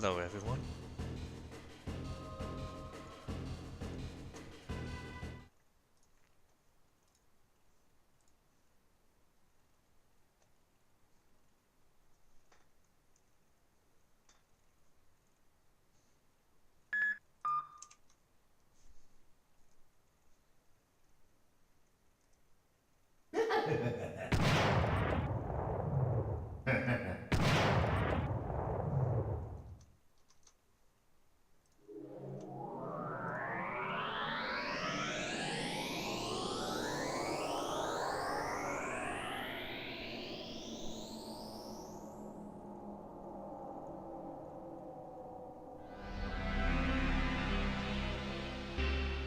Hello everyone.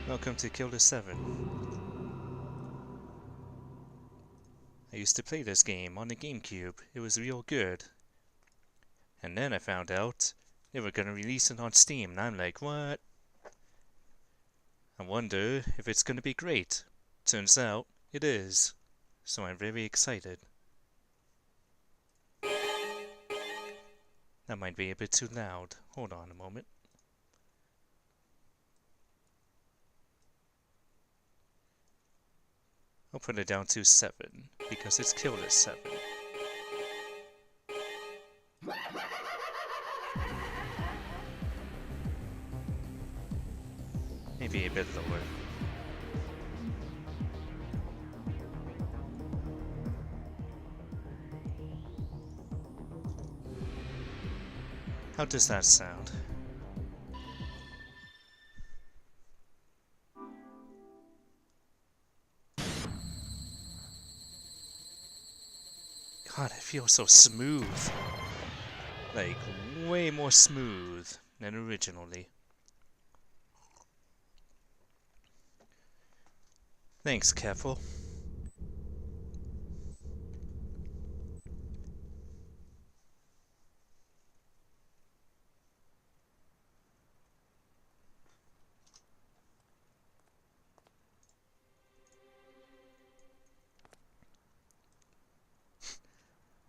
Welcome to killer7. I used to play this game on the GameCube. It was real good. And then I found out they were gonna release it on Steam, and I'm like, what? I wonder if it's gonna be great. Turns out, it is. So I'm very excited. That might be a bit too loud. Hold on a moment. I'll put it down to 7, because it's killer7. Maybe a bit lower. How does that sound? God, it feels so smooth. Like, way more smooth than originally. Thanks, Careful.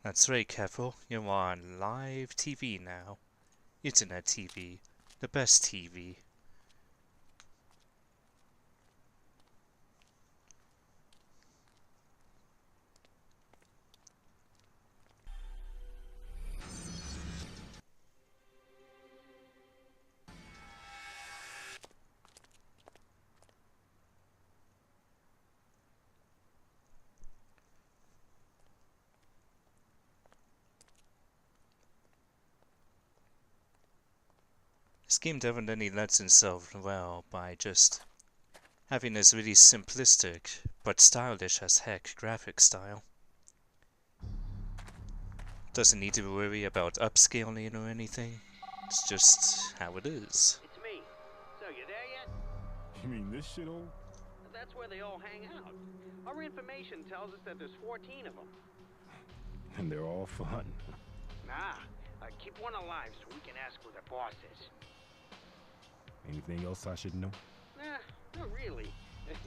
That's right, Careful. You're on live TV now. Internet TV. The best TV. This game definitely lets itself well by just having this really simplistic but stylish as heck graphic style. Doesn't need to worry about upscaling or anything. It's just how it is. It's me. So, you there yet? You mean this shithole? That's where they all hang out. Our information tells us that there's 14 of them. And they're all fun. Nah, keep one alive so we can ask who the boss is. Anything else I should know? Nah, not really.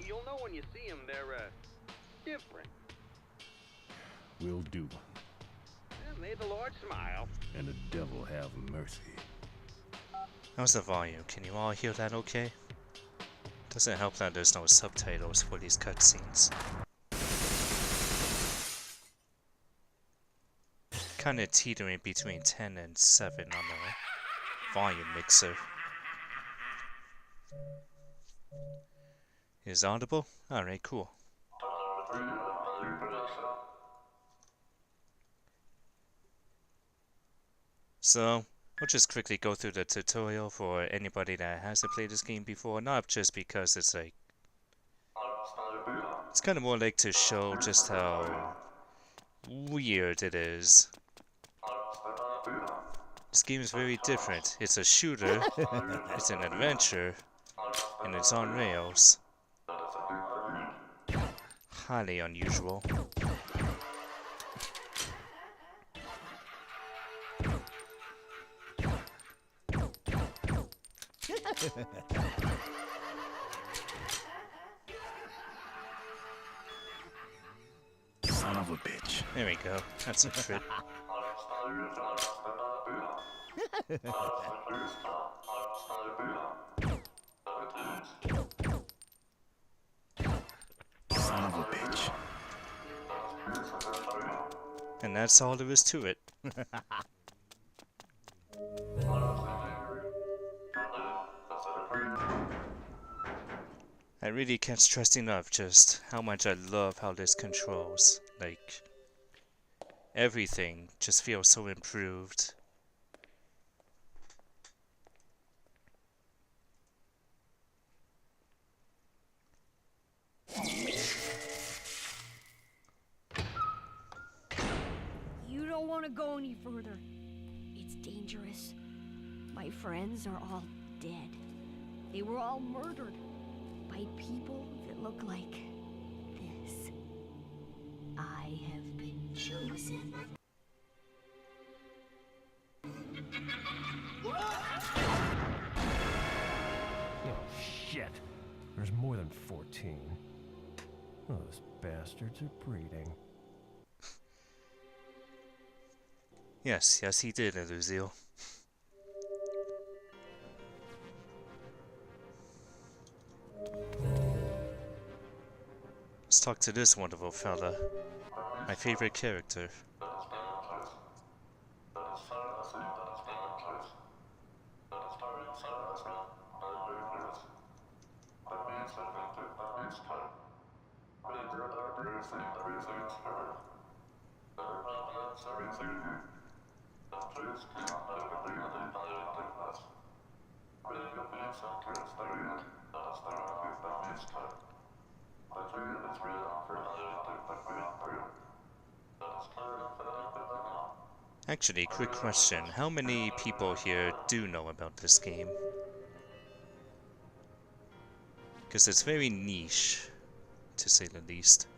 You'll know when you see them, they're, different. Will do. May the Lord smile. And the devil have mercy. How's the volume? Can you all hear that okay? Doesn't help that there's no subtitles for these cutscenes. Kinda teetering between 10 and 7 on the volume mixer. Is audible? Alright, cool. So, I'll just quickly go through the tutorial for anybody that hasn't played this game before, not just because it's like... It's kind of more like to show just how weird it is. This game is very different. It's a shooter, it's an adventure, and it's on rails. Highly unusual. Son of a bitch. There we go. That's a trip. Son of a bitch. And that's all there is to it. I really can't stress enough just how much I love how this controls. Like, everything just feels so improved. You don't want to go any further. It's dangerous. My friends are all dead. They were all murdered by people that look like this. I have been chosen. Oh, shit. There's more than 14. Those bastards are breeding. Yes, he did, Eluzio. Let's talk to this wonderful fella. My favorite character. Actually, quick question. How many people here do know about this game? Because it's very niche, to say the least.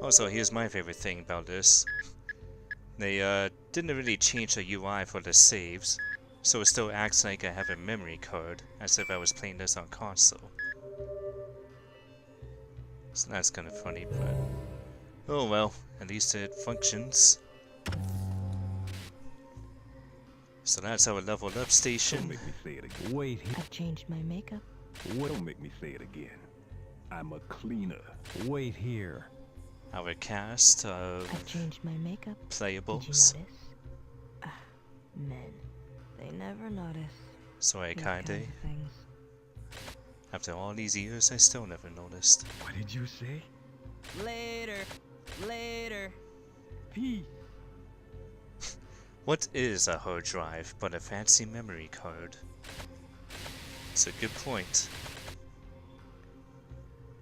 Also, here's my favorite thing about this. They didn't really change the UI for the saves, so it still acts like I have a memory card, as if I was playing this on console. So that's kind of funny, but... oh well, at least it functions. So that's our leveled up Don't station. make me say it again. Wait here. I've changed my makeup. Don't make me say it again. I'm a cleaner. Wait here. Our cast of I've changed my makeup. Did you playables. notice? Men. They never notice. So I these kinds kinda, of things. after all these years, I still never noticed. What did you say? Later. Later. Peace. What is a hard drive but a fancy memory card? It's a good point.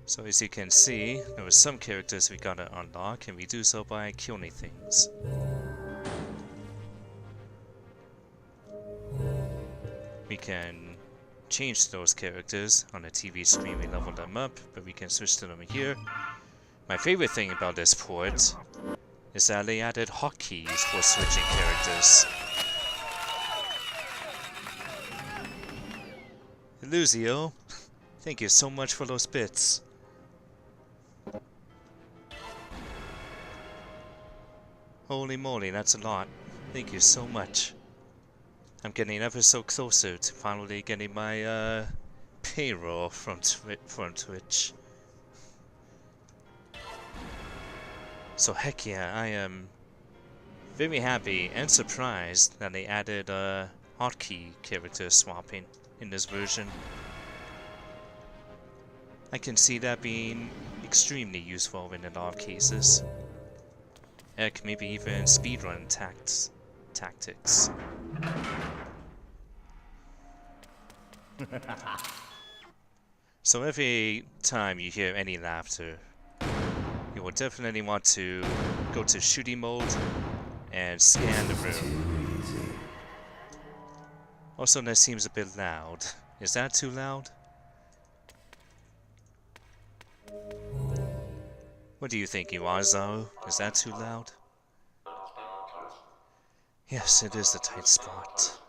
So as you can see, there were some characters we gotta unlock, and we do so by killing things. We can change those characters on the TV screen, we level them up, but we can switch to them here. My favorite thing about this port is that they added hotkeys for switching characters. Eluzio, thank you so much for those bits. Holy moly, that's a lot. Thank you so much. I'm getting ever so closer to finally getting my payroll from Twitch. So heck yeah, I am very happy and surprised that they added hotkey character swapping in this version. I can see that being extremely useful in a lot of cases. Heck, maybe even speedrun tactics. So every time you hear any laughter, you will definitely want to go to shooting mode and scan the room. Also, that seems a bit loud. Is that too loud? What do you think, Iwazo? Is that too loud? Yes, it is a tight spot.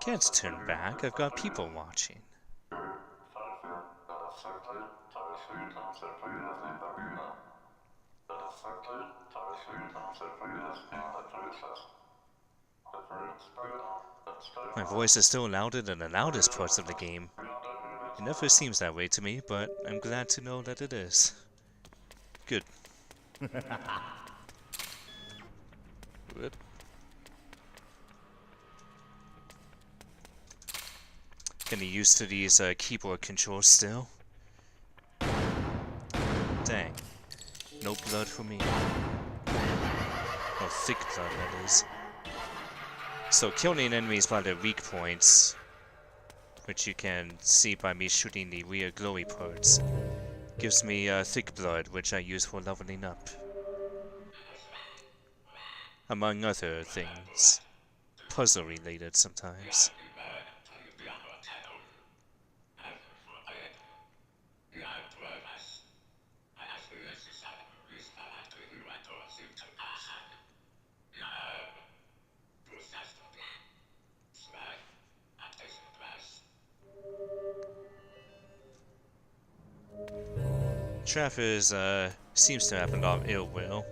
can't turn back. I've got people watching. My voice is still louder than the loudest parts of the game. It never seems that way to me, but I'm glad to know that it is. Good. Whoop. Getting used to these keyboard controls still. Dang. No blood for me. Or thick blood, that is. So killing enemies by their weak points, which you can see by me shooting the weird glowy parts, gives me thick blood, which I use for leveling up. Among other things. Puzzle related sometimes. Travers seems to have a lot of ill will,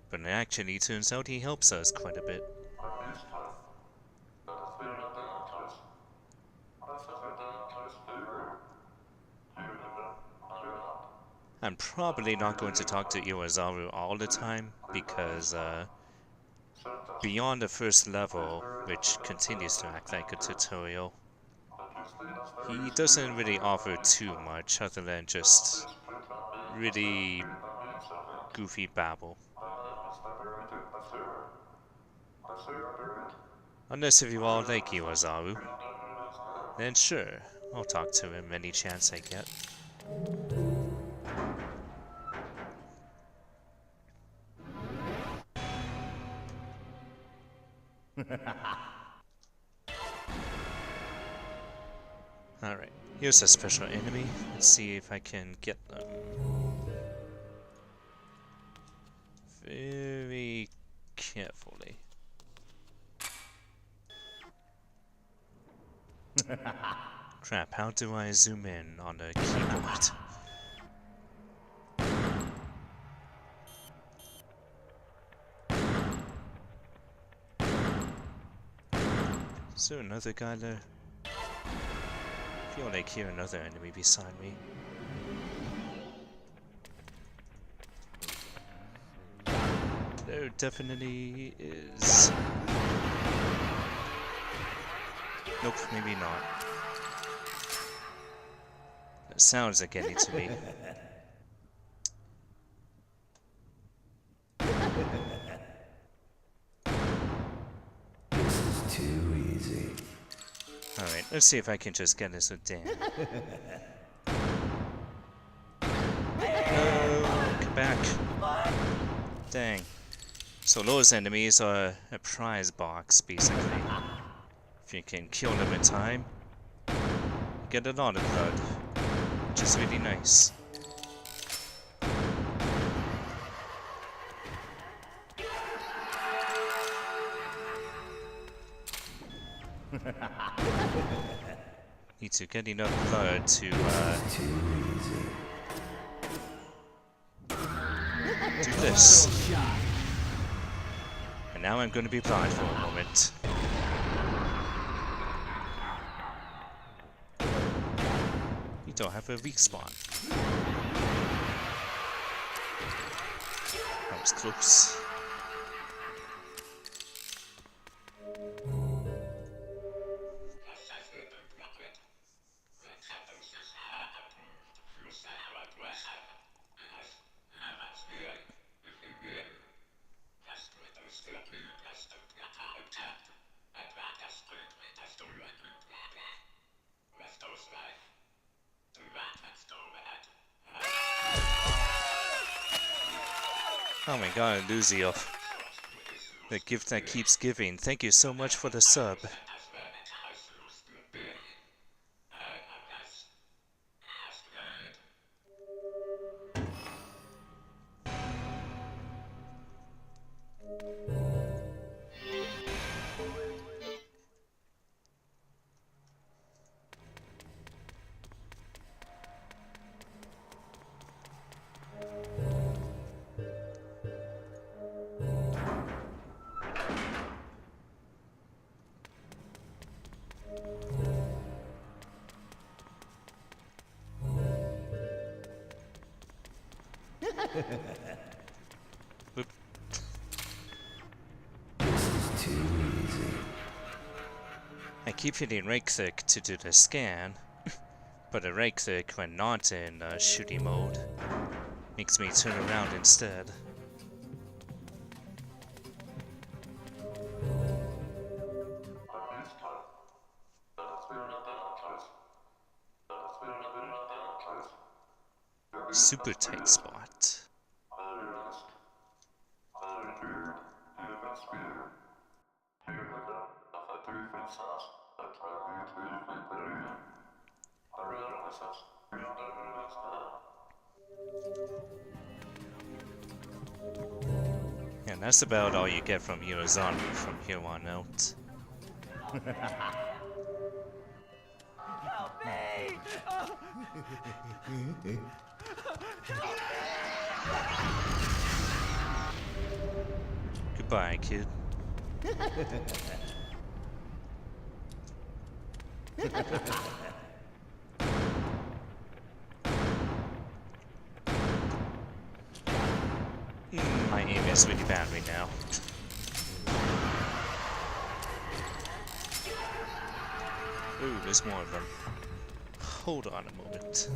but it actually turns out he helps us quite a bit. I'm probably not going to talk to Iwazaru all the time, because beyond the first level, which continues to act like a tutorial, he doesn't really offer too much other than just really goofy babble. Unless if you all like Iwazaru, then sure, I'll talk to him any chance I get. Alright, here's a special enemy. Let's see if I can get them. Very carefully. Crap, how do I zoom in on the keyboard? Is there another guy there? I feel like hear another enemy beside me. There definitely is. Nope, maybe not. That sounds like any to me. This is too easy. Alright, let's see if I can just get this with Dan. No, come back. Dang. So those enemies are a prize box, basically. If you can kill them in time, you get a lot of blood, which is really nice. Need to get enough blood to do this. And now I'm going to be blind for a moment. You don't have a respawn. That was close. Oh my god, Luzio. The gift that keeps giving. Thank you so much for the sub. Whoop. This is too easy. I keep hitting right click to do the scan, but the right click when not in shooting mode makes me turn around instead. Super tight spot. And that's about all you get from your zombie from here on out. Goodbye, kid. My aim is really bad right now. Ooh, there's more of them. Hold on a moment.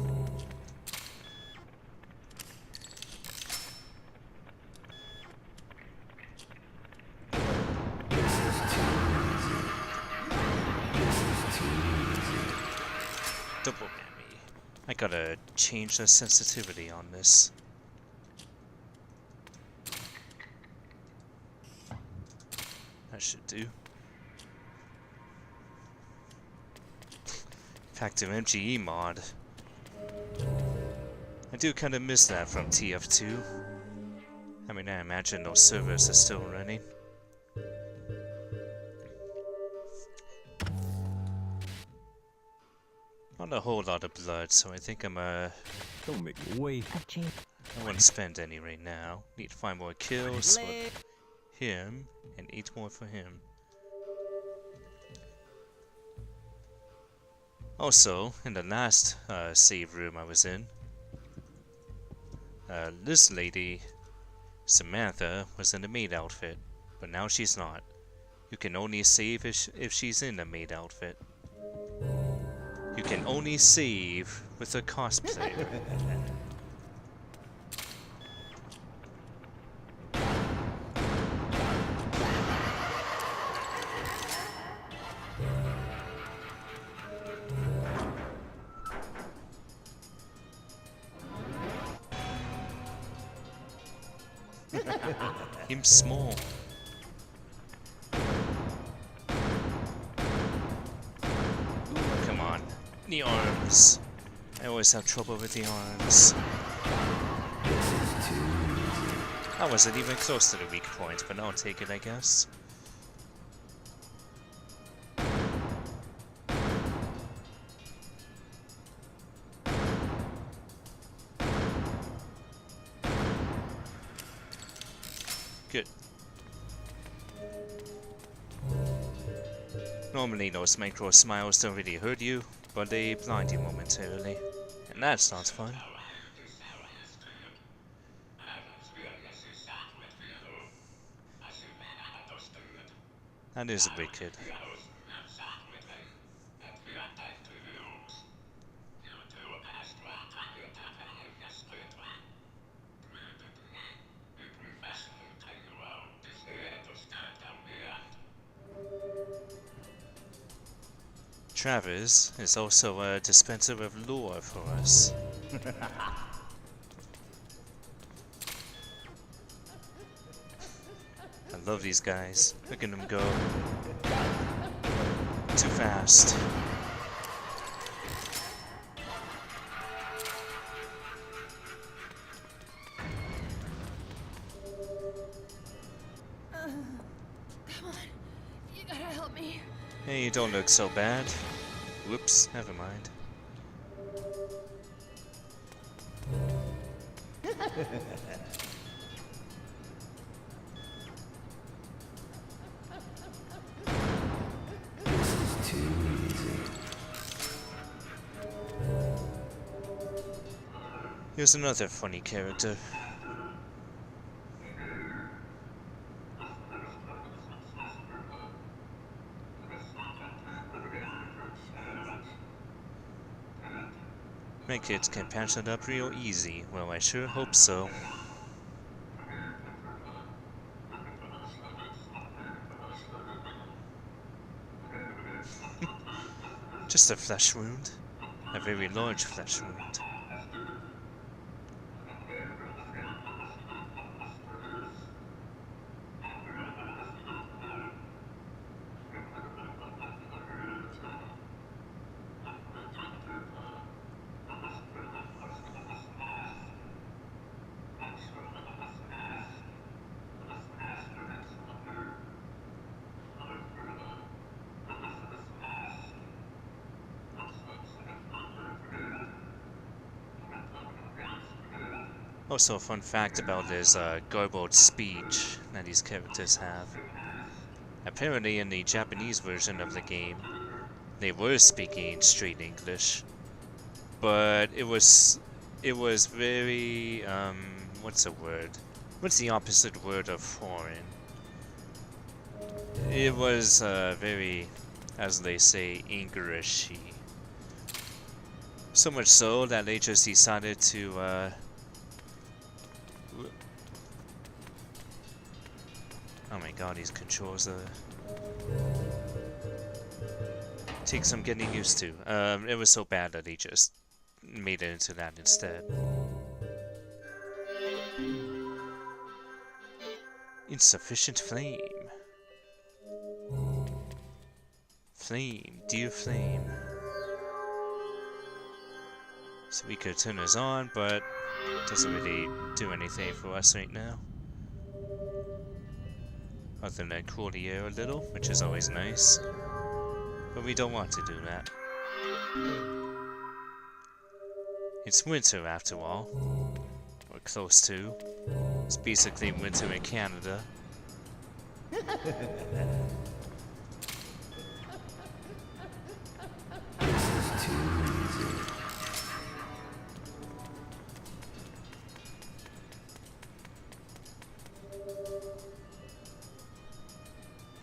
Double whammy. I gotta change the sensitivity on this. That should do. Back to MGE mod. I do kind of miss that from TF2. I mean, I imagine those servers are still running. Not a whole lot of blood, so I think I'm Don't make me wait. I wouldn't spend any right now. Need to find more kills with him, and 8 more for him. Also, in the last save room I was in, this lady, Samantha, was in the maid outfit, but now she's not. You can only save if she's in the maid outfit. You can only save with a cosplayer. Him small. Ooh, come on. The arms. I always have trouble with the arms. I wasn't even close to the weak point, but I'll take it, I guess. Good. Normally those micro smiles don't really hurt you, but they blind you momentarily. And that's not fun. That is wicked. Travis is also a dispenser of lore for us. I love these guys. Look at them go. Too fast. Come on, you gotta help me. Hey, you don't look so bad. Whoops, never mind. Too easy. Here's another funny character. My kids can patch it up real easy. Well, I sure hope so. Just a flesh wound. A very large flesh wound. Also, a fun fact about this garbled speech that these characters have. Apparently, in the Japanese version of the game, they were speaking straight English, but it was very what's the word? What's the opposite word of foreign? It was very, as they say, Englishy. So much so that they just decided to oh my god, these controls take some getting used to. It was so bad that they just made it into that instead. Insufficient flame. Flame, dear flame. So we could turn this on, but it doesn't really do anything for us right now. Other than cool the air a little, which is always nice. But we don't want to do that. It's winter after all. Or close to. It's basically winter in Canada.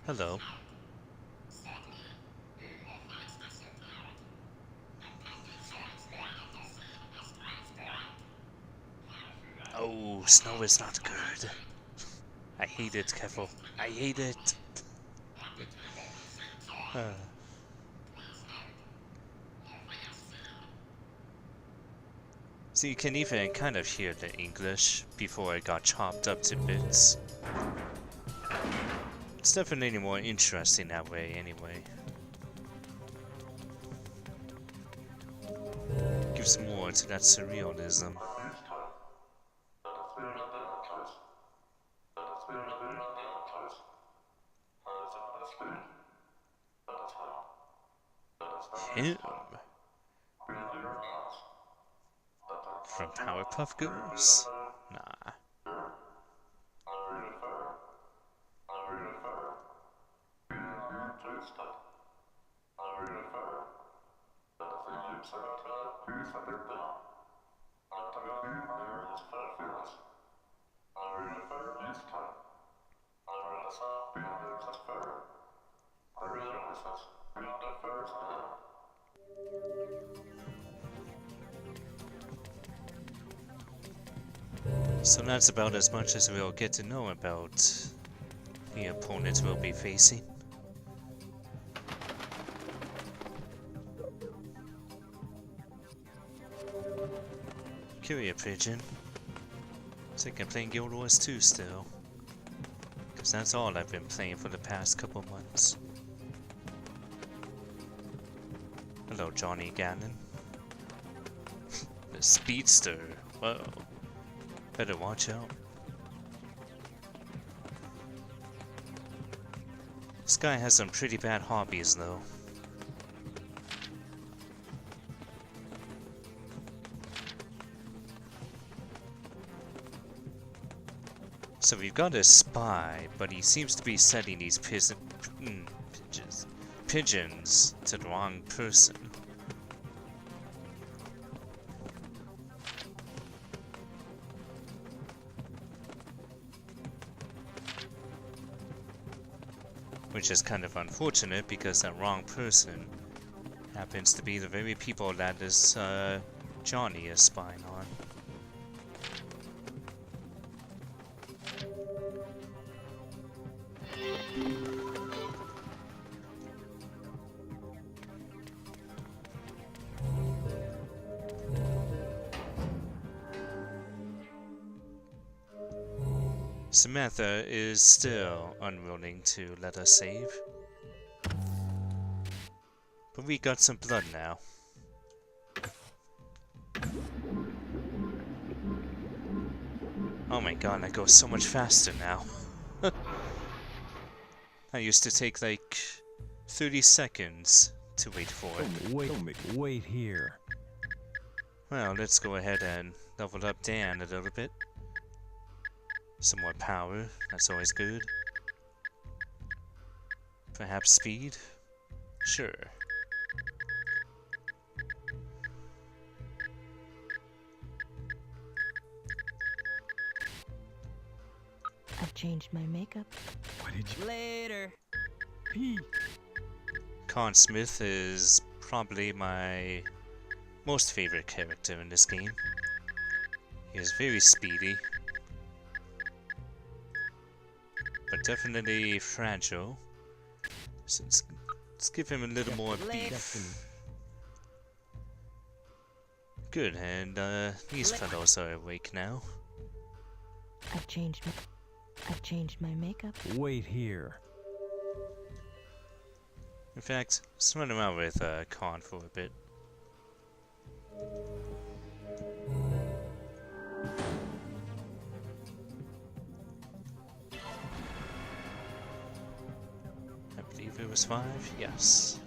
Hello. Oh, snow is not good. I hate it, Keffel. I hate it. So you can even kind of hear the English before it got chopped up to bits. It's definitely more interesting that way, anyway. Gives more to that surrealism. Him? From Powerpuff Girls? Nah. So that's about as much as we'll get to know about the opponents we'll be facing. Carrier Pigeon. So I can play Guild Wars 2 still. Because that's all I've been playing for the past couple months. Hello, Johnny Gannon. The Speedster. Whoa. Better watch out. This guy has some pretty bad hobbies, though. So we've got a spy, but he seems to be setting these pigeons to the wrong person. Which is kind of unfortunate because that wrong person happens to be the very people that is Johnny is spying on. Samantha is still unwilling to let us save. But we got some blood now. Oh my god, that goes so much faster now. I used to take like 30 seconds to wait for it. Wait here. Well, let's go ahead and level up Dan a little bit. Some more power, that's always good. Perhaps speed? Sure. I've changed my makeup. What did you... Later. Pete! Con Smith is probably my most favorite character in this game. He is very speedy, but definitely fragile. So let's give him a little more beef. Good, and these fellows are awake now. I've changed my makeup. Wait here. In fact, let's run around with Con for a bit. I believe it was 5, yes.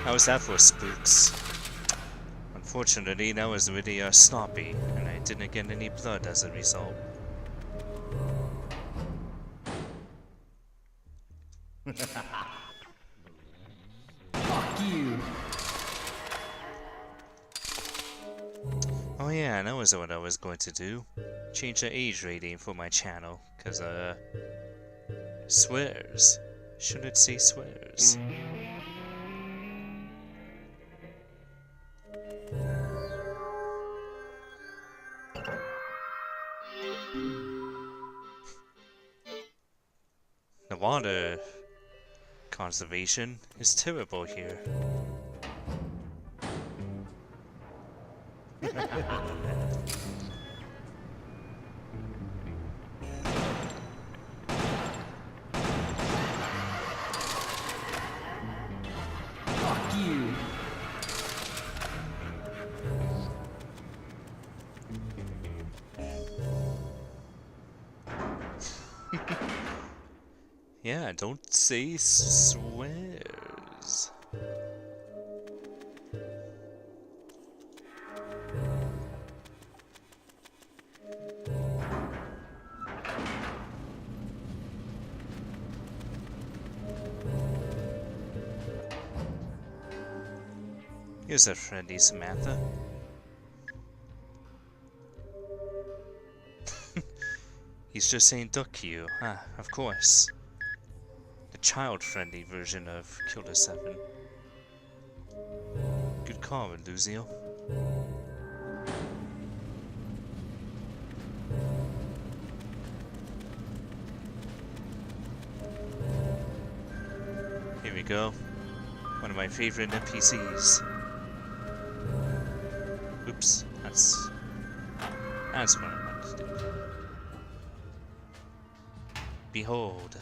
How was that for spooks? Unfortunately, that was really sloppy, and I didn't get any blood as a result. Fuck you. Oh yeah, that was what I was going to do. Change the age rating for my channel, cause swears. Should it say swears? The water conservation is terrible here. Fuck you. Yeah, don't say swears. Here's a friendly Samantha. He's just saying duck you. Ah, of course. The child-friendly version of killer7. Good call, Lucio. Here we go. One of my favorite NPCs. Oops, that's what I wanted to do. Behold.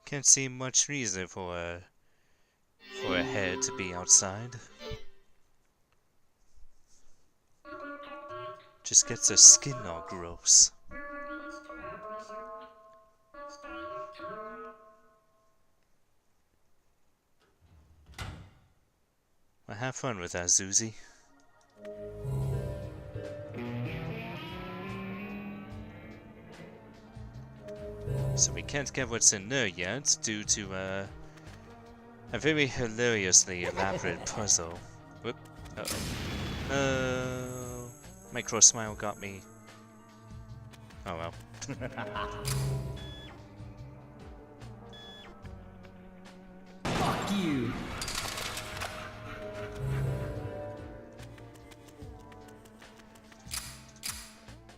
Can't see much reason for a head to be outside. Just gets her skin all gross. Well, have fun with that, Zuzi. So we can't get what's in there yet due to a very hilariously elaborate puzzle. Whoop. Uh-oh. Micro smile got me. Oh well. Fuck you.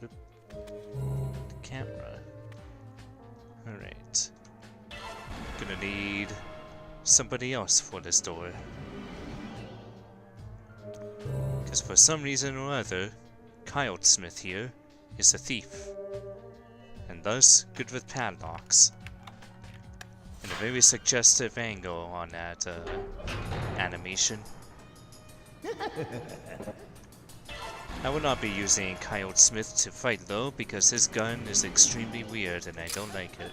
The camera. Alright. Gonna need somebody else for this door. Because for some reason or other, Kyle Smith here is a thief. And thus, good with padlocks. And a very suggestive angle on that animation. I will not be using Kyle Smith to fight though, because his gun is extremely weird and I don't like it.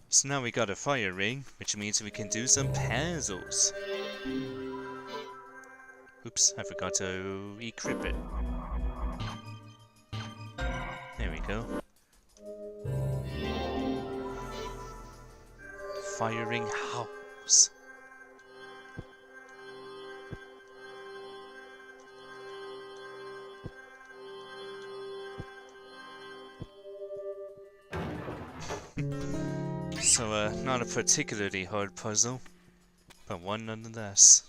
So now we got a fire ring, which means we can do some puzzles. Oops, I forgot to equip it. There we go. Firing house. So, not a particularly hard puzzle, but one nonetheless.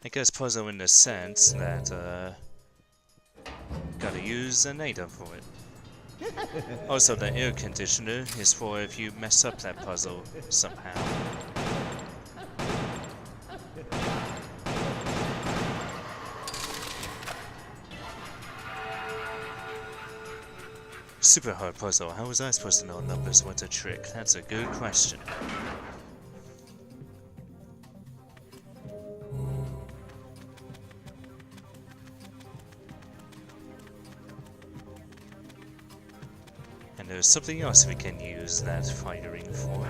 I guess puzzle in the sense that, gotta use an item for it. Also, the air conditioner is for if you mess up that puzzle somehow. Super hard puzzle. How was I supposed to know numbers weren't a trick? That's a good question. And there's something else we can use that firing for.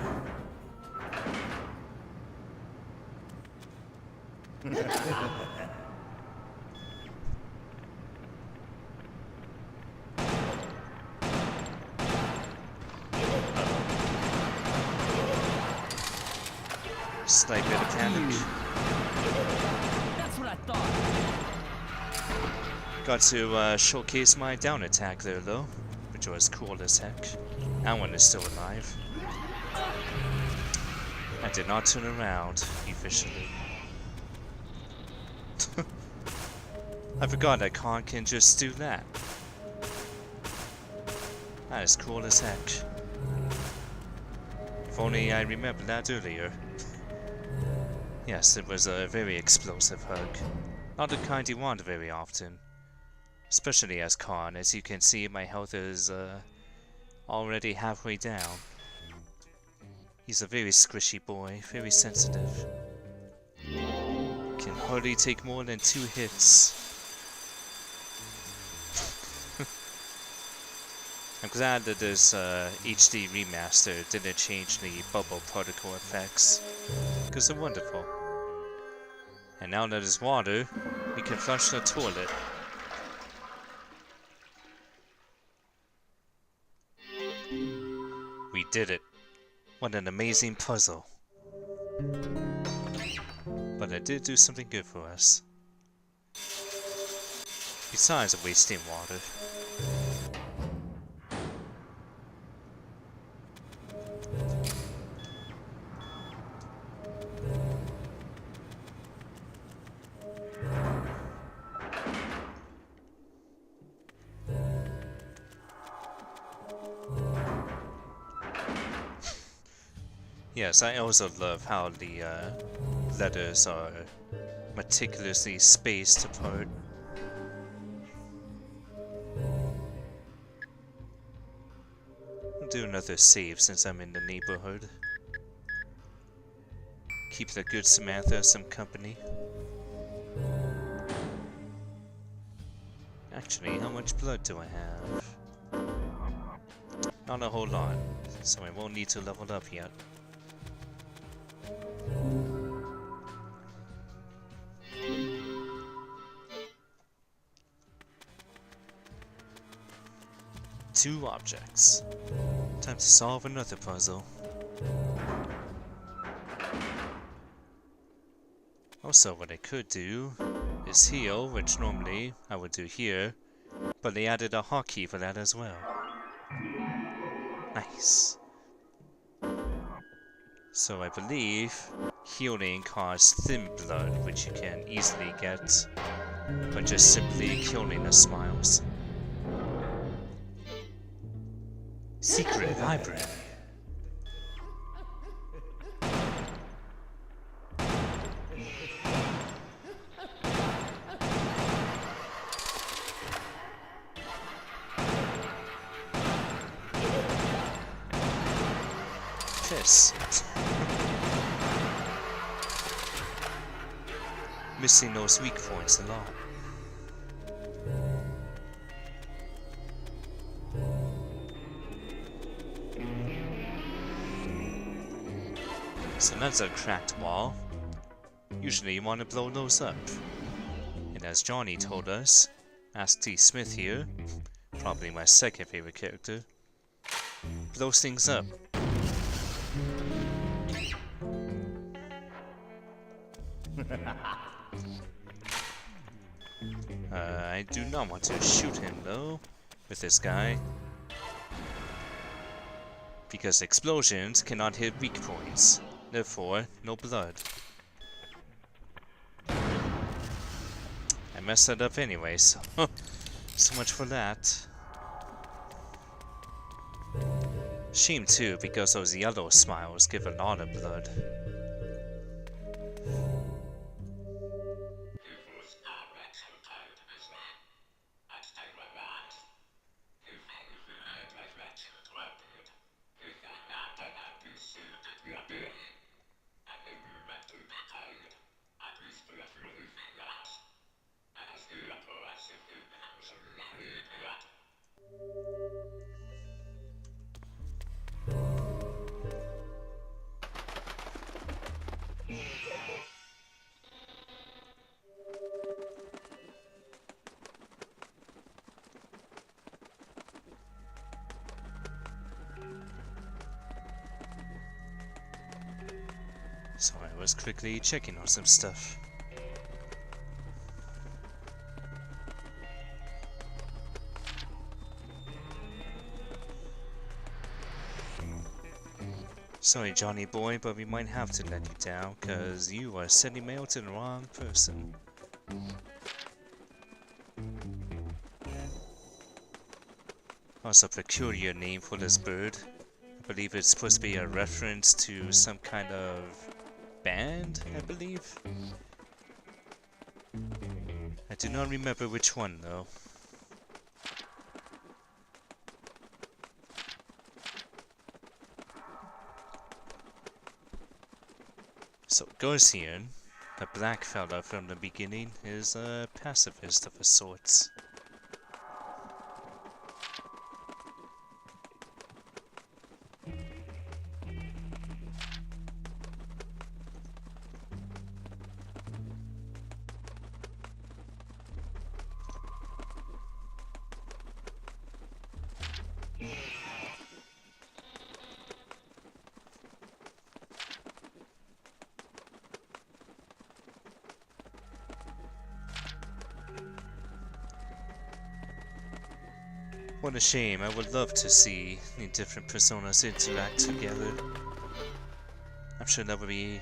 Slight bit of damage. That's what I thought. Got to showcase my down attack there though, which was cool as heck. That one is still alive. I did not turn around efficiently. I forgot that Khan can just do that. That is cool as heck. If only I remembered that earlier. Yes, it was a very explosive hug. Not the kind you want very often. Especially as Khan, as you can see my health is already halfway down. He's a very squishy boy, very sensitive. Can hardly take more than 2 hits. I'm glad that this HD remaster didn't change the bubble particle effects, because they're wonderful. And now that there's water, we can flush the toilet. We did it. What an amazing puzzle. But it did do something good for us. Besides wasting water. Yes, I also love how the letters are meticulously spaced apart. I'll do another save since I'm in the neighborhood. Keep the good Samantha some company. Actually, how much blood do I have? Not a whole lot, so I won't need to level up yet. Two objects. Time to solve another puzzle. Also, what I could do is heal, which normally I would do here, but they added a hotkey for that as well. Nice. So I believe healing costs thin blood, which you can easily get by just simply killing the smiles. Secret library. Piss. Missing those weak points a lot. So that's a cracked wall. Usually you want to blow those up. And as Johnny told us, ask T. Smith here, probably my second favorite character, blows things up. I do not want to shoot him though, with this guy. Because explosions cannot hit weak points, therefore no blood. I messed that up anyway, so so much for that. Shame too, because those yellow smiles give a lot of blood. So I was quickly checking on some stuff. Sorry Johnny boy, but we might have to let you down, cause you are sending mail to the wrong person. Also a peculiar name for this bird. I believe it's supposed to be a reference to some kind of band, I believe. I do not remember which one though. So Garcian, the black fella from the beginning, is a pacifist of a sorts. What a shame, I would love to see the different personas interact together. I'm sure that would be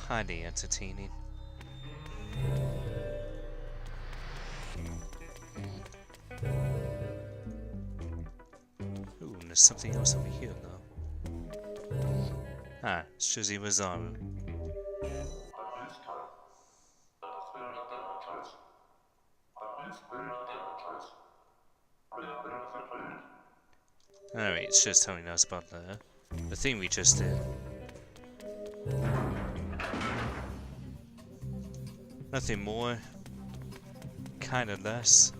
highly entertaining. Ooh, and there's something else over here though. Ah, Suzy Wazaru. Alright, it's just telling us about the thing we just did. Nothing more. Kinda less.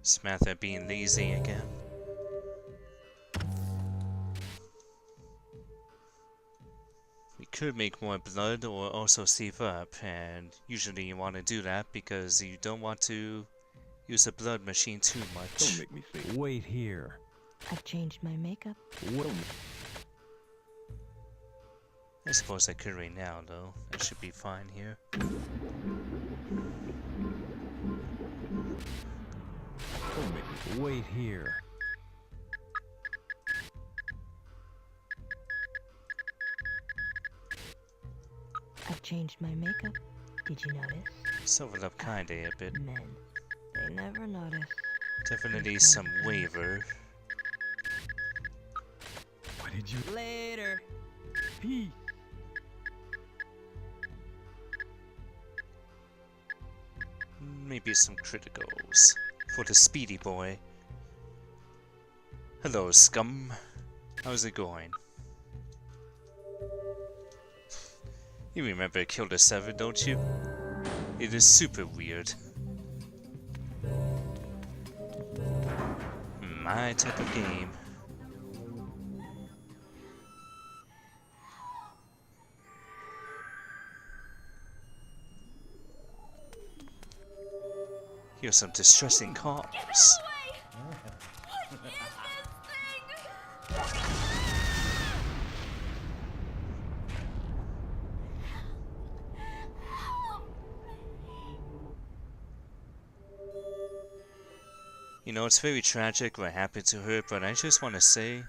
Samantha being lazy again. We could make more blood or also save up, and usually you want to do that because you don't want to use the blood machine too Don't much. make me say Wait here. I've changed my makeup. what. I suppose I could right now though. I should be fine here. Don't make me. Wait here. I've changed my makeup. Did you notice? Sobered up kinda a bit. Men. They never notice. Definitely some waiver. What did you? Later. Peace. Maybe some criticals for the speedy boy. Hello, scum. How's it going? You remember killer7, don't you? It is super weird. My type of game. Here's some distressing calls. You know, it's very tragic what happened to her, but I just want to say,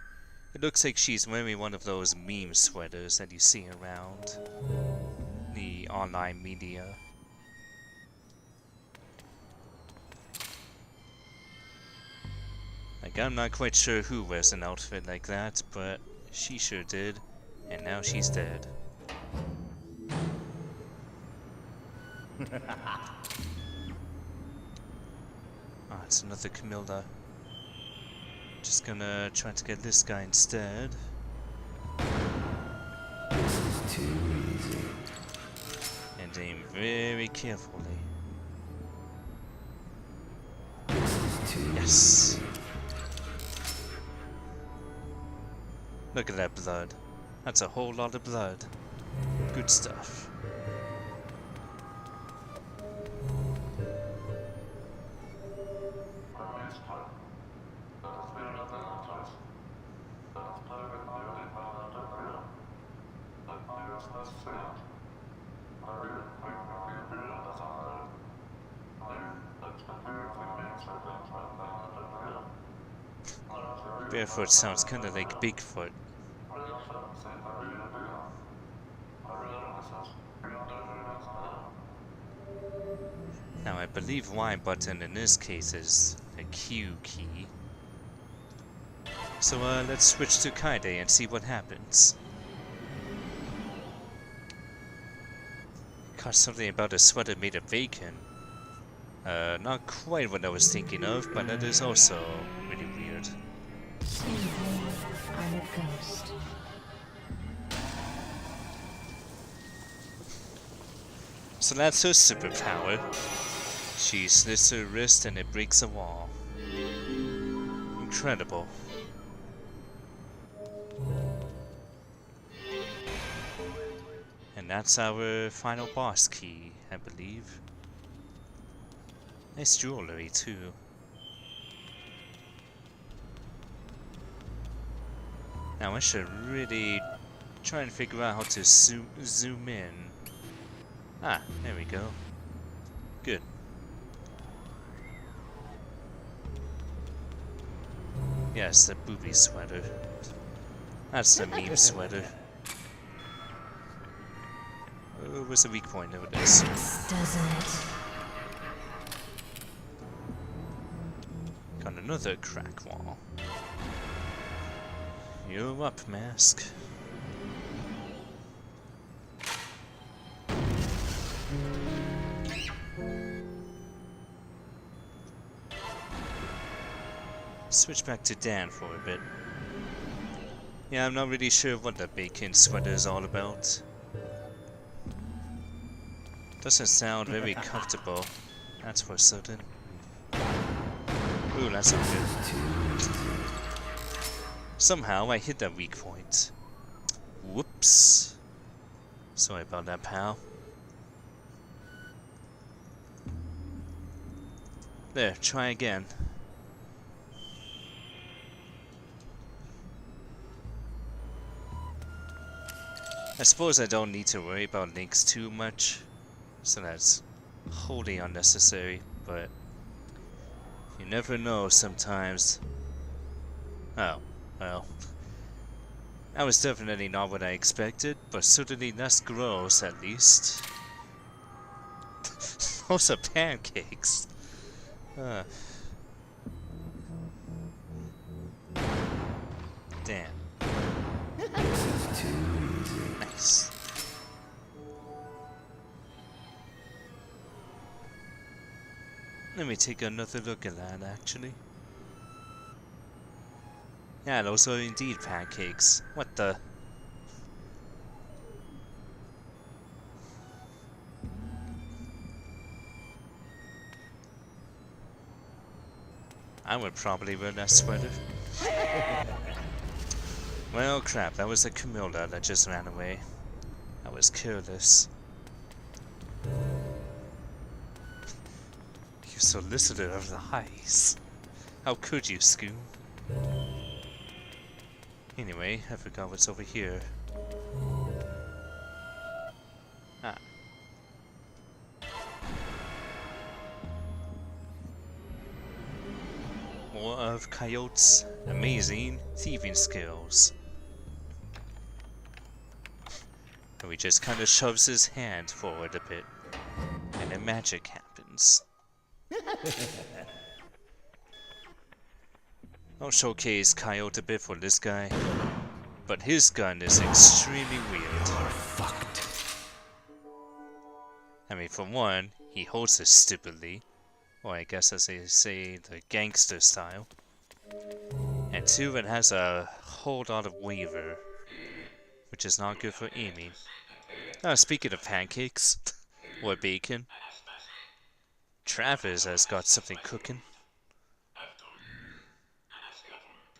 it looks like she's wearing one of those meme sweaters that you see around the online media. Like, I'm not quite sure who wears an outfit like that, but she sure did, and now she's dead. Ah, it's another Camilla. Just gonna try to get this guy instead. This is too easy. And aim very carefully. This is too Yes! Look at that blood. That's a whole lot of blood. Good stuff. Barefoot sounds kinda like Bigfoot. Now I believe Y button in this case is a Q key. So let's switch to Kaide and see what happens. Caught something about a sweater made of bacon. Not quite what I was thinking of, but that is also really weird. I'm a ghost. So that's her superpower. She slits her wrist and it breaks a wall. Incredible. And that's our final boss key, I believe. Nice jewelry too. Now I should really try and figure out how to zoom in. Ah, there we go. Good. Yes, the booby sweater. That's the meme sweater. Where's the weak point? There it is. Doesn't it? Got another crack wall. You're up, Mask. Switch back to Dan for a bit. Yeah, I'm not really sure what the bacon sweater is all about. Doesn't sound very comfortable, that's for certain. Ooh, that's not good. Somehow I hit that weak point. Whoops. Sorry about that, pal. There, try again. I suppose I don't need to worry about links too much, so that's wholly unnecessary, but you never know sometimes. Oh, well. That was definitely not what I expected, but certainly less gross at least. Those are pancakes. Damn. Nice. Let me take another look at that, actually. Yeah, those are indeed pancakes. What the? I would probably wear that sweater. Well, crap, that was a Camilla that just ran away. I was careless. You solicitor of the heist. How could you, Scoo? Anyway, I forgot what's over here. Ah. More of Coyote's amazing thieving skills. And he just kind of shoves his hand forward a bit, and then magic happens. I'll showcase Coyote a bit for this guy, but his gun is extremely weird. You're fucked. I mean, for one, he holds it stupidly, or I guess as they say, the gangster style. And two, it has a whole lot of waver, which is not good for aiming. Speaking of pancakes, or bacon, Travis has got something cooking.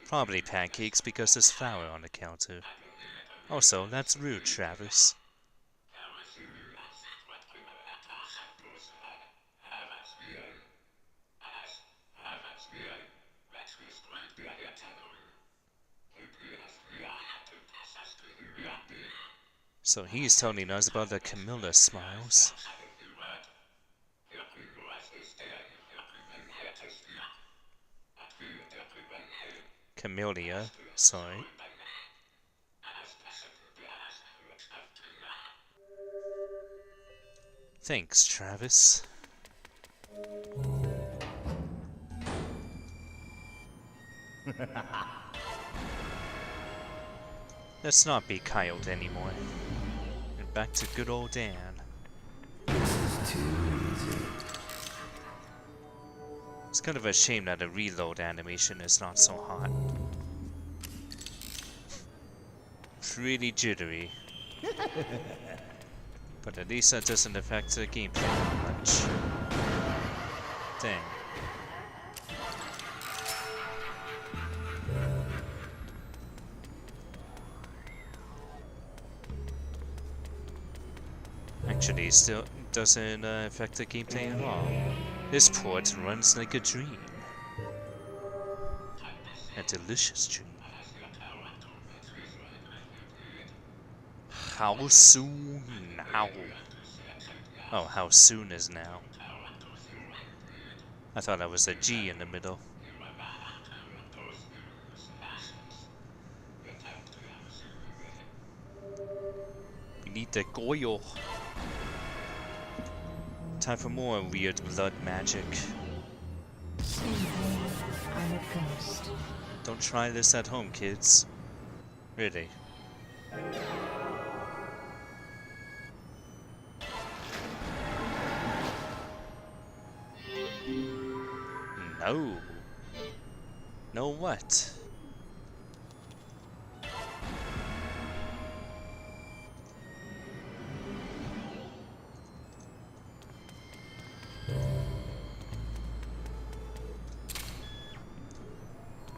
Probably pancakes because there's flour on the counter. Also, that's rude, Travis. So he's telling us about the Camilla smiles. Camellia, sorry. Thanks, Travis. Let's not be Coyote anymore. And back to good old Dan. Too easy. It's kind of a shame that the reload animation is not so hot. Pretty jittery. But at least that doesn't affect the gameplay much. Dang. Actually, still doesn't affect the gameplay at all. This port runs like a dream. A delicious dream. How soon now? Oh, how soon is now? I thought that was a G in the middle. We need the Goyo. Time for more weird blood magic. I'm a ghost. Don't try this at home, kids. Really. No. No what?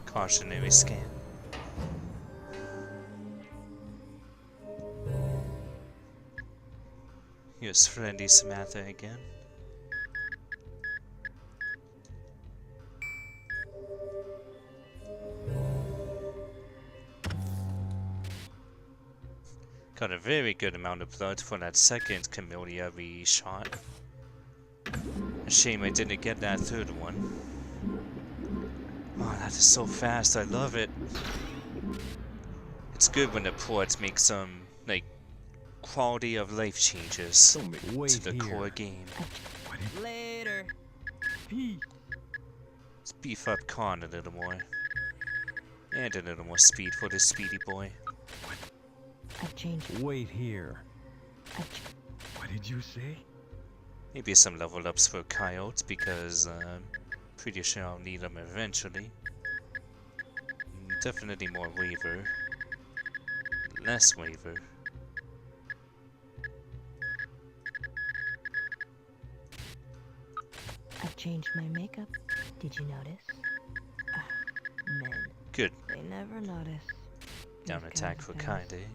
Cautionary scan. Here's friendly Samantha again. Got a very good amount of blood for that second Camellia we shot. A shame I didn't get that third one. Oh, that is so fast, I love it. It's good when the port makes some, like, quality of life changes Wait to the here. core game. Later. Let's beef up Khan a little more. And a little more speed for this speedy boy. I've changed. Wait here. What did you say? Maybe some level ups for Coyote, because pretty sure I'll need them eventually. Definitely more waiver. Less waiver. I've changed my makeup. Did you notice? Ah, men. Good. They never notice. Down These attack guys for are kind, fast. eh?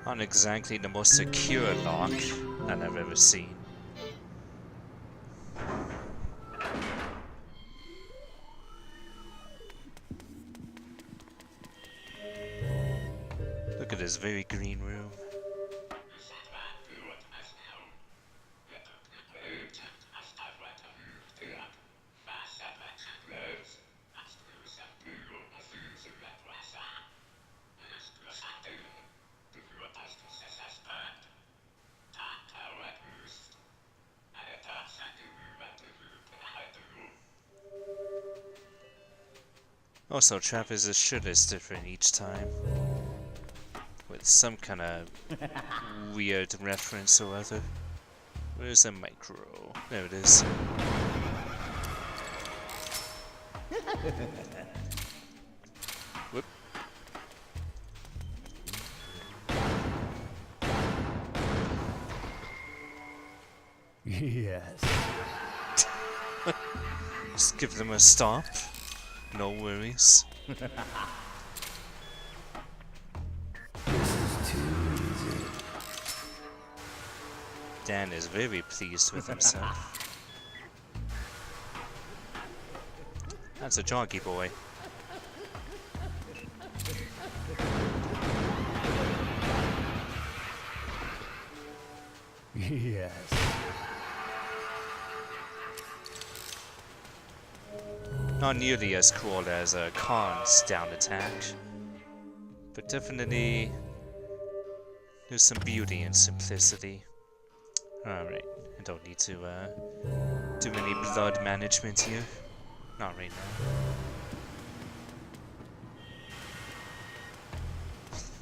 Not exactly the most secure lock that I've ever seen. Look at this very green room. Also, Travis's shirt is different each time. With some kind of weird reference or other. Where's the micro? There it is. Whoop. Yes. Just give them a stop. No worries. Dan is very pleased with himself. That's a jockey boy. Yes. Not nearly as cool as Khan's down attack, but definitely there's some beauty and simplicity. Alright, I don't need to do any blood management here. Not right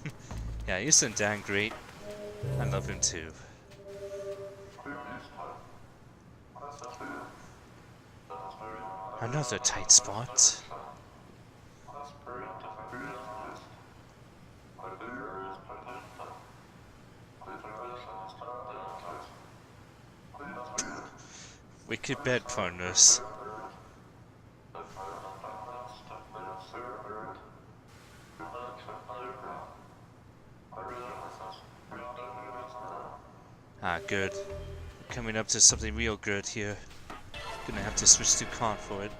now. Yeah, isn't Dan great? I love him too. Another tight spot. Wicked bed partners. Ah, good. Coming up to something real good here. Gonna have to switch to Khan for it.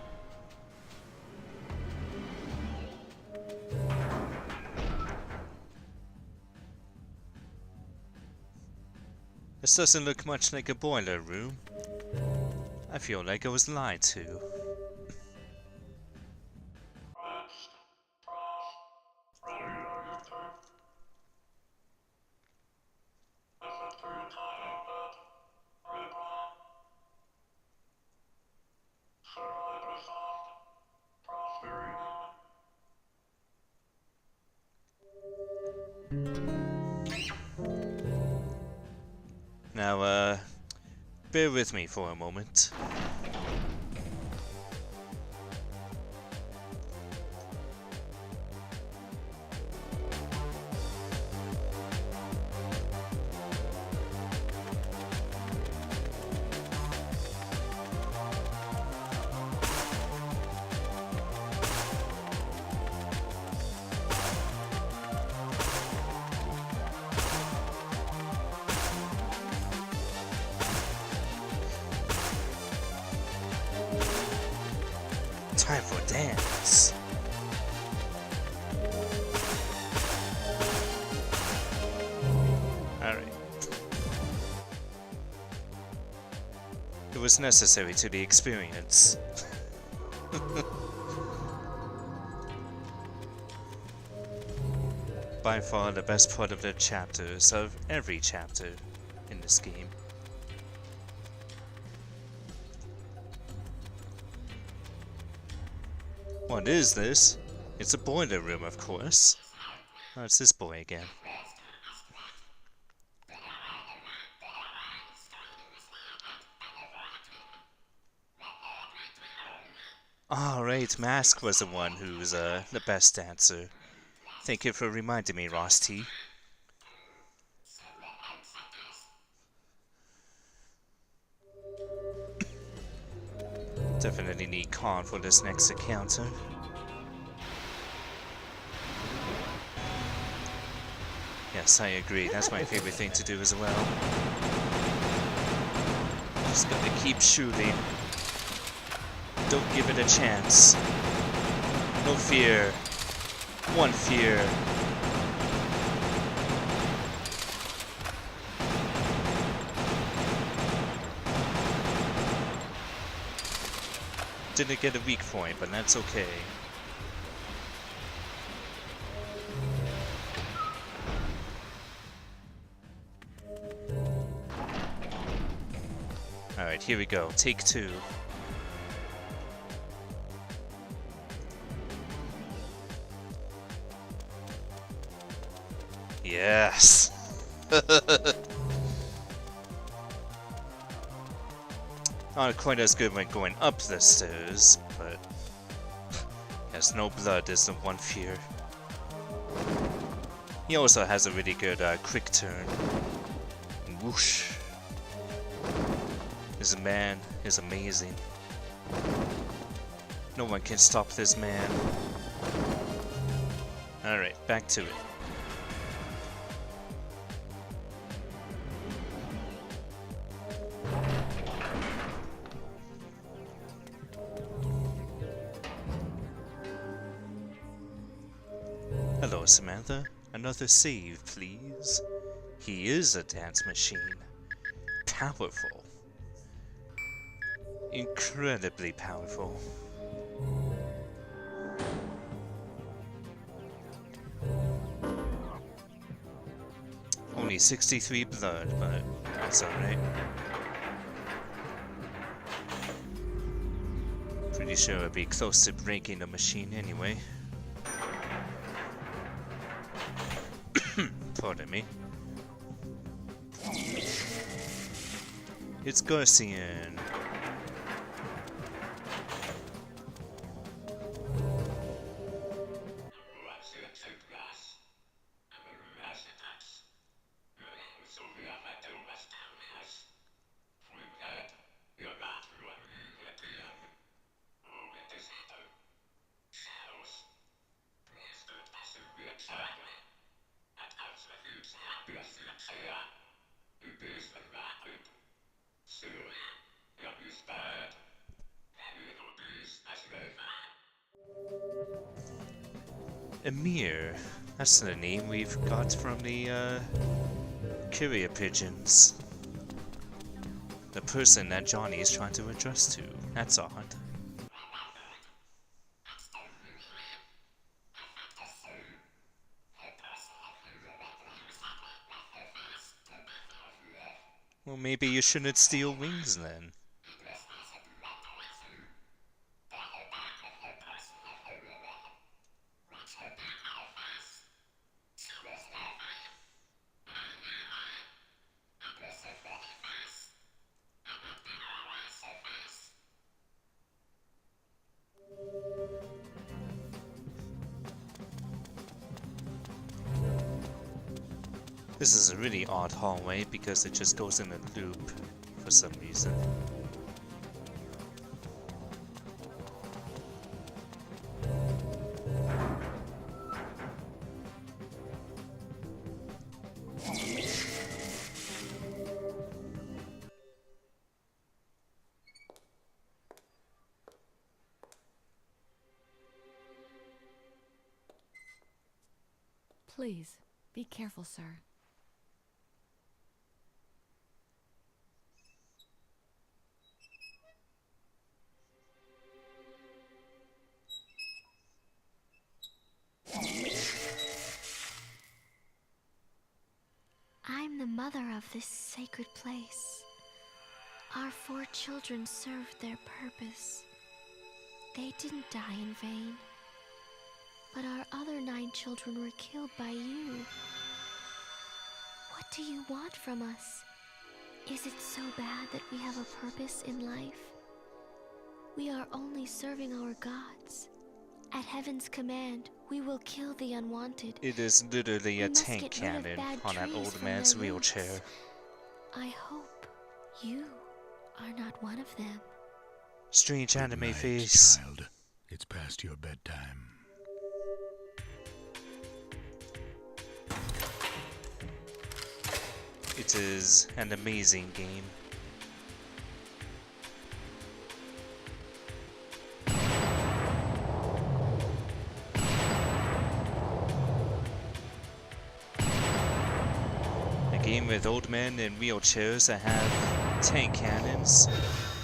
This doesn't look much like a boiler room. I feel like I was lied to. Now, bear with me for a moment. Time for dance. Alright. It was necessary to the experience. By far the best part of the chapters of every chapter in this game. What is this? It's a boiler room, of course. Oh, it's this boy again. Alright, Mask was the one who's the best dancer. Thank you for reminding me, Ross T. Definitely need Khan for this next encounter. Yes, I agree. That's my favorite thing to do as well. Just gotta keep shooting. Don't give it a chance. No fear. One fear. Didn't get a weak point, but that's okay. Alright, here we go. Take two. Yes! Not quite as good when going up the stairs, but yes, no blood is the one fear. He also has a really good quick turn. Whoosh! This man is amazing. No one can stop this man. Alright, back to it. Hello, Samantha. Another save, please. He is a dance machine. Powerful. Incredibly powerful. Only 63 blood, but that's alright. Pretty sure I'll be close to breaking the machine anyway. Pardon me. It's Garcian. Emir. That's the name we've got from the carrier pigeons. the person that Johnny is trying to address to. That's odd. Well, maybe you shouldn't steal wings then. This is a really odd hallway because it just goes in a loop for some reason. Please, be careful, sir. I'm the mother of this sacred place. Our 4 children served their purpose. They didn't die in vain. But our other 9 children were killed by you. What do you want from us? Is it so bad that we have a purpose in life? We are only serving our gods. At heaven's command, we will kill the unwanted. It is literally a We must tank get rid of cannon bad on that trees old from man's their wheelchair. roots. I hope you are not one of them. Strange Good anime night, face. child. It's past your bedtime. It is an amazing game. A game with old men in wheelchairs that have tank cannons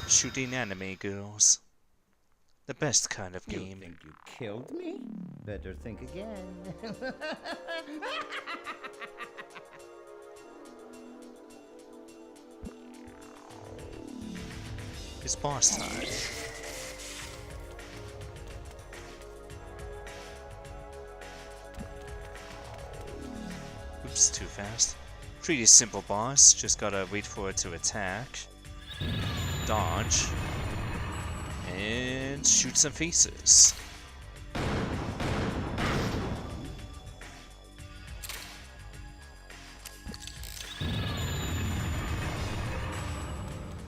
shooting anime girls. The best kind of You game. think you killed me? Better think again. It's boss time. Oops, too fast. Pretty simple boss, just gotta wait for it to attack, dodge, and shoot some faces.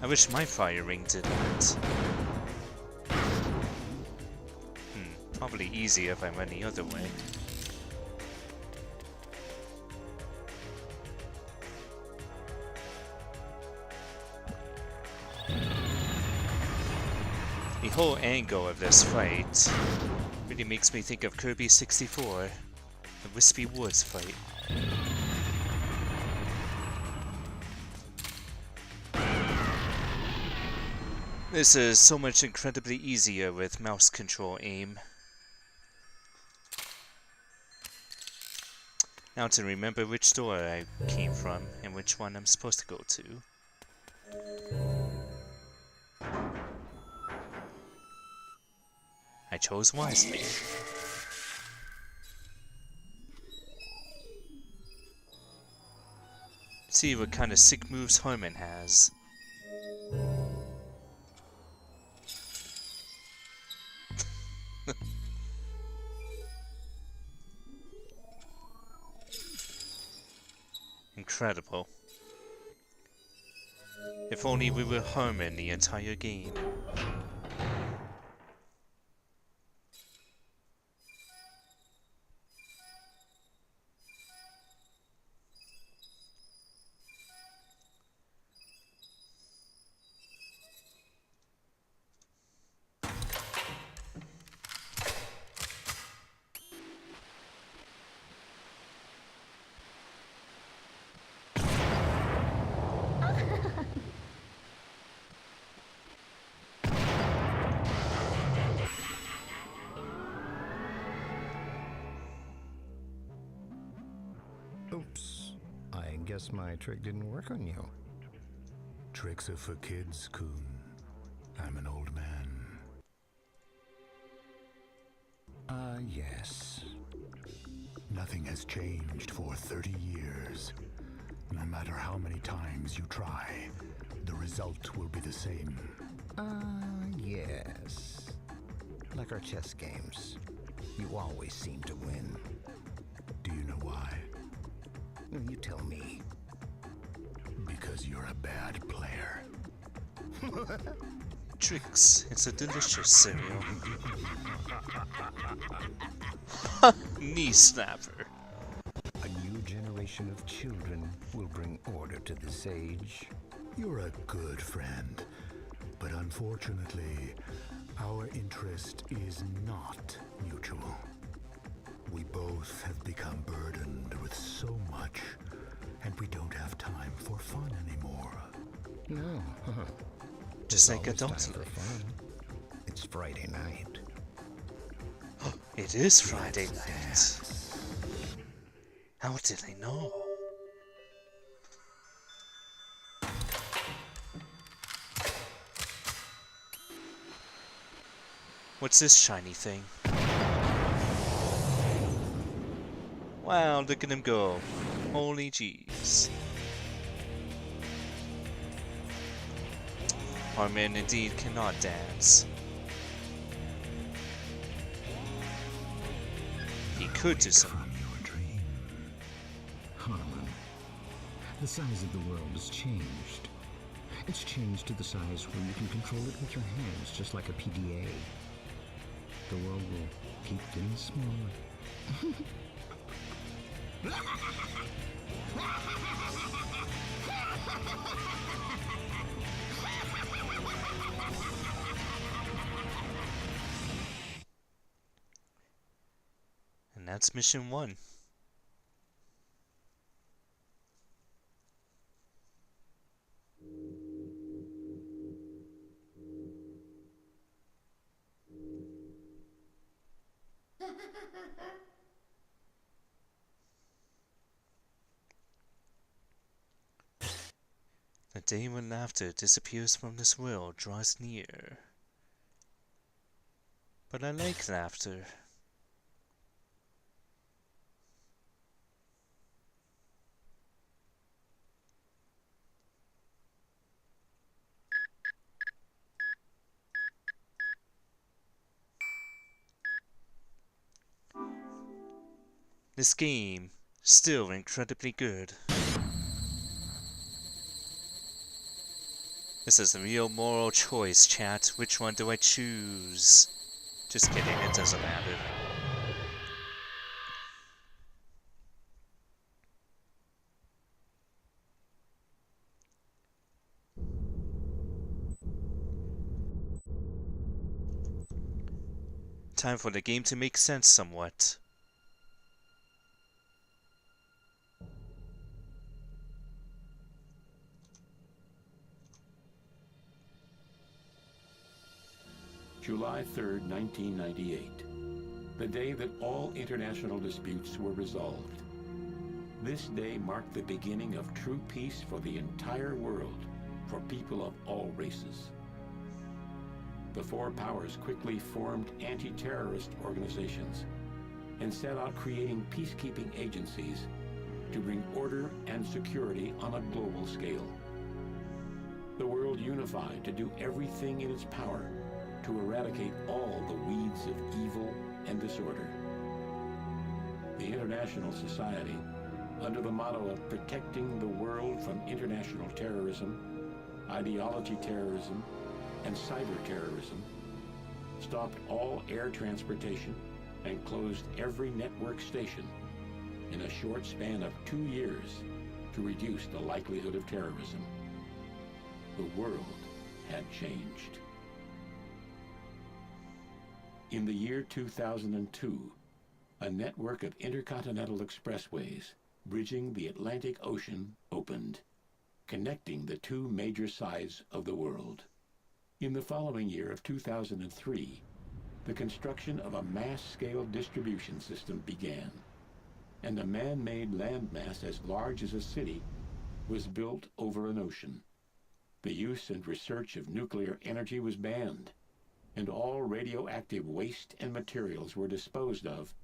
I wish my fire ring did that. Probably easier if I went the other way. The whole angle of this fight really makes me think of Kirby 64, the Wispy Woods fight. This is so much incredibly easier with mouse control aim. Now to remember which door I came from and which one I'm supposed to go to. I chose wisely. See what kind of sick moves Harmon has. Incredible. If only we were Harmon the entire game. guess my trick didn't work on you. Tricks are for kids, Coon. I'm an old man. Yes. Nothing has changed for 30 years. No matter how many times you try, the result will be the same. Yes. Like our chess games. You always seem to win. Do you know why? You tell me. Because you're a bad player. Tricks, it's a delicious cereal. Knee snapper. A new generation of children will bring order to this age. You're a good friend, but unfortunately, our interest is not mutual. We both have become burdened with so much, and we don't have time for fun anymore. No. Just like Always adults time for fun. It's Friday night. It is Friday night. How did I know? What's this shiny thing? Wow, look at him go. Holy jeez. Our man indeed cannot dance. He could do some. From your dream. Harlan, the size of the world has changed. It's changed to the size where you can control it with your hands, just like a PDA. The world will keep getting smaller. And that's mission 1. The day when laughter disappears from this world draws near. But I like laughter. This game, still incredibly good. This is a real moral choice, chat. Which one do I choose? Just kidding, it doesn't matter. Time for the game to make sense somewhat. July 3rd, 1998, the day that all international disputes were resolved. This day marked the beginning of true peace for the entire world, for people of all races. The four powers quickly formed anti-terrorist organizations and set out creating peacekeeping agencies to bring order and security on a global scale. The world unified to do everything in its power to eradicate all the weeds of evil and disorder. The international society, under the motto of protecting the world from international terrorism, ideology terrorism, and cyber terrorism, stopped all air transportation and closed every network station in a short span of 2 years to reduce the likelihood of terrorism. The world had changed. In the year 2002, a network of intercontinental expressways bridging the Atlantic Ocean opened, connecting the two major sides of the world. In the following year of 2003, the construction of a mass-scale distribution system began, and a man-made landmass as large as a city was built over an ocean. The use and research of nuclear energy was banned, and all radioactive waste and materials were disposed of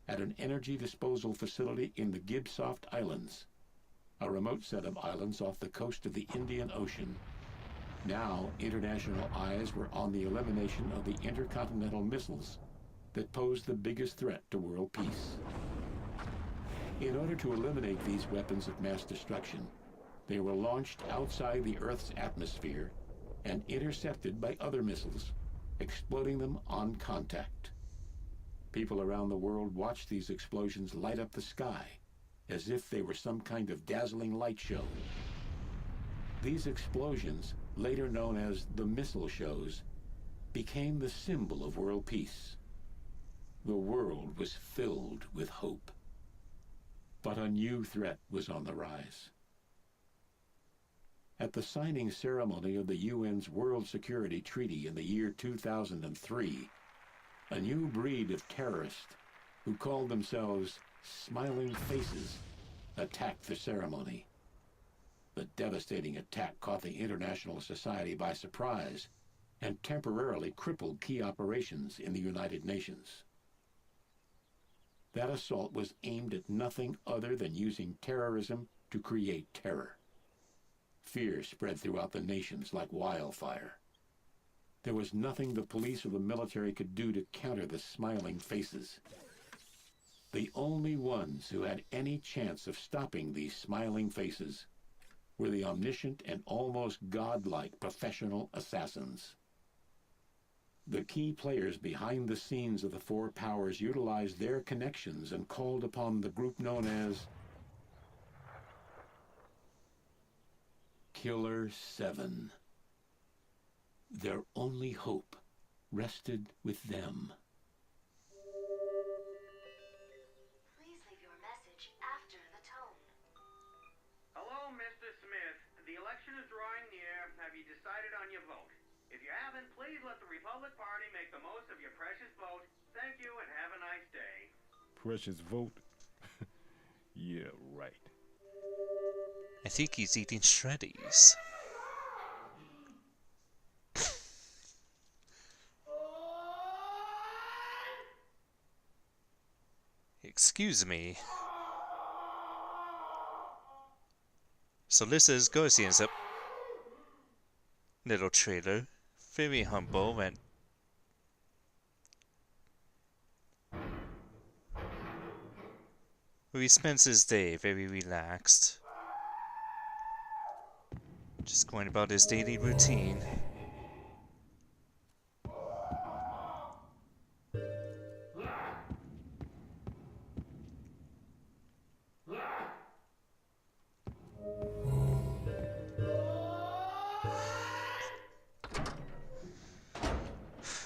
at an energy disposal facility in the Gibsoft Islands, a remote set of islands off the coast of the Indian Ocean. Now, international eyes were on the elimination of the intercontinental missiles that posed the biggest threat to world peace. In order to eliminate these weapons of mass destruction, they were launched outside the Earth's atmosphere and intercepted by other missiles, exploding them on contact. People around the world watched these explosions light up the sky as if they were some kind of dazzling light show. These explosions, later known as the missile shows, became the symbol of world peace. The world was filled with hope. But a new threat was on the rise. At the signing ceremony of the UN's World Security Treaty in the year 2003, a new breed of terrorists who called themselves Smiling Faces attacked the ceremony. The devastating attack caught the international society by surprise and temporarily crippled key operations in the United Nations. That assault was aimed at nothing other than using terrorism to create terror. Fear spread throughout the nations like wildfire. There was nothing the police or the military could do to counter the Smiling Faces. The only ones who had any chance of stopping these Smiling Faces were the omniscient and almost godlike professional assassins. The key players behind the scenes of the four powers utilized their connections and called upon the group known as killer7. Their only hope rested with them. Please leave your message after the tone. Hello, Mr. Smith. The election is drawing near. Have you decided on your vote? If you haven't, please let the Republic Party make the most of your precious vote. Thank you and have a nice day. Precious vote? Yeah, right. I think he's eating shreddies. Excuse me. So this is Garcian's little trailer. Very humble and he spends his day very relaxed. Just going about his daily routine.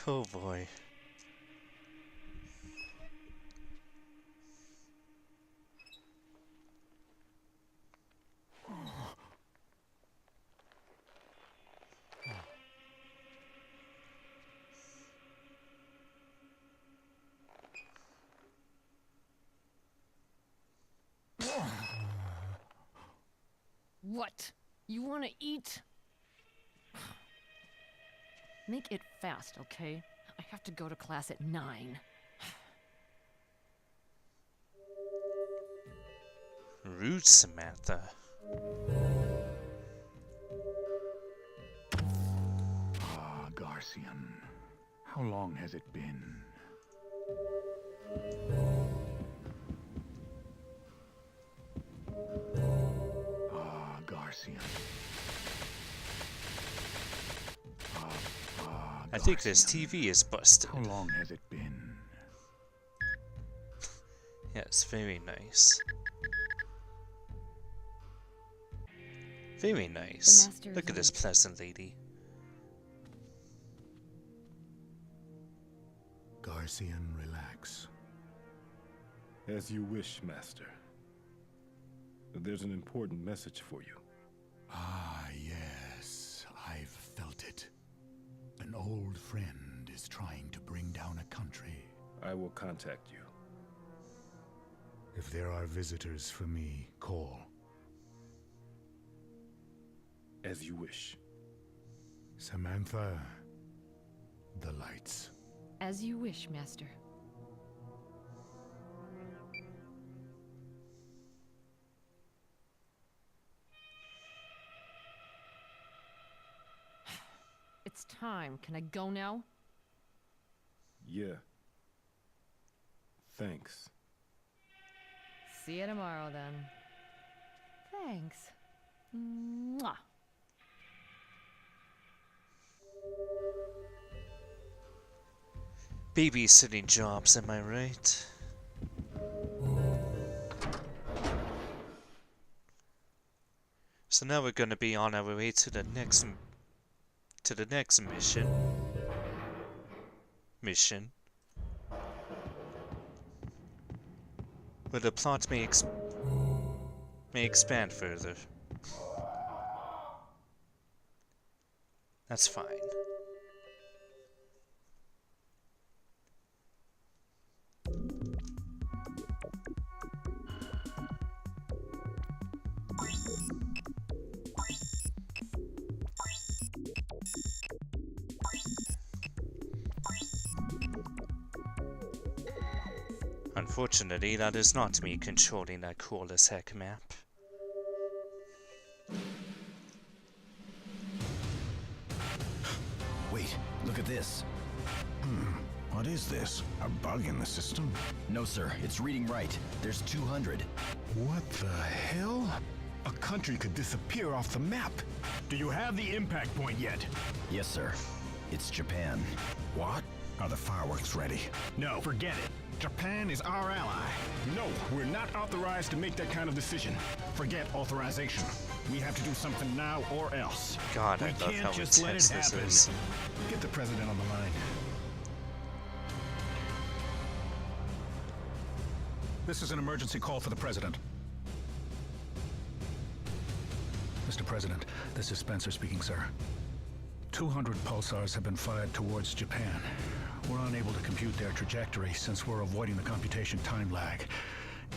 Oh boy. What? You want to eat? Make it fast, okay? I have to go to class at 9. Rude, Samantha. Ah, Garcian. How long has it been? Ah, Garcian. I think this TV is busted. How long has it been? Yes, very nice. Very nice. Look at this pleasant lady. Garcian, relax. As you wish, Master. There's an important message for you. Ah, yes. I've felt it. An old friend is trying to bring down a country. I will contact you. If there are visitors for me, call. As you wish. Samantha, the lights. As you wish, Master. It's time. Can I go now? Yeah. Thanks. See you tomorrow, then. Thanks. Mwah. Babysitting jobs, am I right? So now we're gonna be on our way to the next mission. Where the plot may expand further. That's fine. Unfortunately, that is not me controlling that cool as heck map. Wait, look at this. What is this? A bug in the system? No, sir. It's reading right. There's 200. What the hell? A country could disappear off the map. Do you have the impact point yet? Yes, sir. It's Japan. What? Are the fireworks ready? No, forget it. Japan is our ally. No, we're not authorized to make that kind of decision. Forget authorization. We have to do something now or else. God, I we love can't how just let it intense this happen. is. Get the president on the line. This is an emergency call for the president. Mr. President, this is Spencer speaking, sir. 200 pulsars have been fired towards Japan. We're unable to compute their trajectory since we're avoiding the computation time lag.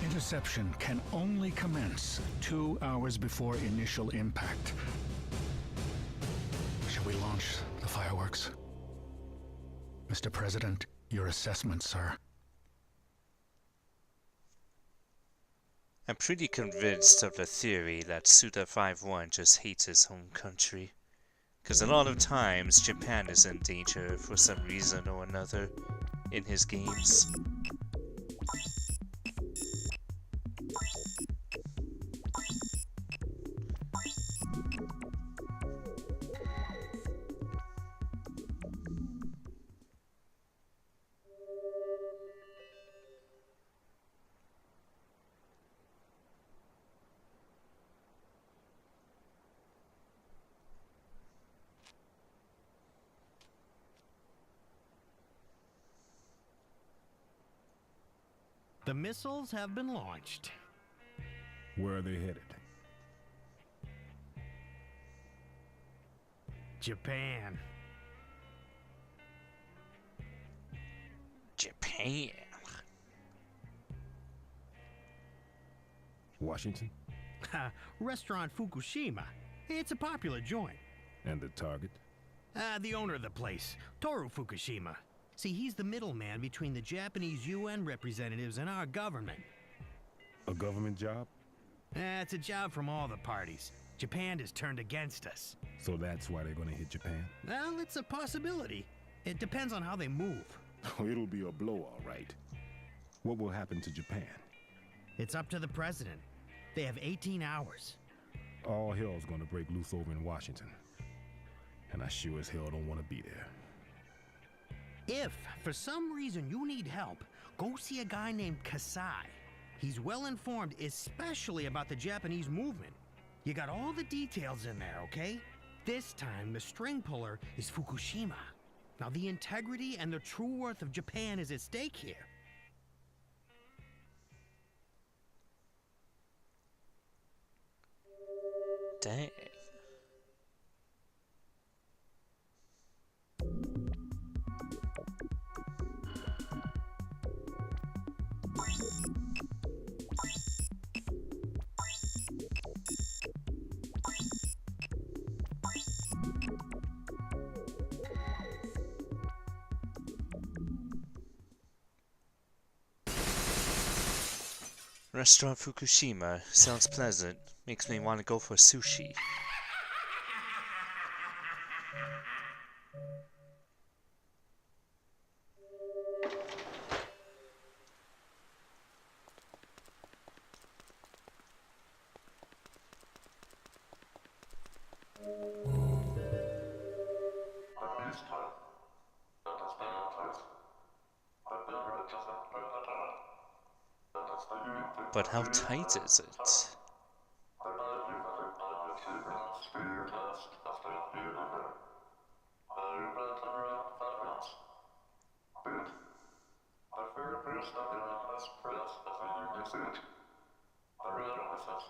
Interception can only commence 2 hours before initial impact. Shall we launch the fireworks? Mr. President, your assessment, sir. I'm pretty convinced of the theory that Suda-51 just hates his home country. Because a lot of times, Japan is in danger for some reason or another in his games. The missiles have been launched. Where are they headed? Japan. Japan. Washington? Restaurant Fukushima. It's a popular joint. And the target? The owner of the place, Toru Fukushima. See, he's the middleman between the Japanese UN representatives and our government. A government job? It's a job from all the parties. Japan has turned against us. So that's why they're gonna hit Japan? Well, it's a possibility. It depends on how they move. Oh, it'll be a blow, all right. What will happen to Japan? It's up to the president. They have 18 hours. All hell's gonna break loose over in Washington. And I sure as hell don't want to be there. If, for some reason, you need help, go see a guy named Kasai. He's well informed, especially about the Japanese movement. You got all the details in there, okay? This time, the string puller is Fukushima. Now, the integrity and the true worth of Japan is at stake here. Dang. Restaurant Fukushima sounds pleasant. Makes me want to go for sushi. But how tight is it?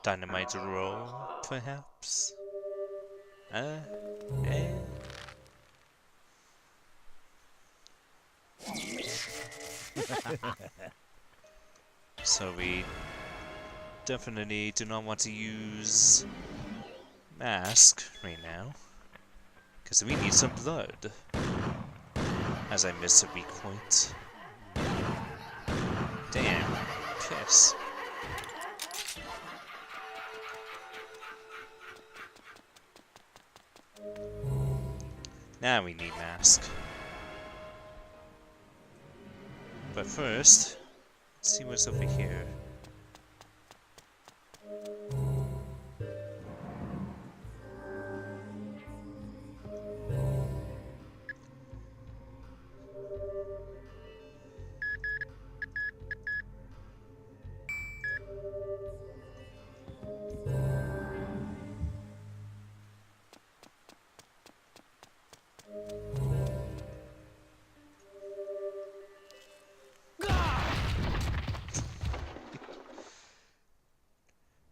Dynamite roll, perhaps? Eh? So we definitely do not want to use mask right now, because we need some blood. As I miss a weak point. Damn, piss. Now we need mask. But first, let's see what's over here.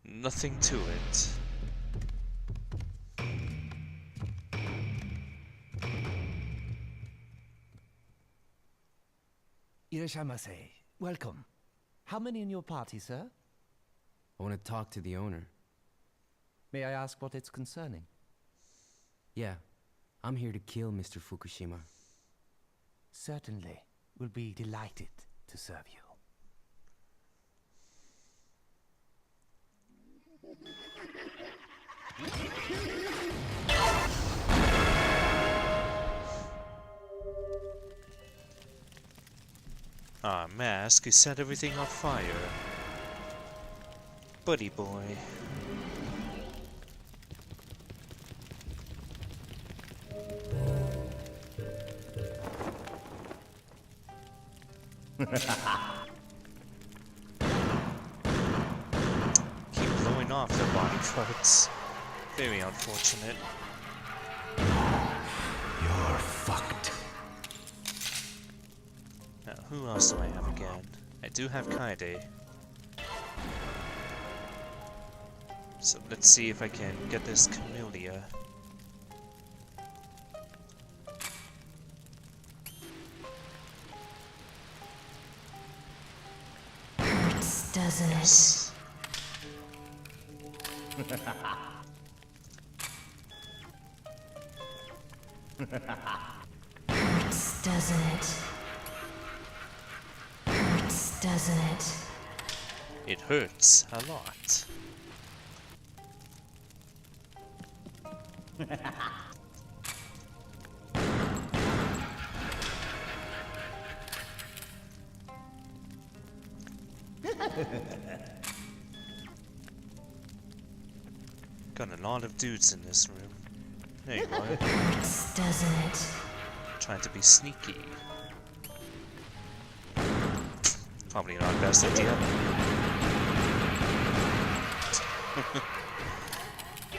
Nothing to it. Irashamase. Welcome. How many in your party, sir? I want to talk to the owner. May I ask what it's concerning? Yeah, I'm here to kill Mr. Fukushima. Certainly. We'll be delighted to serve you. Ah, mask, you set everything on fire. Buddy boy. Keep blowing off their body parts. Very unfortunate. You're fucked. Now, who else do I have again? I do have Kaede. So let's see if I can get this Camellia. Hurts, doesn't it? Hurts, doesn't it? Hurts, doesn't it? It hurts a lot. Got a lot of dudes in this room. There you are. Hurts, doesn't it? Trying to be sneaky. Probably not best idea.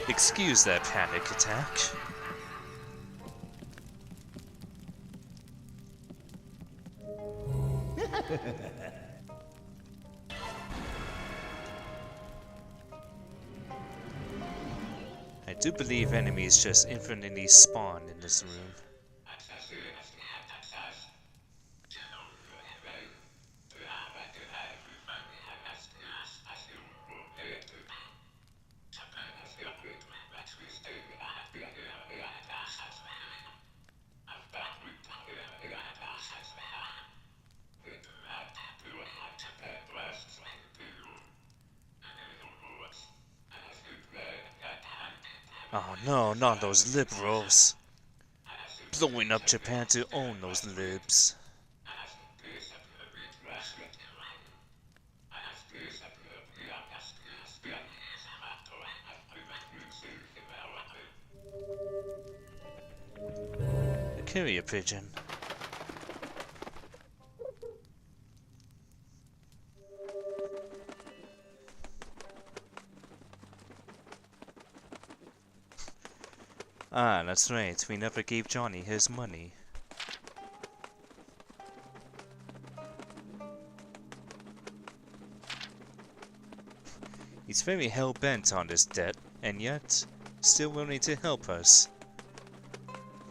Excuse that panic attack. I do believe enemies just infinitely spawn in this room. no, not those liberals. Blowing up Japan to own those libs. A carrier pigeon. Ah, that's right, we never gave Johnny his money. He's very hell-bent on this debt, and yet, still willing to help us.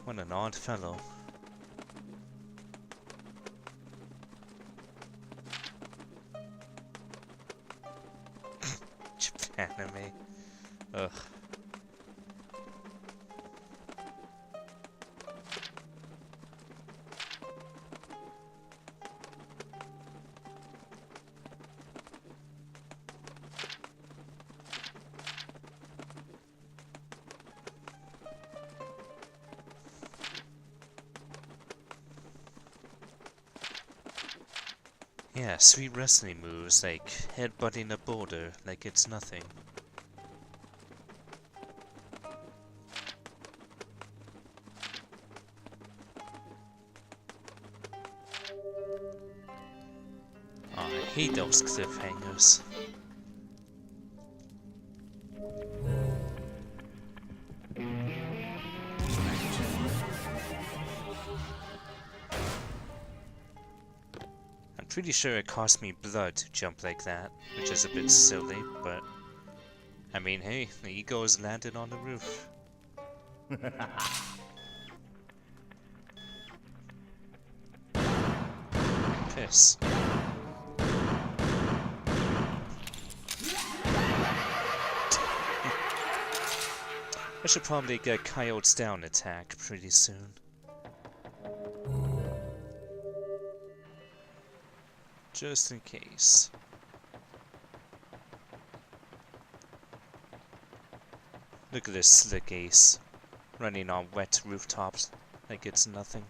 What an odd fellow. Japanime. Ugh. Yeah, sweet wrestling moves like headbutting a boulder like it's nothing. Oh, I hate those cliffhangers. Pretty sure it cost me blood to jump like that, which is a bit silly, but I mean, hey, the egos landed on the roof. Piss. I should probably get Coyote's down attack pretty soon. Just in case. Look at this slick ace, running on wet rooftops like it's nothing.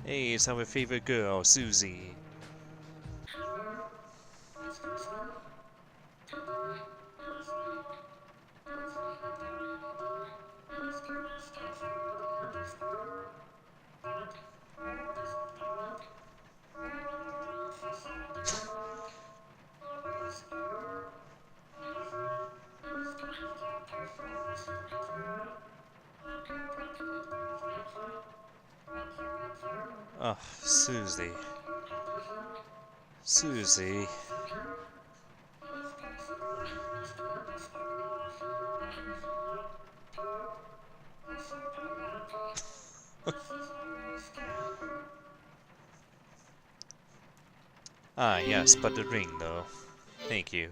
Hey, it's our favorite girl, Susie. Oh, Susie. Susie. Ah, yes, but the ring, though. Thank you.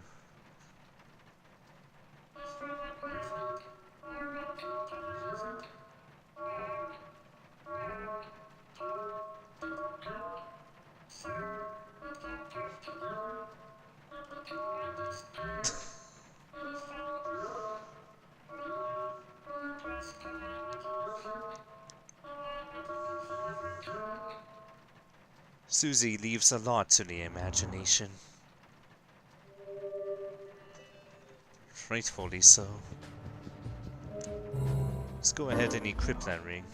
Susie leaves a lot to the imagination. Rightfully so. Let's go ahead and equip that ring.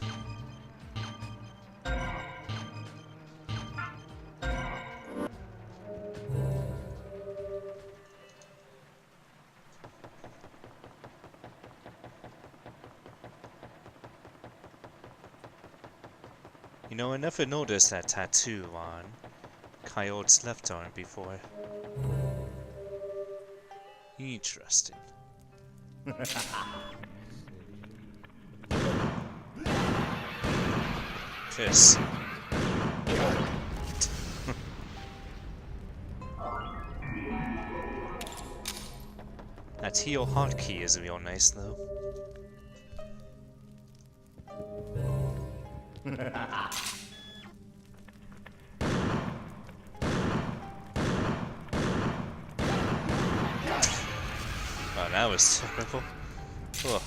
You know, I never noticed that tattoo on Coyote's left arm before. Interesting. Piss. That heal hotkey is real nice though. that was terrible. Ugh.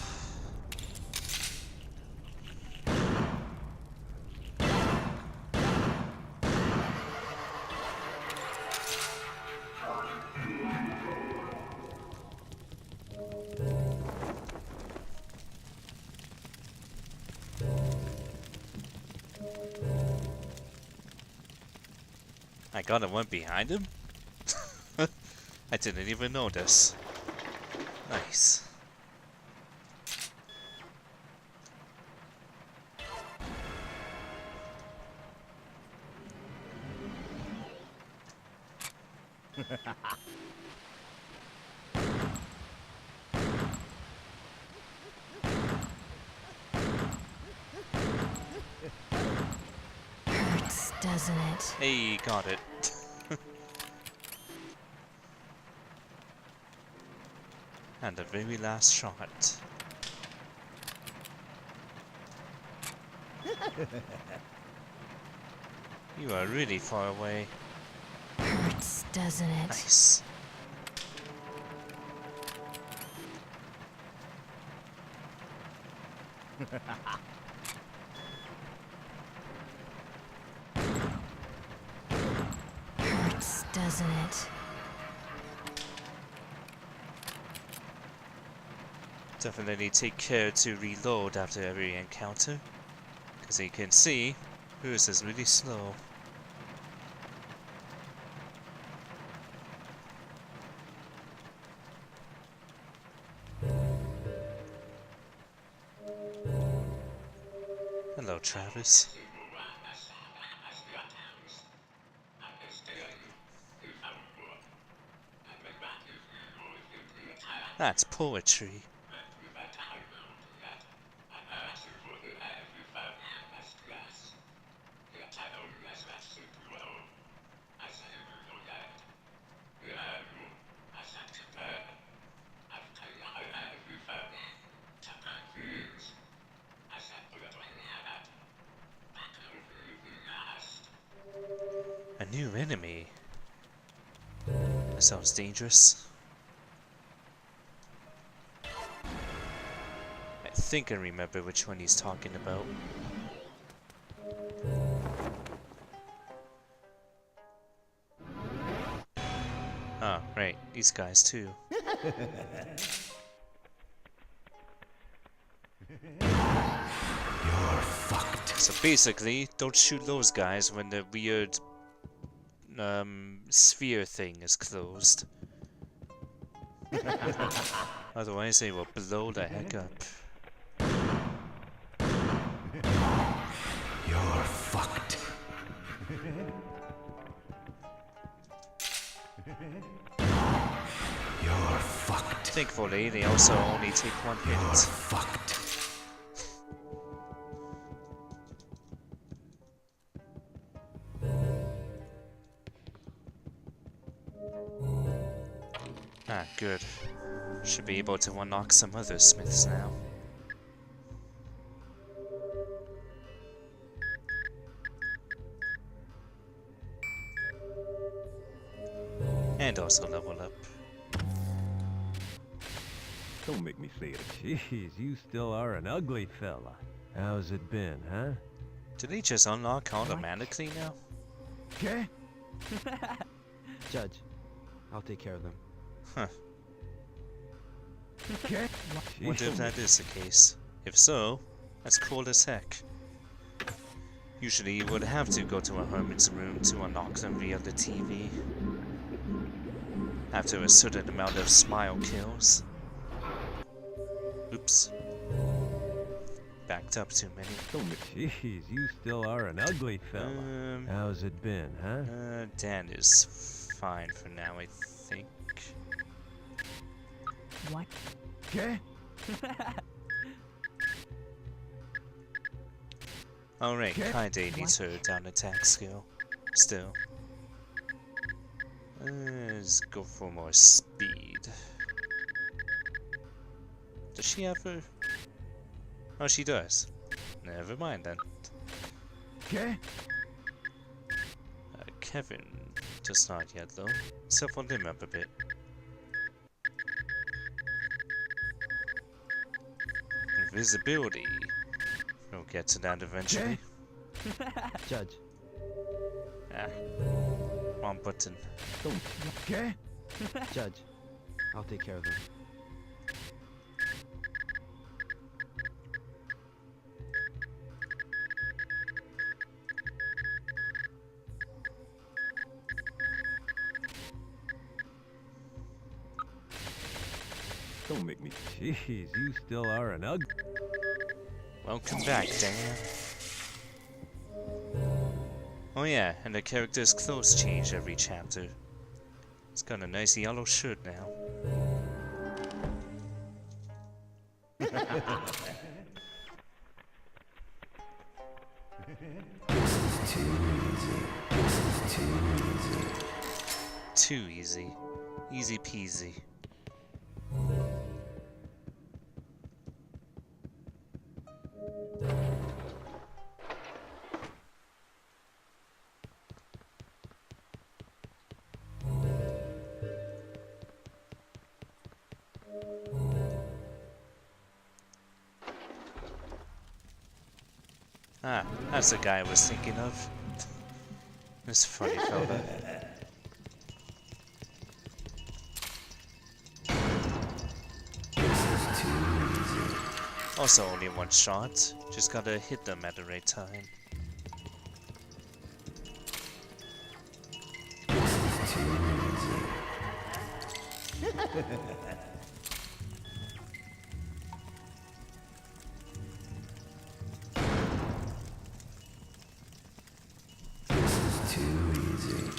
I got a one behind him? I didn't even notice. Nice. Hurts, doesn't it? Hey, got it. And the very last shot. You are really far away. Hurts, doesn't it? Nice. Hurts, doesn't it? Definitely take care to reload after every encounter, because you can see hers is really slow. Hello, Travis. That's poetry. A new enemy. That sounds dangerous. I think I remember which one he's talking about. Oh, right, these guys too. You're fucked. So basically, don't shoot those guys when the weird sphere thing is closed. Otherwise they will blow the heck up. You're fucked. You're fucked. Thankfully, they also only take one hit. You're fucked. Ah, good. Should be able to unlock some other smiths now. And also level up. Don't make me say it. Jeez, you still are an ugly fella. How's it been, huh? Did they just unlock automatically now? Okay. Judge, I'll take care of them. Huh. Okay. Wonder if that is the case. If so, that's cool as heck. Usually you would have to go to a hermit's room to unlock them via the TV. After a certain amount of smile kills. Oops. Backed up too many. Jeez, you still are an ugly fella. How's it been, huh? Dan is fine for now, I think. What? Okay. Alright, Kaide needs her down attack skill. Still. Let's go for more speed. Does she have her? Oh, she does. Never mind then. Okay. Kevin does not yet though. Except for limb up a bit. Invisibility. We'll get to that eventually. Judge. Ah, wrong button. Okay. Judge, I'll take care of them. Don't make me. Jeez, you still are an ugly. Welcome back, Dan. Oh yeah, and the character's clothes change every chapter. It's got a nice yellow shirt now. Too easy. Easy peasy. Ah, that's the guy I was thinking of. This funny fella. Also only one shot, just gotta hit them at the right time. Too easy.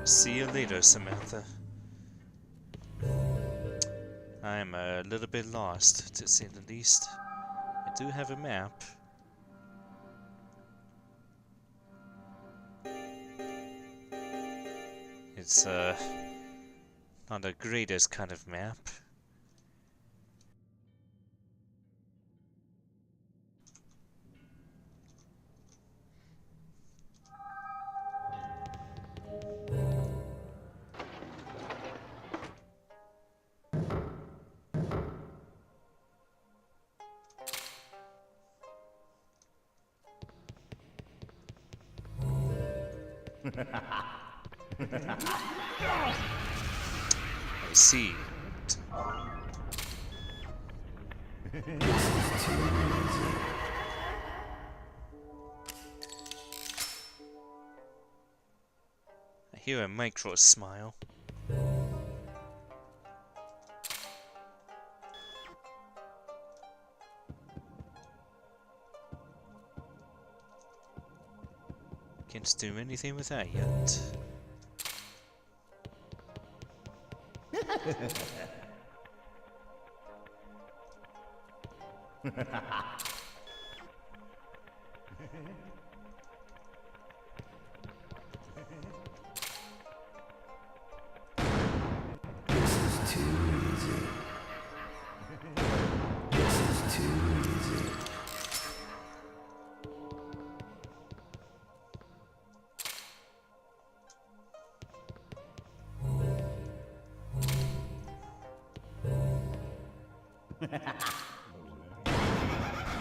See you later, Samantha. I'm a little bit lost, to say the least. I do have a map. It's, not the greatest kind of map. I see. I hear a micro smile. Can't do anything with that yet.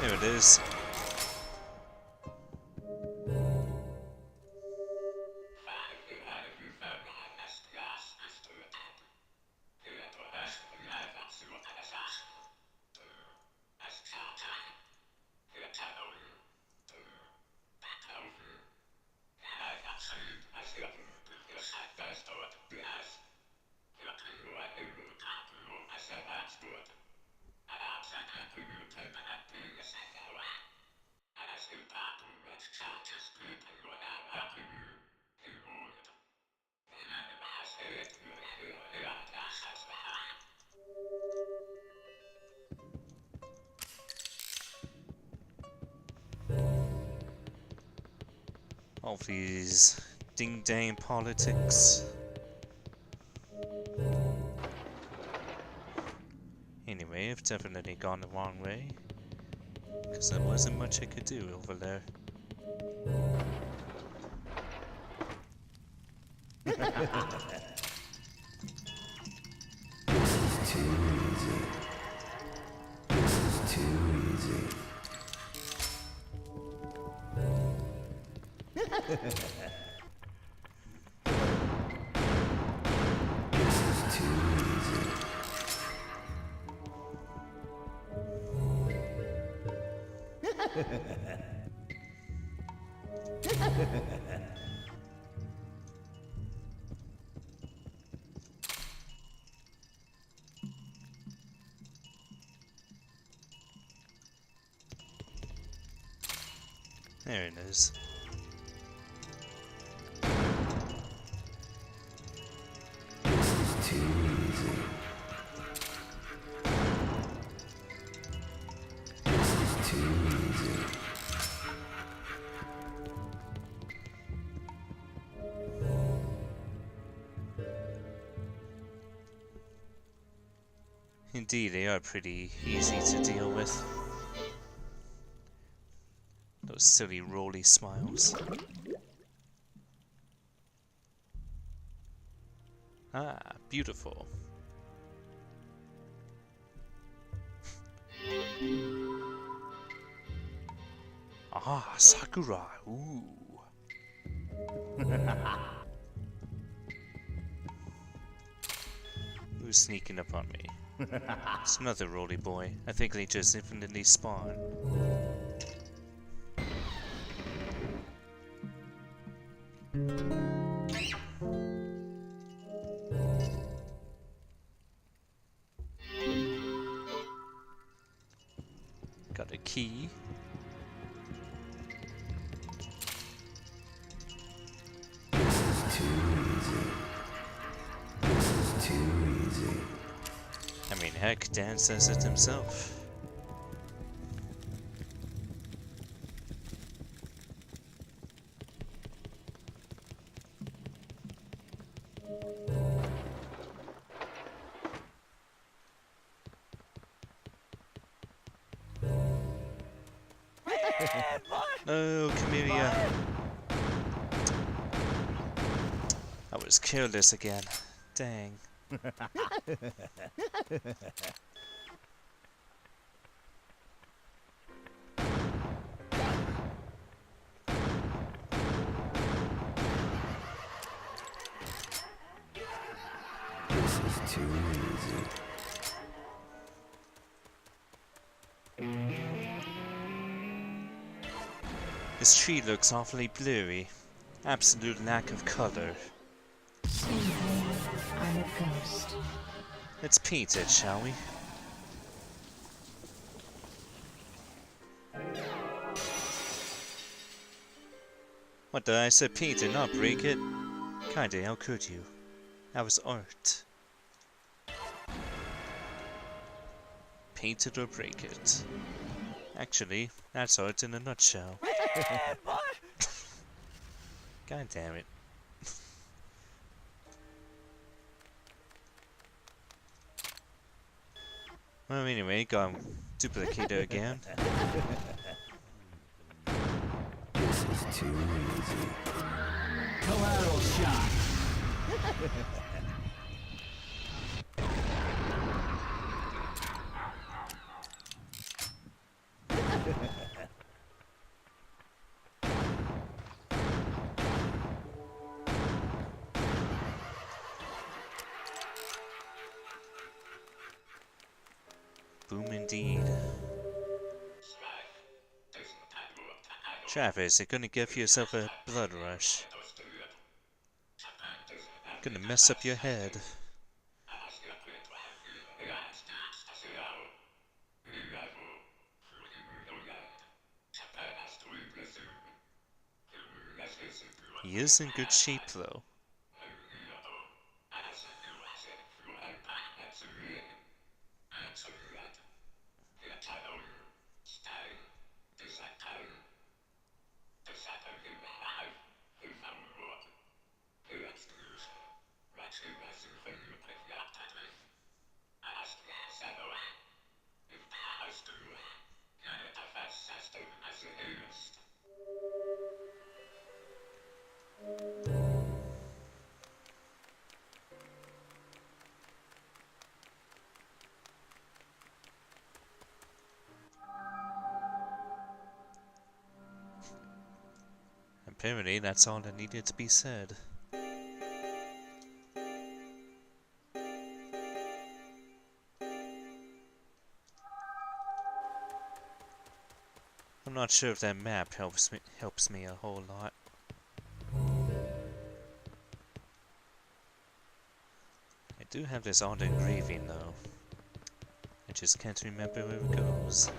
There it is. All these ding-dang politics. may have definitely gone the wrong way. Because there wasn't much I could do over there. Too easy. Too easy. Too easy. There it is. Too easy. Too easy. Indeed, they are pretty easy to deal with. Those silly roly smiles. Ah, beautiful. Ah, Sakura. Ooh. Who's sneaking up on me? It's another roly boy. I think they just infinitely spawn. Got a key. Too easy. Too easy. I mean, heck, Dan says it himself. Oh, Camellia. I was careless again. Dang. This is too easy. This tree looks awfully blurry. Absolute lack of color. I'm a ghost. Let's paint it, shall we? What did I say? Paint it, not break it? Kinda, how could you? That was art. Paint it or break it. Actually, that's art in a nutshell. God damn it. Well, anyway, got duplicator again. This is too easy. Collateral shot. Boom indeed. Travis, you're gonna give yourself a blood rush. Gonna mess up your head. He is in good shape though. Apparently, that's all that needed to be said. I'm not sure if that map helps me a whole lot. I do have this auto engraving though. I just can't remember where it goes.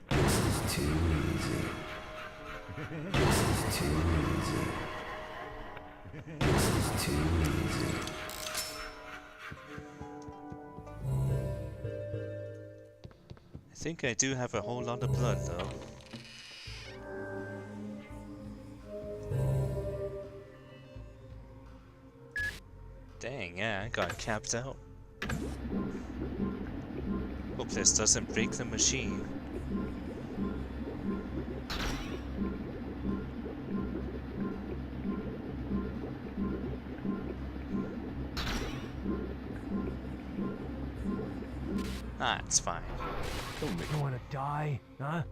This is too easy. This is too easy. This is too easy. I think I do have a whole lot of blood though. Dang, yeah, I got capped out. Hope this doesn't break the machine. Ah, it's fine. Don't make me want to die, huh?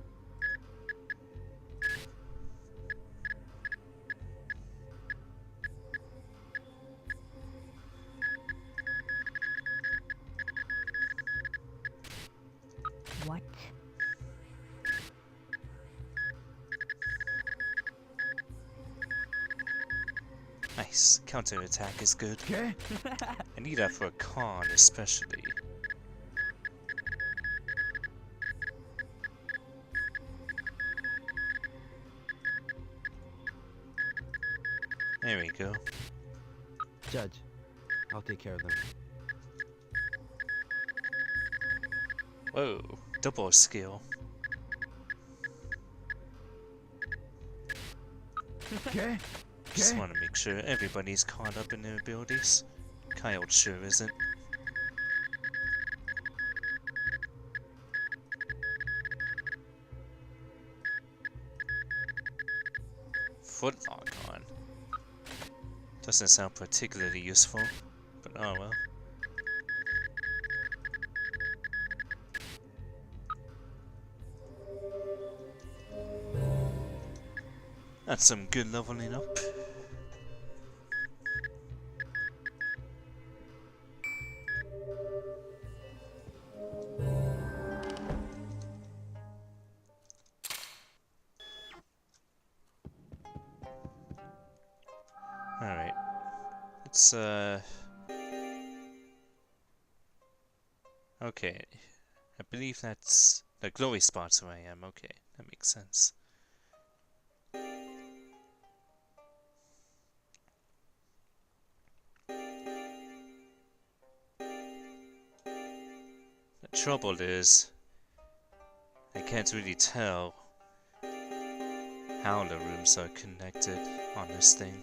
What? Nice. Counterattack is good. Okay. I need that for a con especially. There we go. Judge, I'll take care of them. Whoa, double skill. Okay. Just want to make sure everybody's caught up in their abilities. Kyle sure isn't. Footlock on. Doesn't sound particularly useful, but oh well. That's some good leveling up. Alright. Let's okay. I believe that's the glowy spots where I am. Okay, that makes sense. The trouble is, I can't really tell how the rooms are connected on this thing.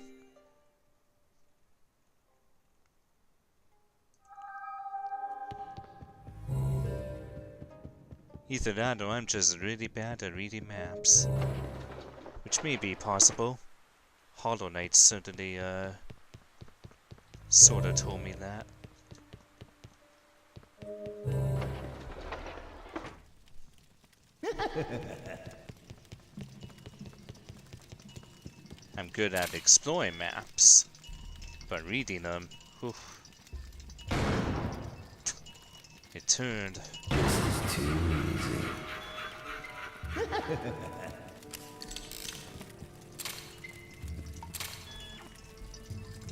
Either that or I'm just really bad at reading maps. Which may be possible. Hollow Knight certainly, sorta told me that. I'm good at exploring maps, but reading them, oof. It turned. Too easy.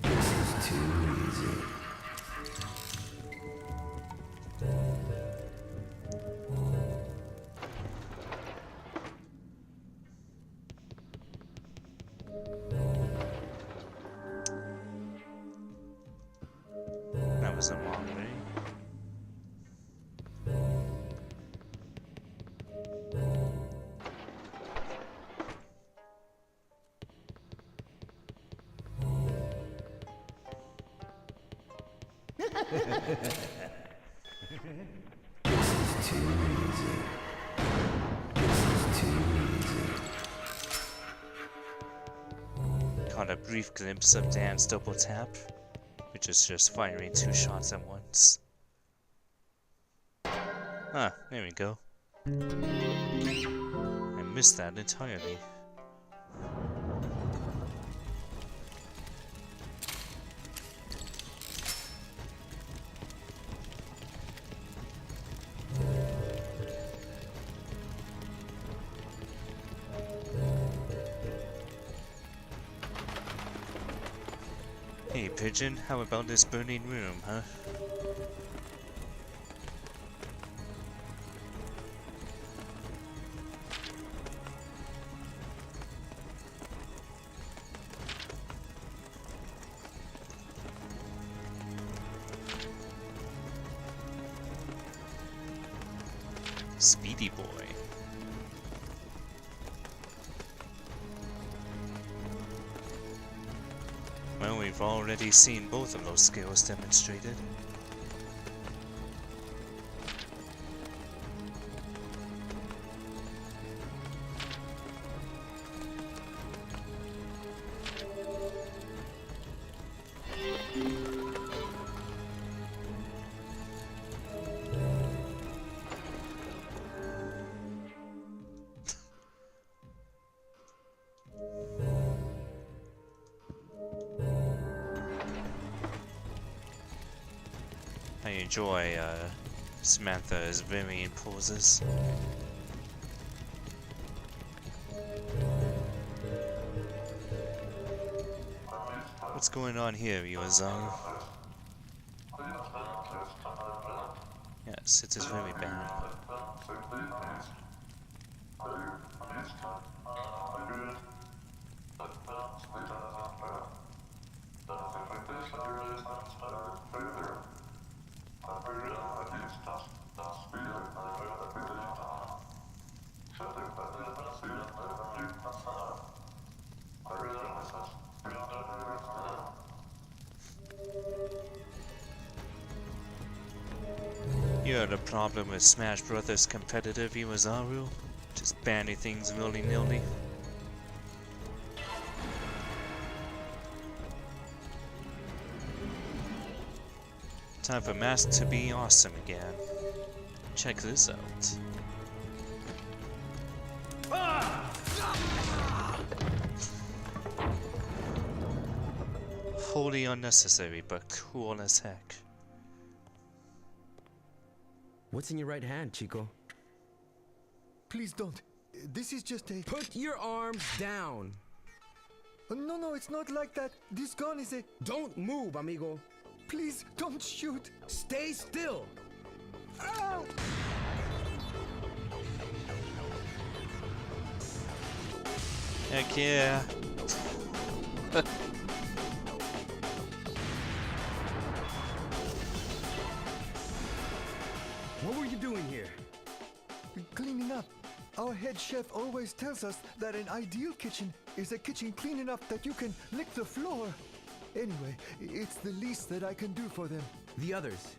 This is too easy. That was a long way. Too easy. Too easy. Caught a brief glimpse of Dan's double tap, which is just firing 2 shots at once. Ah, there we go. I missed that entirely. Hey Pigeon, how about this burning room, huh? Speedy boy. Well, we've already seen both of those skills demonstrated. I enjoy Samantha's varying poses. What's going on here, Yuazaru? Yes, it is very bad. You had a problem with Smash Brothers competitive, Yuazaru? Just banning things willy-nilly? Time for Mask to be awesome again. Check this out. Wholly unnecessary, but cool as heck. What's in your right hand, Chico? Please don't. This is just a... Put your arms down! No, it's not like that. This gun is a... Don't move, amigo! Please, don't shoot! Stay still! Ah! Heck yeah! What were you doing here? Cleaning up. Our head chef always tells us that an ideal kitchen is a kitchen clean enough that you can lick the floor. Anyway, it's the least that I can do for them. The others?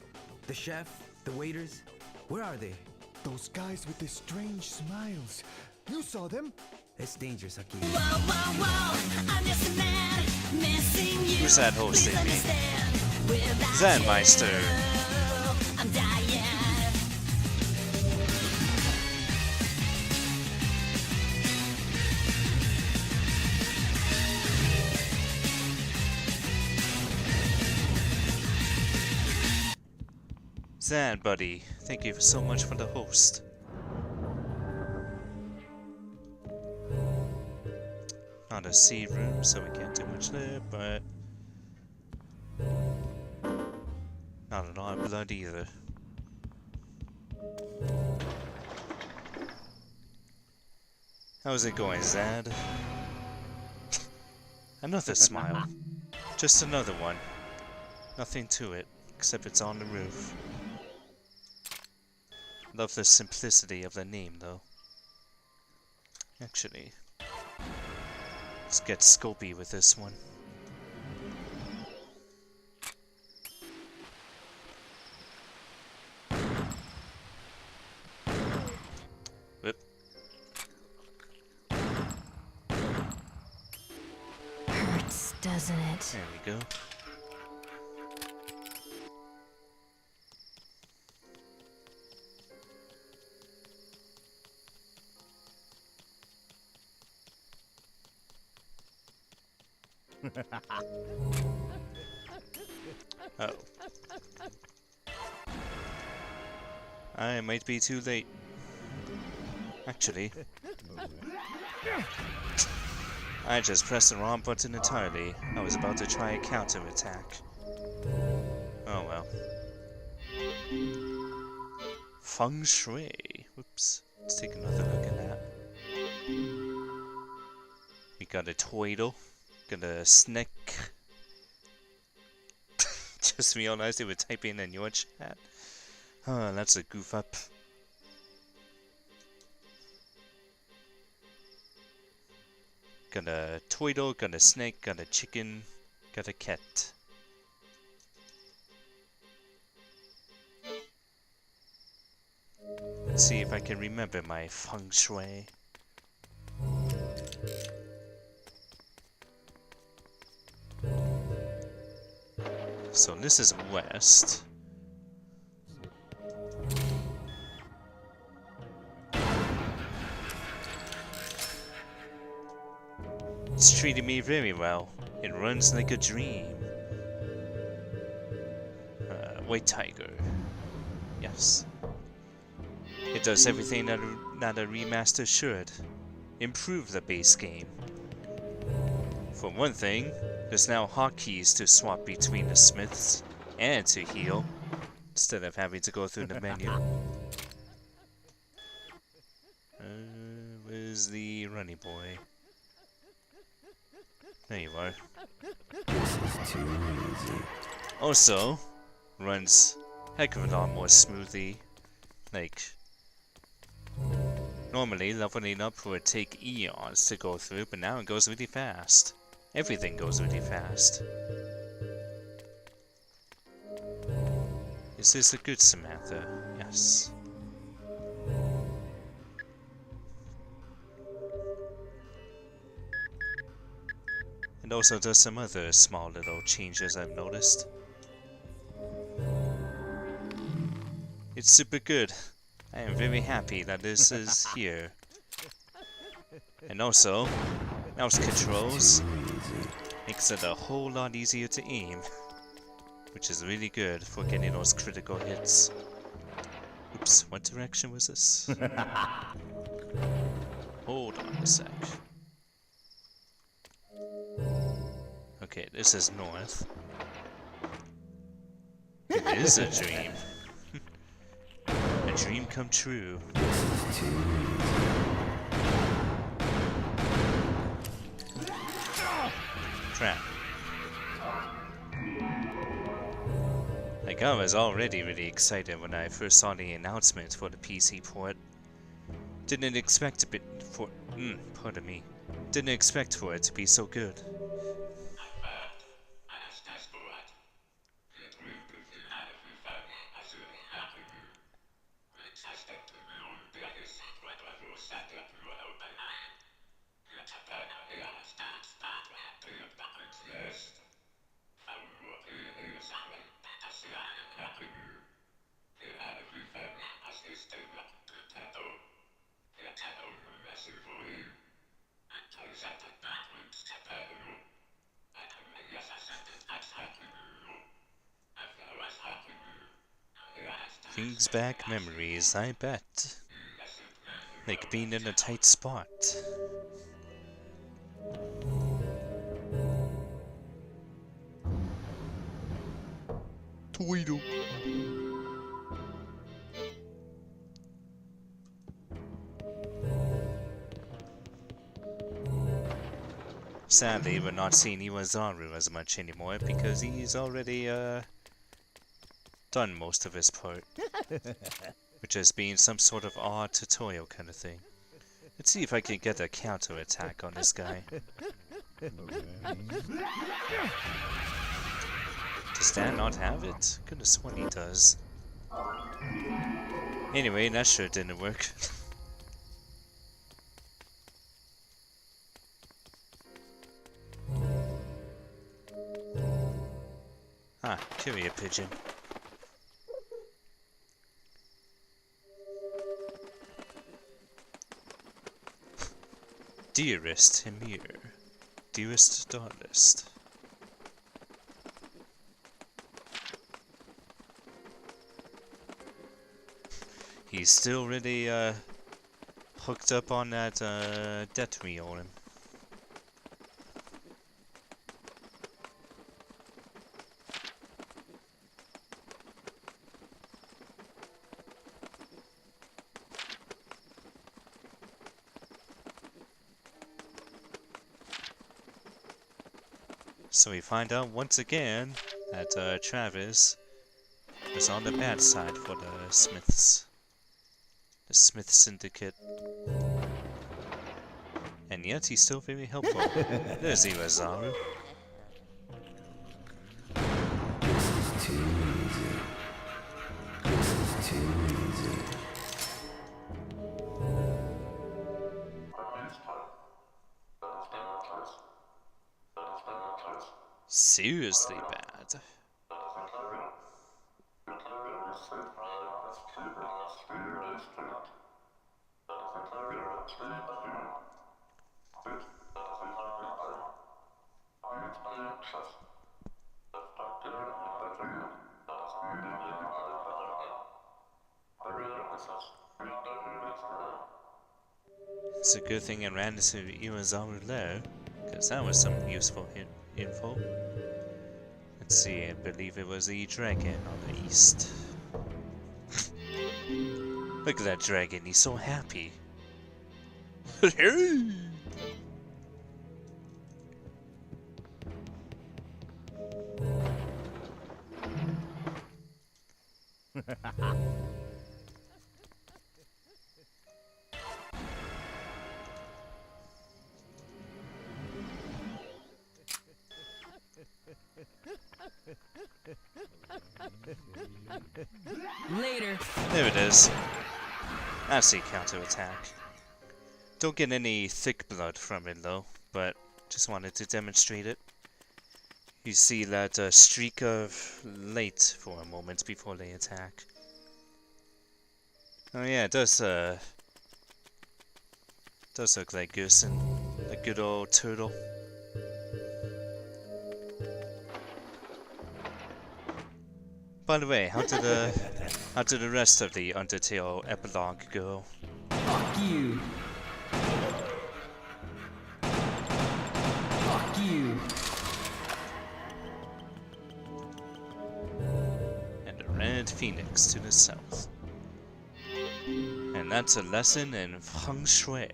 The chef? The waiters? Where are they? Those guys with the strange smiles. You saw them? It's dangerous, Aki. Who's that hosting me? Zenmeister. I'm dying. Zan, buddy, thank you so much for the host. Not a seed room, so we can't do much there, but not a lot of blood either. How's it going, Zad? Another smile. Just another one. Nothing to it, except it's on the roof. Love the simplicity of the name, though. Actually, let's get scopy with this one. doesn't it? There we go. Oh. I might be too late. Actually, I just pressed the wrong button entirely. I was about to try a counter-attack. Oh well. Feng Shui. Whoops. Let's take another look at that. We got a Twiddle. Got a Snick. Just realized they were typing in your chat. Oh, that's a goof up. Got a Twiddle, got a snake, got a chicken, got a cat. Let's see if I can remember my feng shui. So this is west. It's treating me very well. It runs like a dream. White tiger. Yes. It does everything that a remaster should. Improve the base game. For one thing, there's now hotkeys to swap between the smiths and to heal, instead of having to go through the menu. Where's the runny boy? There you are. This is too easy. Also, runs heck of a lot more smoothly. Like, normally leveling up would take eons to go through, but now it goes really fast. Everything goes really fast. Is this a good Samantha? Yes. And also does some other small little changes I've noticed. It's super good. I am very happy that this is here. And also, mouse controls makes it a whole lot easier to aim, which is really good for getting those critical hits. Oops, what direction was this? Hold on a sec. Okay, this is north. It is a dream. A dream come true. Crap. Like, I was already really excited when I first saw the announcement for the PC port. Didn't expect a bit for pardon me. Didn't expect for it to be so good. Brings back memories, I bet. Like being in a tight spot. Tweedle. Sadly, we're not seeing Iwazaru as much anymore because he's already done most of his part. Which has been some sort of odd tutorial kind of thing. Let's see if I can get a counter attack on this guy. Does that not have it? Could have sworn he does. Anyway, that sure didn't work. Ah, carrier pigeon. Dearest Emir, dearest Darlest. He's still really hooked up on that death we owe him. So we find out once again that Travis was on the bad side for the Smiths. The Smith Syndicate. And yet he's still very helpful. There's Iwazaru. This is too easy. This is too easy. Seriously bad. It's a good thing I ran into Iwazaru there, because that was some useful info. Let's see, I believe it was the dragon on the east. Look at that dragon, he's so happy. Later. There it is. That's the counterattack. Don't get any thick blood from it though, but just wanted to demonstrate it. You see that streak of late for a moment before they attack. Oh yeah, it does look like Gerson, a good old turtle. By the way, how did the rest of the Undertale epilogue go? Fuck you. Fuck you. And a red phoenix to the south. And that's a lesson in feng shui.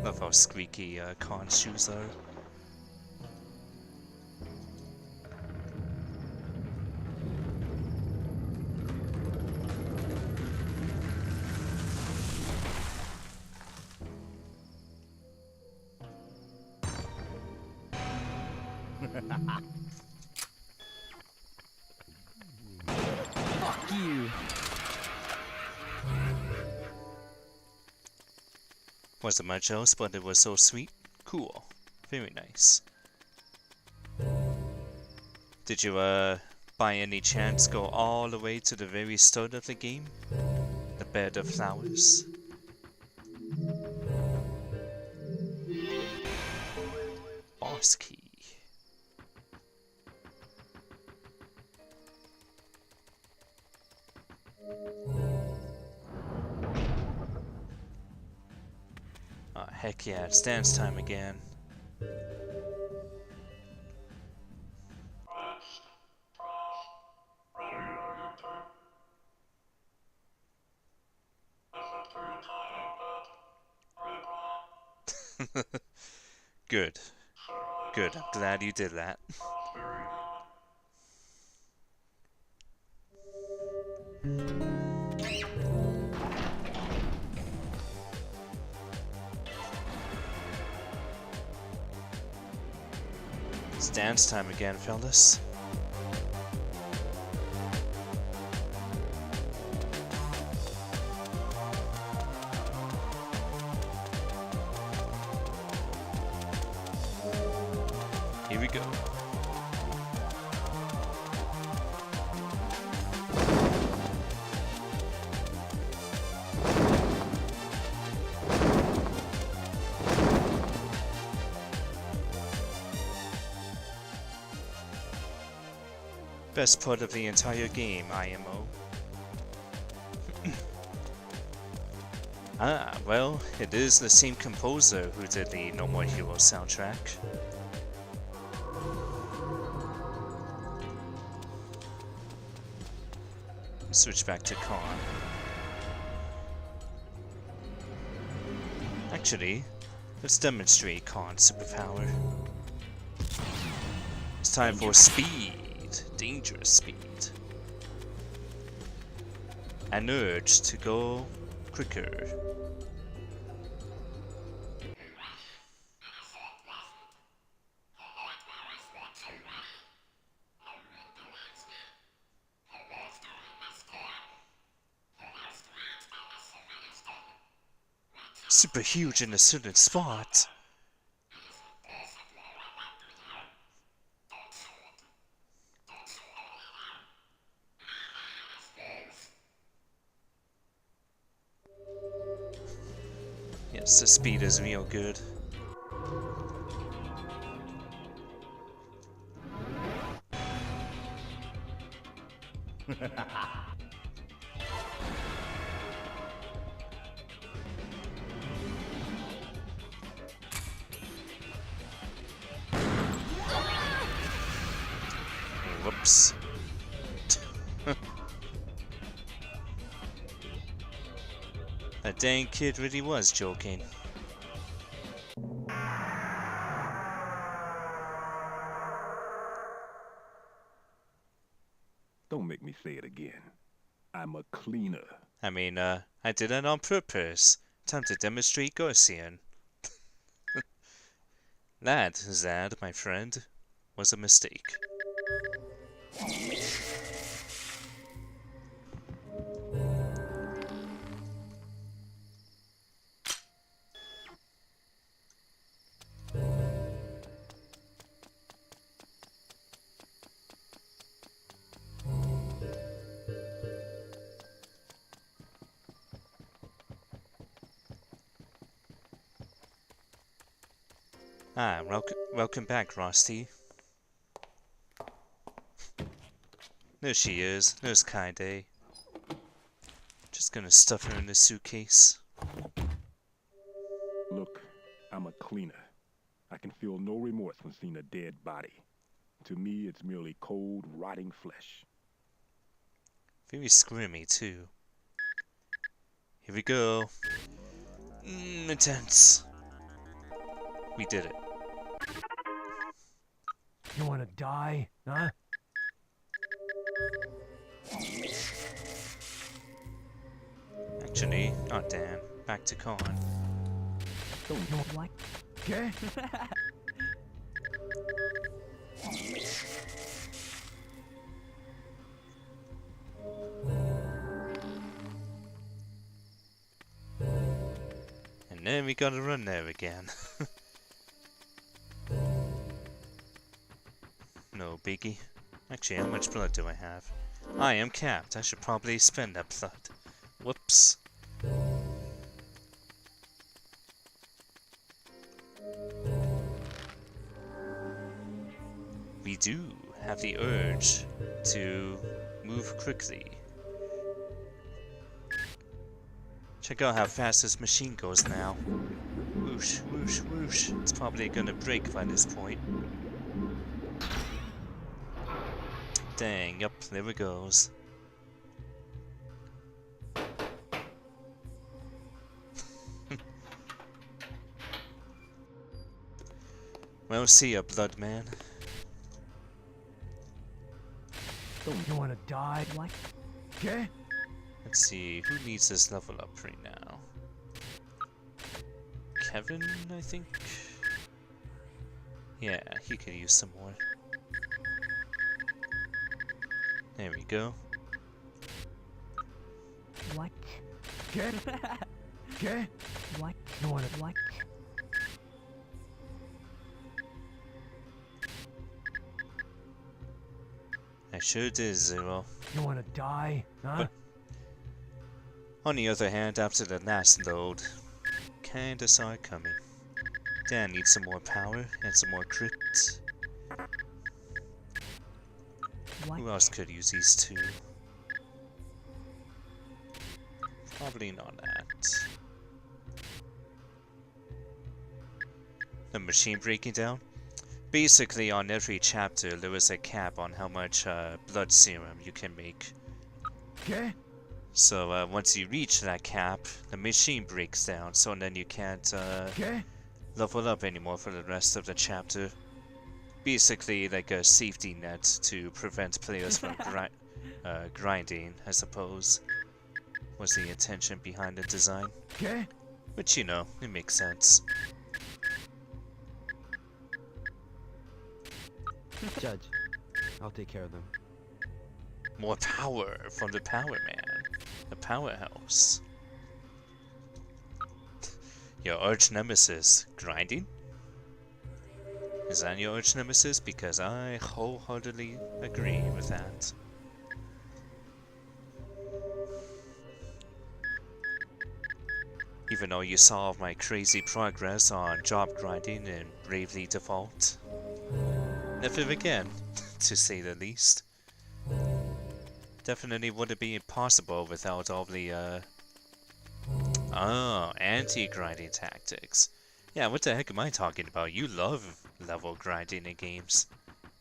Love how squeaky Khan's shoes are. Fuck you. Wasn't much else, but it was so sweet. Cool. Very nice. Did you, by any chance go all the way to the very start of the game? The bed of flowers? Boss key. Oh, heck yeah, it's dance time again. Good. Good, I'm glad you did that. It's dance time again, fellas. Best part of the entire game, IMO. Ah, well, it is the same composer who did the No More Heroes soundtrack. Switch back to Khan. Actually, let's demonstrate Khan's superpower. It's time for speed, dangerous speed. An urge to go quicker. Super huge in a certain spot. Yes, the speed is real good. Whoops. That dang kid really was joking. Don't make me say it again. I'm a cleaner. I mean, I did it on purpose. Time to demonstrate Garcian. That, Zad, my friend, was a mistake. Ah, welcome back, Rusty. There she is. There's Kaide. Just gonna stuff her in the suitcase. Look, I'm a cleaner. I can feel no remorse when seeing a dead body. To me, it's merely cold, rotting flesh. Very squirmy, too. Here we go. Intense. We did it. You wanna die, huh? Actually, not Dan. Back to Khan. What? Okay. And then we gotta run there again. No biggie. Actually, how much blood do I have? I am capped. I should probably spend that blood. Whoops. We do have the urge to move quickly. Check out how fast this machine goes now. Whoosh, whoosh, whoosh. It's probably gonna break by this point. Dang, yep, there it goes. Well, see ya, Blood Man. You wanna die? What? Okay. Let's see, who needs this level up right now? Kevin, I think? Yeah, he could use some more. There we go. What? Okay. Okay. What? You wanna What? I sure did, Zero. You wanna die, huh? But on the other hand, after the last load, kinda saw it coming. Dan needs some more power and some more crits. What? Who else could use these two? Probably not that. The machine breaking down? Basically, on every chapter, there was a cap on how much blood serum you can make. Okay. So once you reach that cap, the machine breaks down, so then you can't level up anymore for the rest of the chapter. Basically, like a safety net to prevent players from grinding, I suppose, was the intention behind the design. Okay. Which, you know, it makes sense. Judge, I'll take care of them. More power from the Power Man, the powerhouse. Your arch nemesis, grinding? Is that your arch nemesis? Because I wholeheartedly agree with that. Even though you saw my crazy progress on job grinding in Bravely Default. Never again, to say the least. Definitely wouldn't be possible without all the, anti-grinding tactics. Yeah, what the heck am I talking about? You love level grinding in games.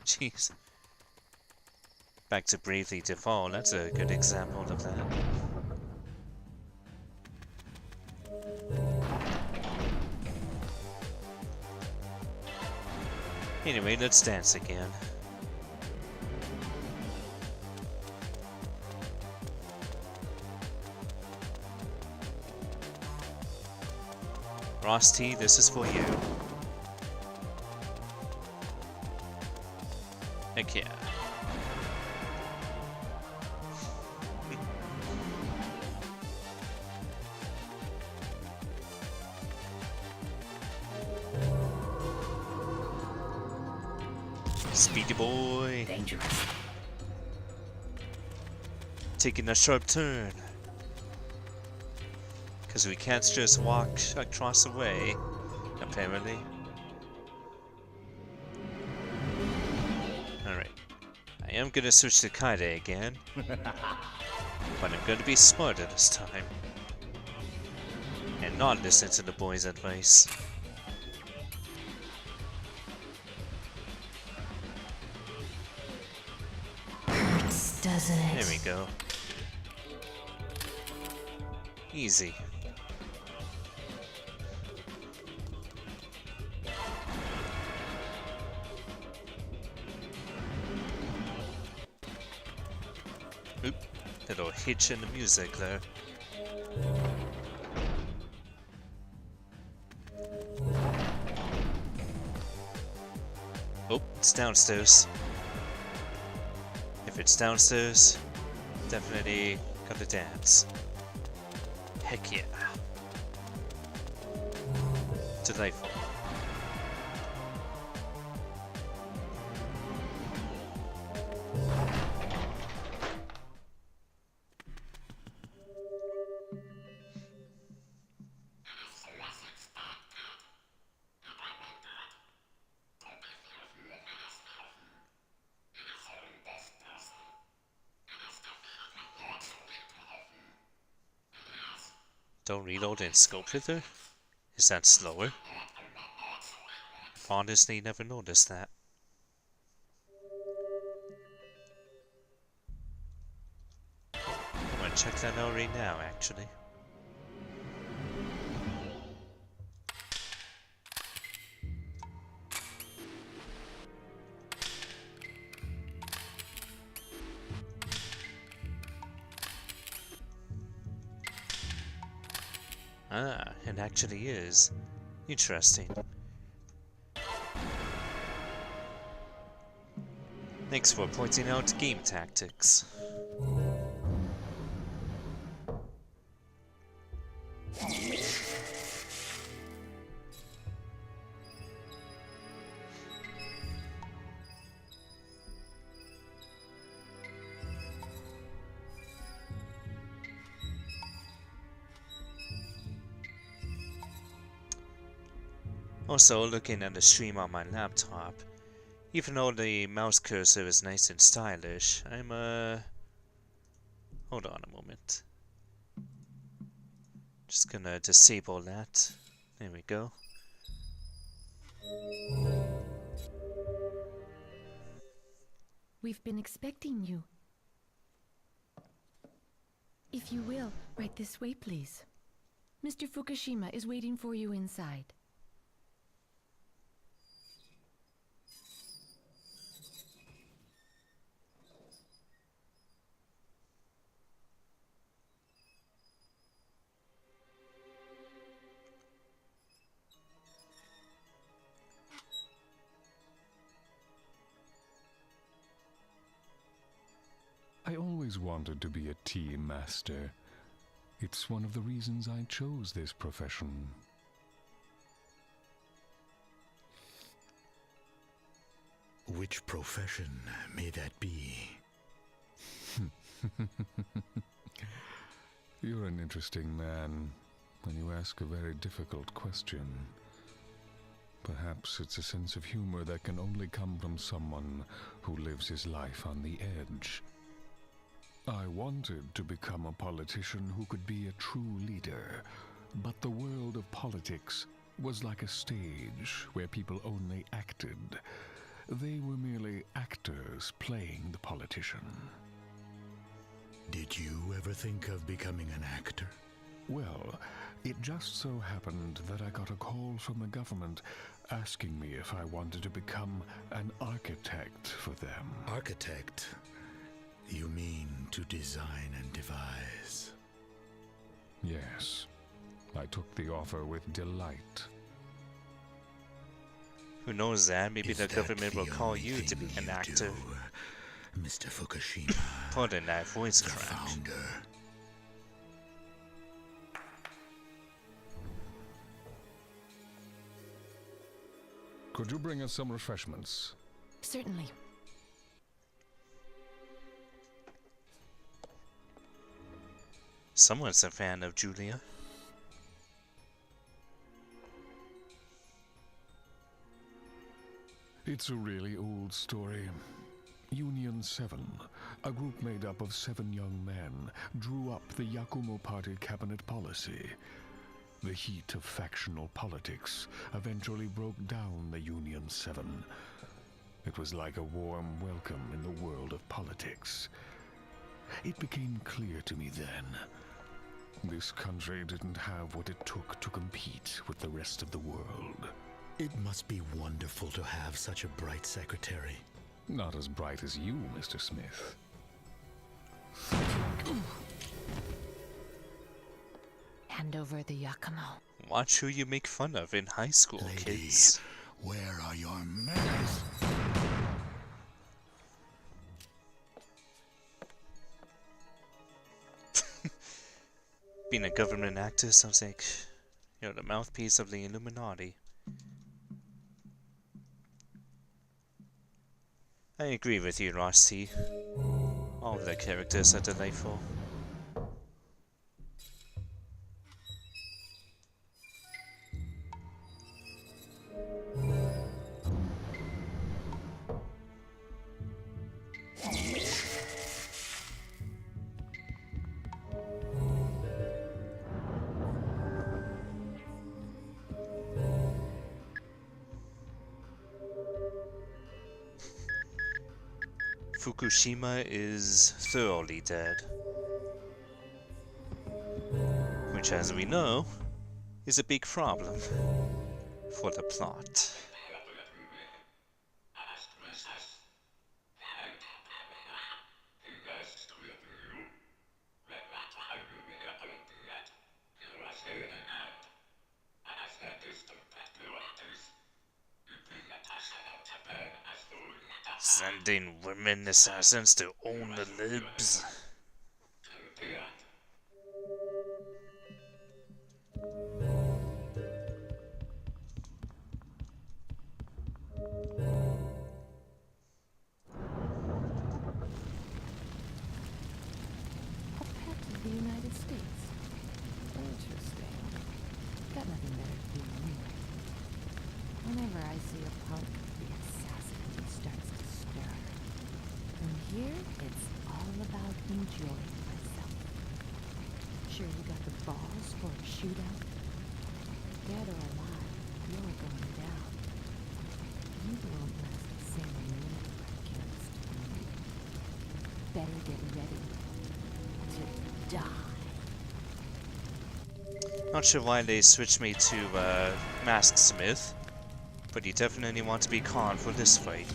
Jeez. Back to Bravely Default, that's a good example of that. Anyway, let's dance again. Frosty, this is for you. Heck yeah. Speedy boy. Dangerous. Taking a sharp turn. Because we can't just walk across the way, apparently. Alright. I am gonna switch to Kaide again. But I'm gonna be smarter this time. And not listen to the boys' advice. Doesn't it? There we go. Easy. Oop, little hitch in the music there. Oh, it's downstairs. If it's downstairs, definitely gotta dance. Heck yeah. Delightful. Don't reload in scope hither? Is that slower? Honestly, never noticed that. I'm gonna check that out right now, actually. Ah, it actually is. Interesting. Thanks for pointing out game tactics. Also, looking at the stream on my laptop, Even though the mouse cursor is nice and stylish, I'm hold on a moment. Just gonna disable that. There we go. We've been expecting you. If you will, right this way, please. Mr. Fukushima is waiting for you inside. I always wanted to be a tea master. It's one of the reasons I chose this profession. Which profession may that be? You're an interesting man, and you ask a very difficult question. Perhaps it's a sense of humor that can only come from someone who lives his life on the edge. I wanted to become a politician who could be a true leader, but the world of politics was like a stage where people only acted. They were merely actors playing the politician. Did you ever think of becoming an actor? Well, it just so happened that I got a call from the government asking me if I wanted to become an architect for them. Architect? You mean to design and devise? Yes. I took the offer with delight. Who knows that? Maybe the government will call you to be an actor. Mr. Fukushima. Pardon that voice crack. Founder. Could you bring us some refreshments? Certainly. Someone's a fan of Julia. It's a really old story. Union 7, a group made up of 7 young men, drew up the Yakumo Party cabinet policy. The heat of factional politics eventually broke down the Union 7. It was like a warm welcome in the world of politics. It became clear to me then. This country didn't have what it took to compete with the rest of the world. It must be wonderful to have such a bright secretary. Not as bright as you, Mr. Smith. Hand over the Yakumo. Watch who you make fun of in high school, Lady, kids. Where are your manners? Being a government actor sounds like you're the mouthpiece of the Illuminati. I agree with you, Rusty. All of the characters are delightful. Fukushima is thoroughly dead. Which, as we know, is a big problem for the plot. Sending women assassins to own the libs. A pet of the United States. Interesting. Got nothing better to do anyway. Whenever I see a punk, the assassin start here, it's all about enjoying myself. Sure you got the balls for a shootout? Dead or alive, you're going down. You won't last a single minute against me. Better get ready to die. Not sure why they switched me to Masked Smith, but you definitely want to be Khan for this fight.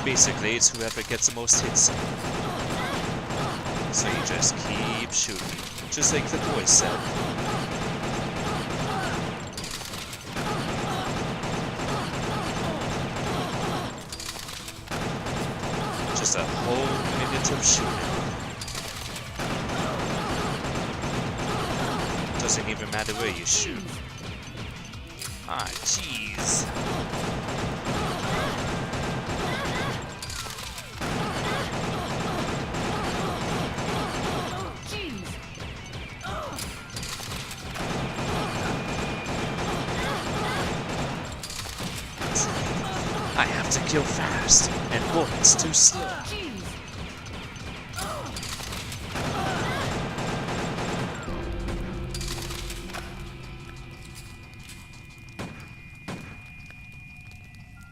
Basically, it's whoever gets the most hits. So you just keep shooting, just like the boys said. Just a whole minute of shooting. Doesn't even matter where you shoot. Ah, jeez. I have to kill fast, and bullets too slow.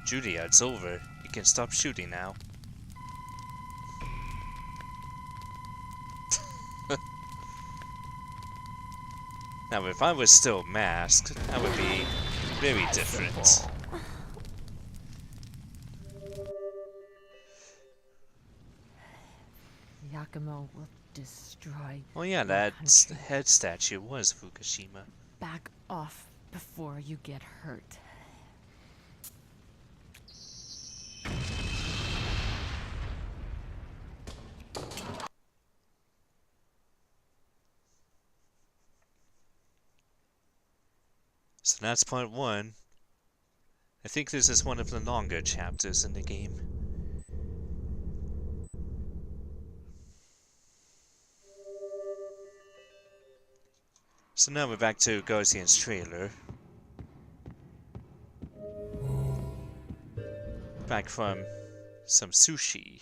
Julia, it's over. You can stop shooting now. Now, if I was still masked, that would be very different. Yakumo will destroy. Oh yeah, that head statue was Fukushima. Back off before you get hurt. So that's part 1. I think this is one of the longer chapters in the game. So now we're back to Guardian's trailer. Back from some sushi.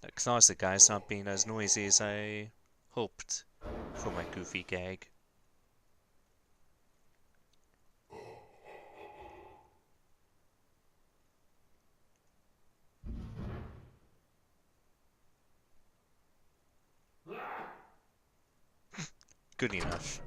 That closet guy's not being as noisy as I hoped for my goofy gag. Good enough.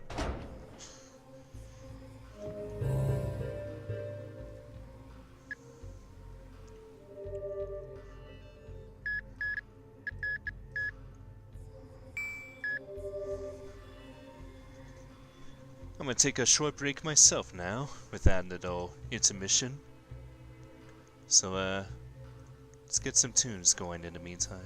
I'm gonna take a short break myself now with that little intermission. So let's get some tunes going in the meantime.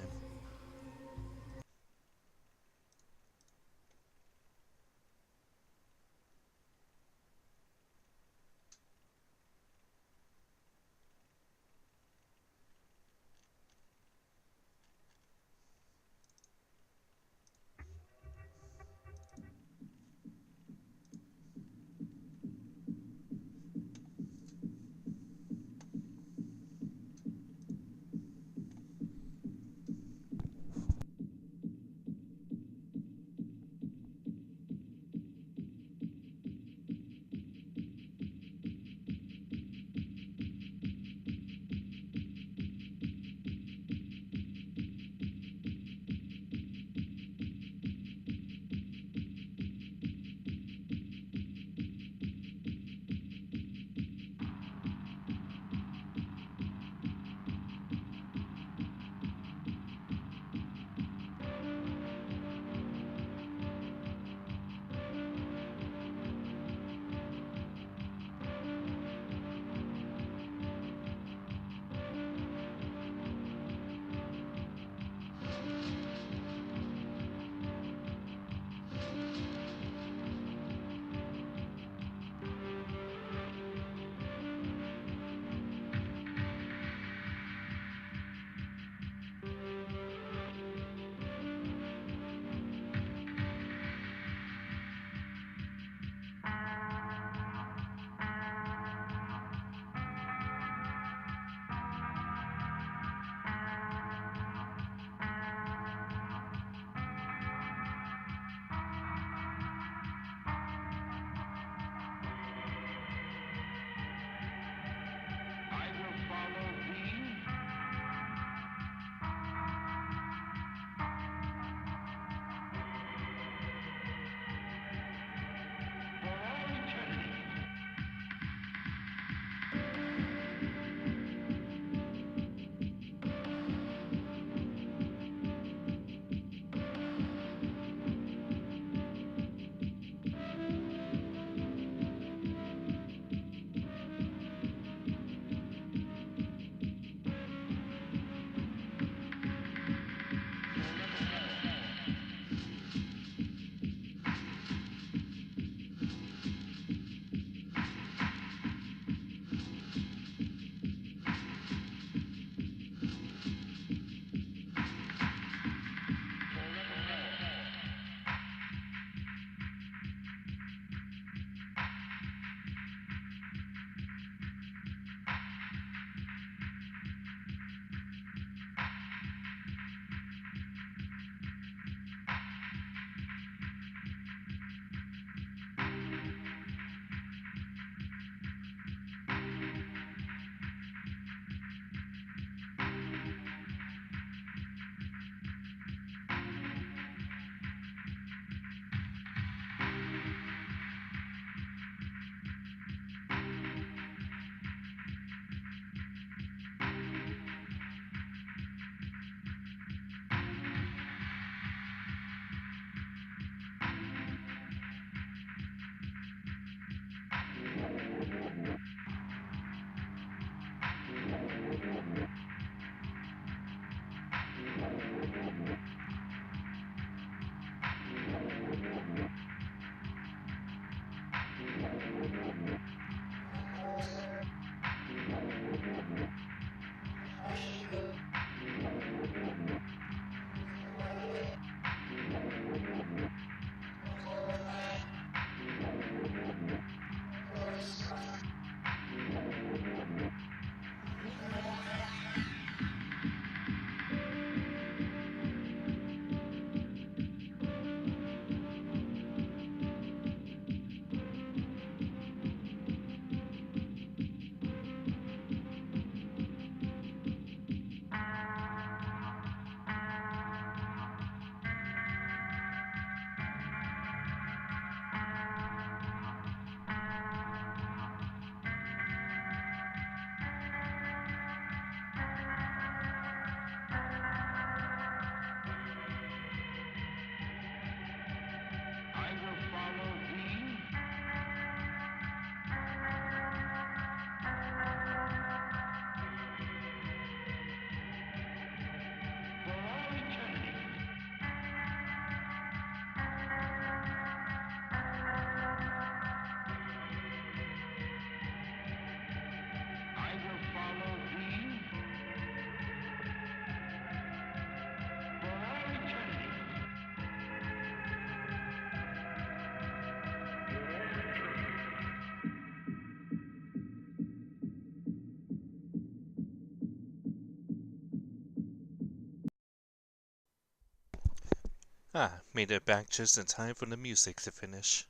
Ah, made it back just in time for the music to finish.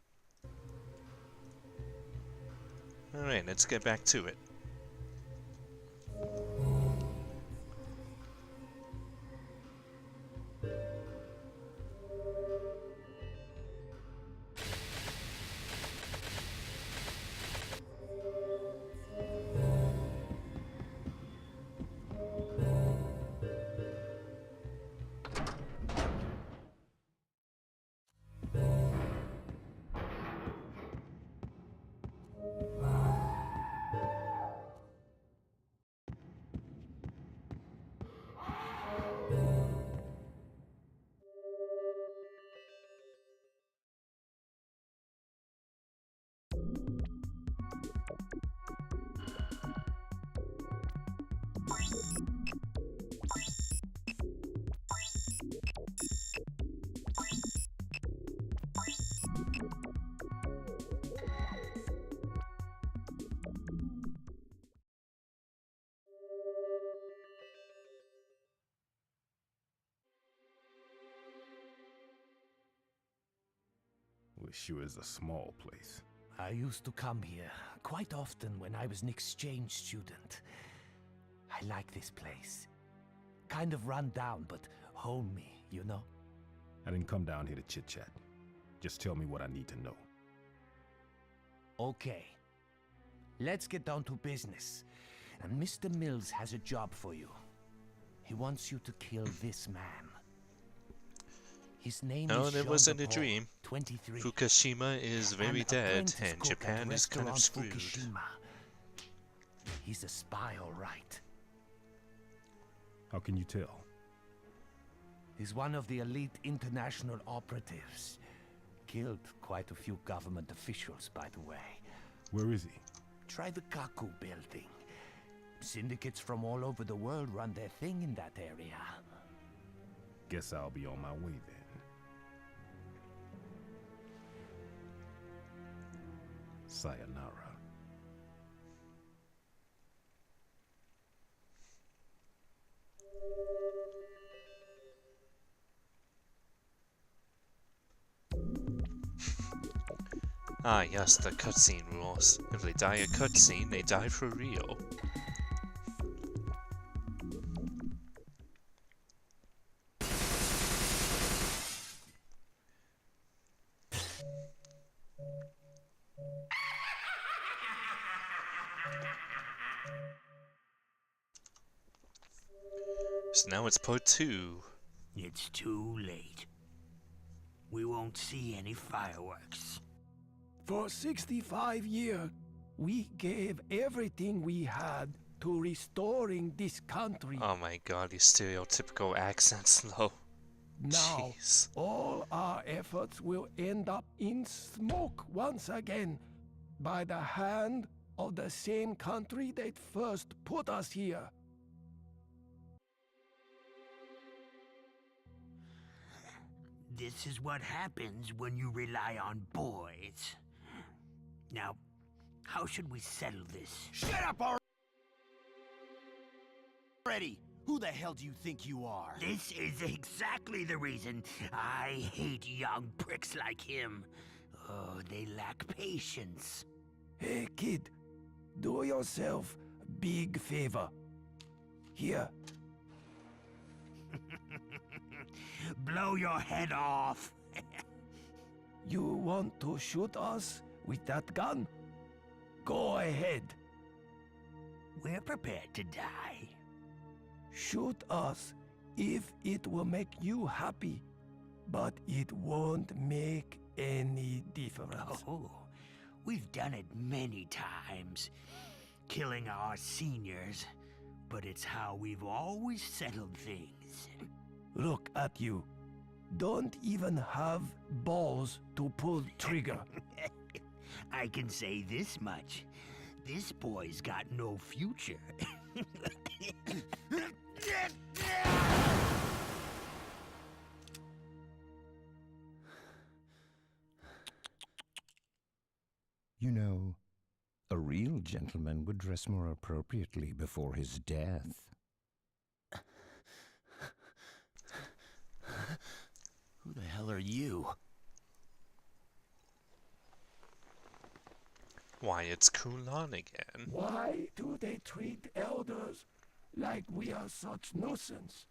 Alright, let's get back to it. Wish you was a small place. I used to come here quite often when I was an exchange student. I like this place. Kind of run down, but homey, you know? I didn't come down here to chit-chat. Just tell me what I need to know. Okay. Let's get down to business. And Mr. Mills has a job for you. He wants you to kill this man. His name No, is it wasn't a Jean-Paul, dream. 23. Fukushima is very An dead, apprentice and cook Japan at is kind of Restaurant screwed. Fukushima. He's a spy, all right. How can you tell? He's one of the elite international operatives. Killed quite a few government officials, by the way. Where is he? Try the Kaku building. Syndicates from all over the world run their thing in that area. Guess I'll be on my way then. Sayonara. Ah, yes, the cutscene rules. If they die a cutscene, they die for real. So now it's part 2. It's too late. We won't see any fireworks. For 65 years, we gave everything we had to restoring this country. Oh my god, these stereotypical accents, though. Now, Jeez. all our efforts will end up in smoke once again by the hand of the same country that first put us here. This is what happens when you rely on boys. Now, how should we settle this? Shut up already! Who the hell do you think you are? This is exactly the reason I hate young pricks like him. Oh, they lack patience. Hey kid, do yourself a big favor. Here. Blow your head off. You want to shoot us with that gun? Go ahead. We're prepared to die. Shoot us if it will make you happy, but it won't make any difference. Oh, we've done it many times, killing our seniors, but it's how we've always settled things. Look at you. Don't even have balls to pull trigger. I can say this much. This boy's got no future. You know, a real gentleman would dress more appropriately before his death. Who the hell you. Why, it's Kulan again. Why do they treat elders like we are such nuisance?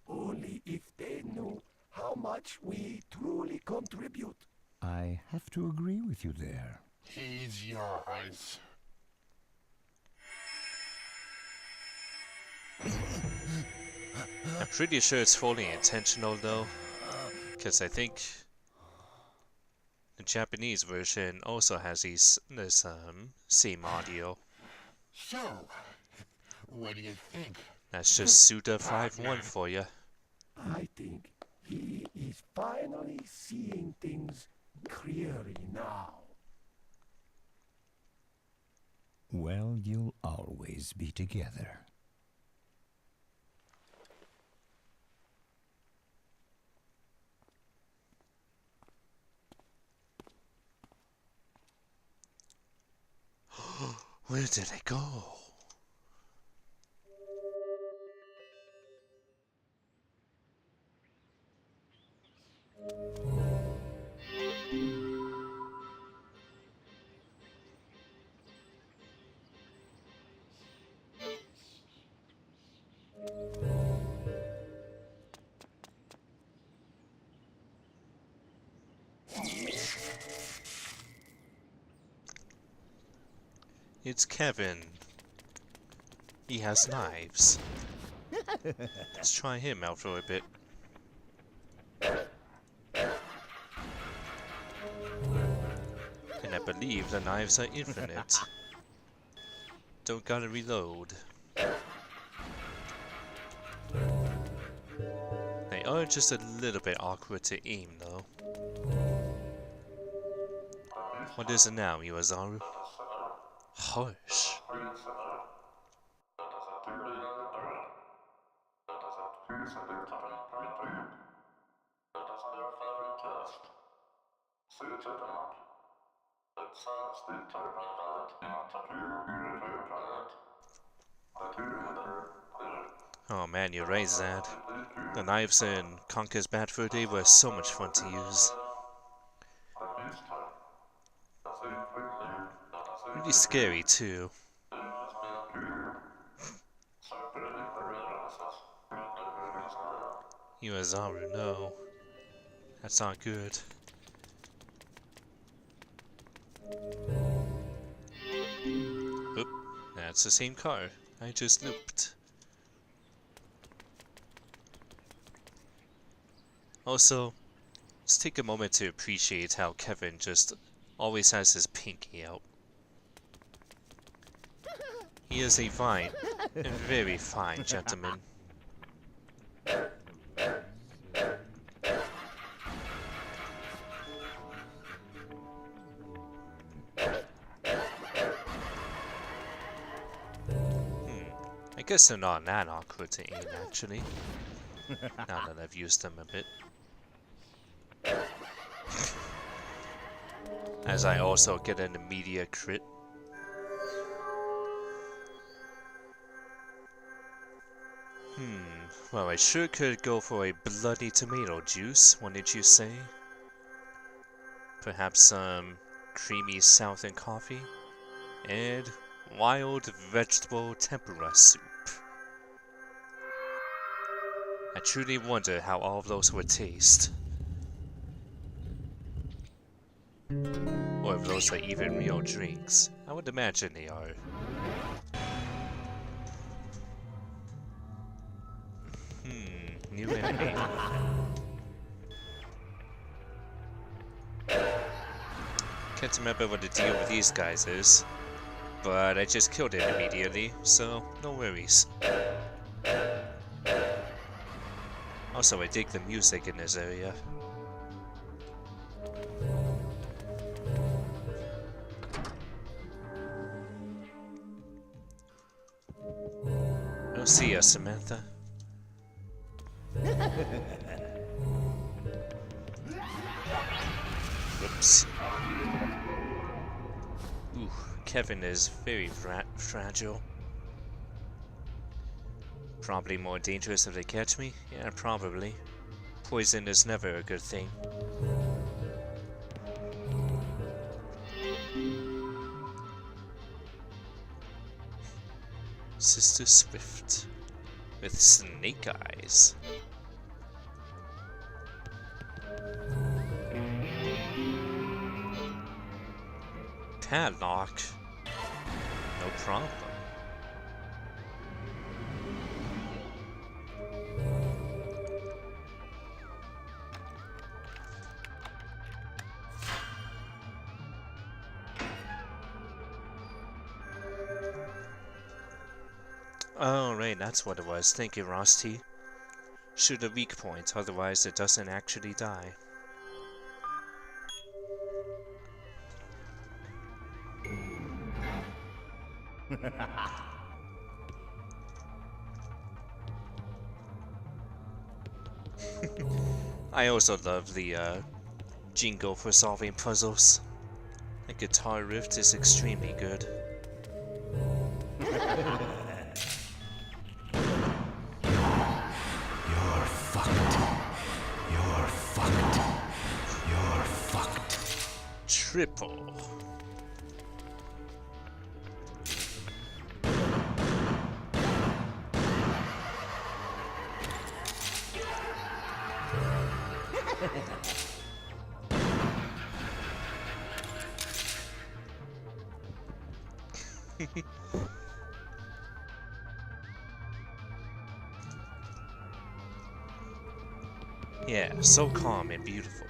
Only if they knew how much we truly contribute. I have to agree with you there. He's yours. I'm pretty sure it's fully intentional though, because I think the Japanese version also has this same audio. So, what do you think? That's just Suda 5-1 for you. I think he is finally seeing things clearly now. Well, you'll always be together. Where did it go? It's Kevin. He has knives. Let's try him out for a bit. And I believe the knives are infinite. Don't gotta reload. They are just a little bit awkward to aim though. What is it now, Iwazaru? Hush. Oh man, you're right, Zad. The knives in Conker's Bad Fur Day were so much fun to use. Really scary too. Iwazaru, no. That's not good. Oop, that's the same car. I just looped. Also, let's take a moment to appreciate how Kevin just always has his pinky out. He is a fine and very fine gentleman. I guess they're not that awkward to aim actually, now that I've used them a bit. As I also get an immediate crit. Well, I sure could go for a bloody tomato juice, wouldn't you say? Perhaps some creamy southern coffee and wild vegetable tempura soup. I truly wonder how all of those would taste. Or if those are even real drinks. I would imagine they are. New enemy. Can't remember what the deal with these guys is, but I just killed it immediately, so no worries. Also, I dig the music in this area. I'll see ya, Samantha. Whoops. Ooh, Kevin is very fragile. Probably more dangerous if they catch me? Yeah, probably. Poison is never a good thing. Sister Swift with snake eyes. Padlock? No problem. Oh, right, that's what it was. Thank you, Rusty. Shoot a weak point, otherwise it doesn't actually die. I also love the jingle for solving puzzles. The guitar riff is extremely good. You're fucked. You're fucked. You're fucked. Triple. Yeah, so calm and beautiful.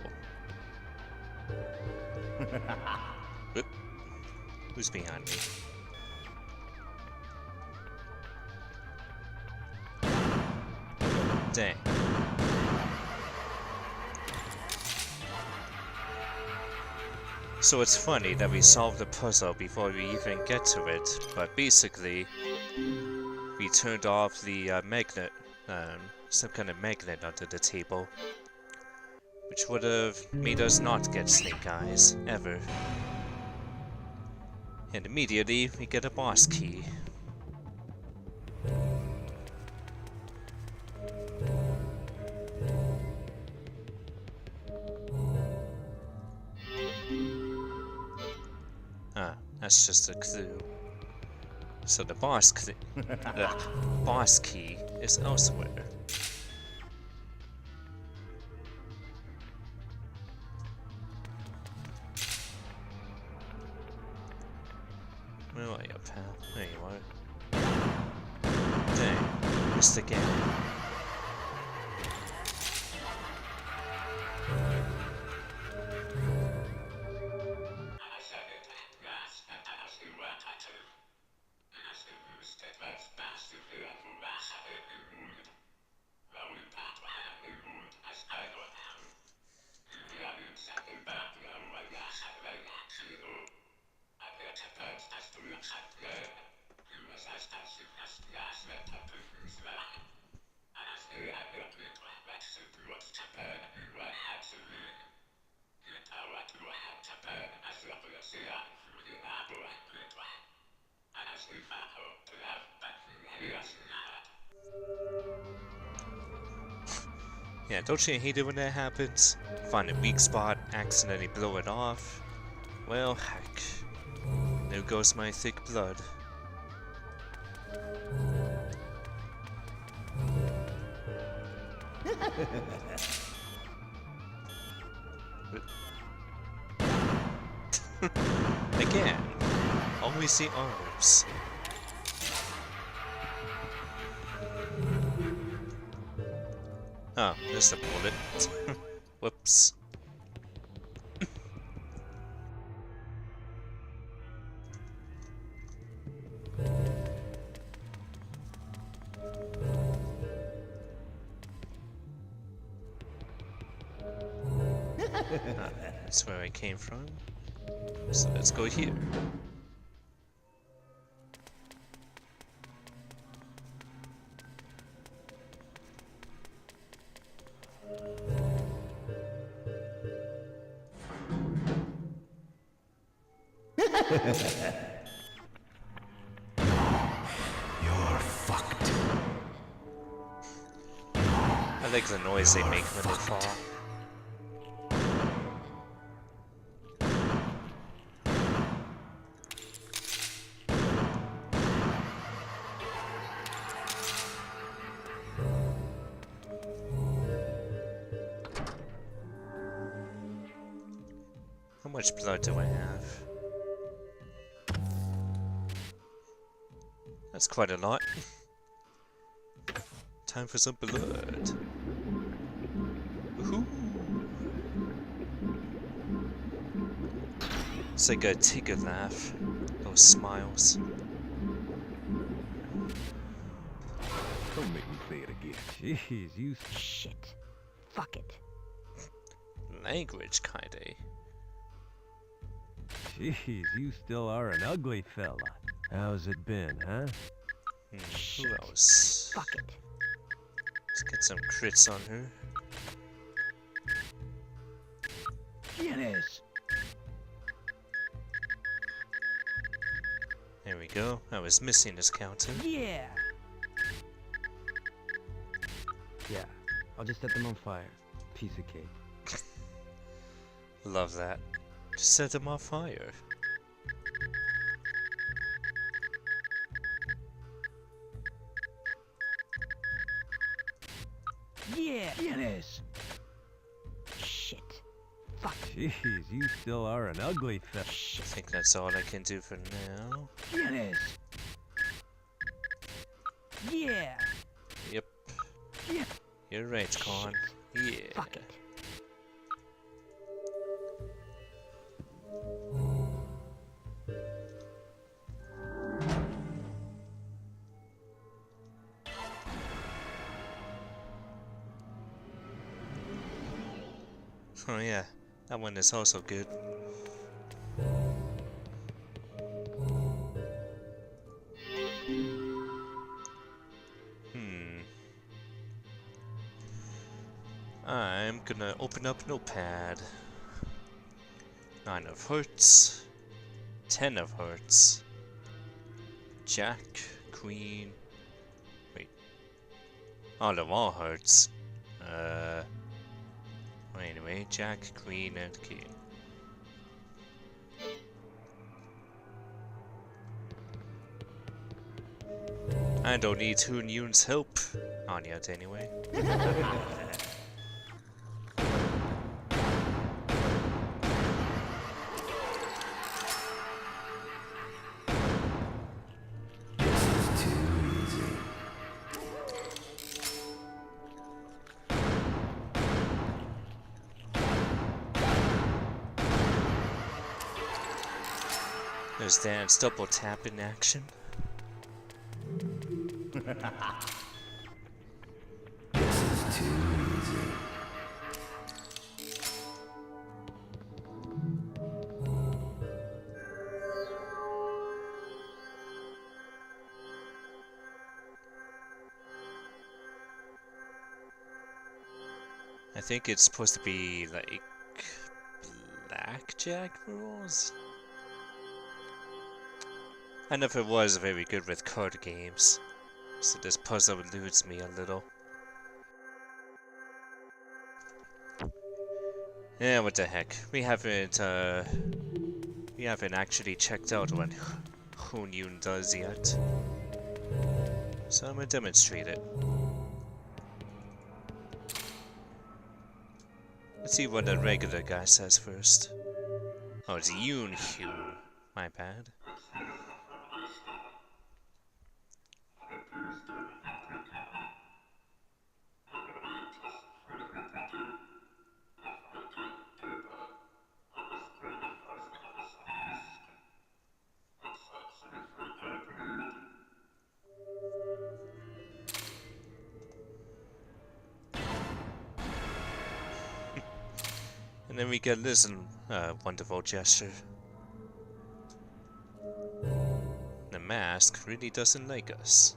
Whoop. Who's behind me? Dang. So it's funny that we solved the puzzle before we even get to it, but basically we turned off the magnet, some kind of magnet under the table, which would have made us not get snake eyes, ever. And immediately we get a boss key. Ah, that's just a clue. So the boss key is elsewhere. Where are you, pal? There you are. Dang, missed again. Yeah, don't you hate it when that happens? Find a weak spot, accidentally blow it off. Well, heck. There goes my thick blood. Again, always the arms. Oh, there's the bullet. Whoops. That's where I came from. So let's go here. You're fucked. I like the noise they make when they fall. How much blood do I have? That's quite a lot. Time for some blood. Woohoo! It's like a tiger laugh. Those smiles. Don't make me say it again. Jeez, you... Shit. Fuck it. Language, kinda. Jeez, you still are an ugly fella. How's it been, huh? Who else? Fuck it. Let's get some crits on her. Yes. There we go. I was missing this counter. Yeah. Yeah, I'll just set them on fire. Piece of cake. Love that. Just set them on fire. Yeah. Yes. Shit. Fuck. Jeez, you still are an ugly fella. I think that's all I can do for now. Yes. Yeah. Yep. Yeah. You're right, Con. Yeah. Fuck it. Oh yeah, that one is also good. I'm gonna open up Notepad. 9 of hearts, 10 of hearts, Jack, Queen, wait, all of all hearts. Well, anyway, Jack, Queen, and King. I don't need Hoon Yoon's help on yet, anyway. There's Dan's double tap in action. I think it's supposed to be like blackjack rules. I never was very good with card games, so this puzzle eludes me a little. Yeah, what the heck? We haven't actually checked out what Hoon Yoon does yet. So I'm gonna demonstrate it. Let's see what the regular guy says first. Oh, it's Yoon Hyun. My bad. And then we get this wonderful gesture. The mask really doesn't like us.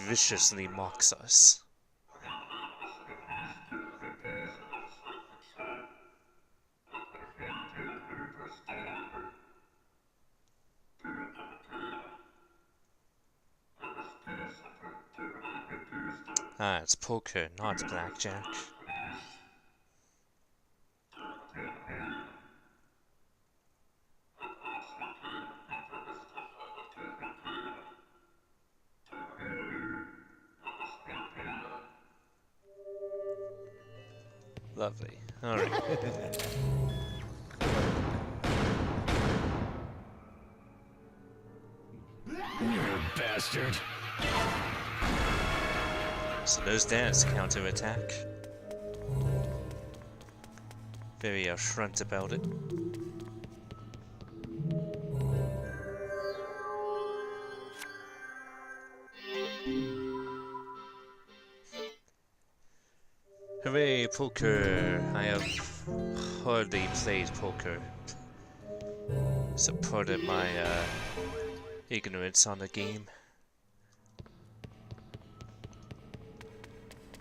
Viciously mocks us. Ah, it's poker, not blackjack. Lovely. Alright. You bastard. So those dance counter-attack. Very upfront about it. Hooray, poker! I have hardly played poker. So pardon my ignorance on the game.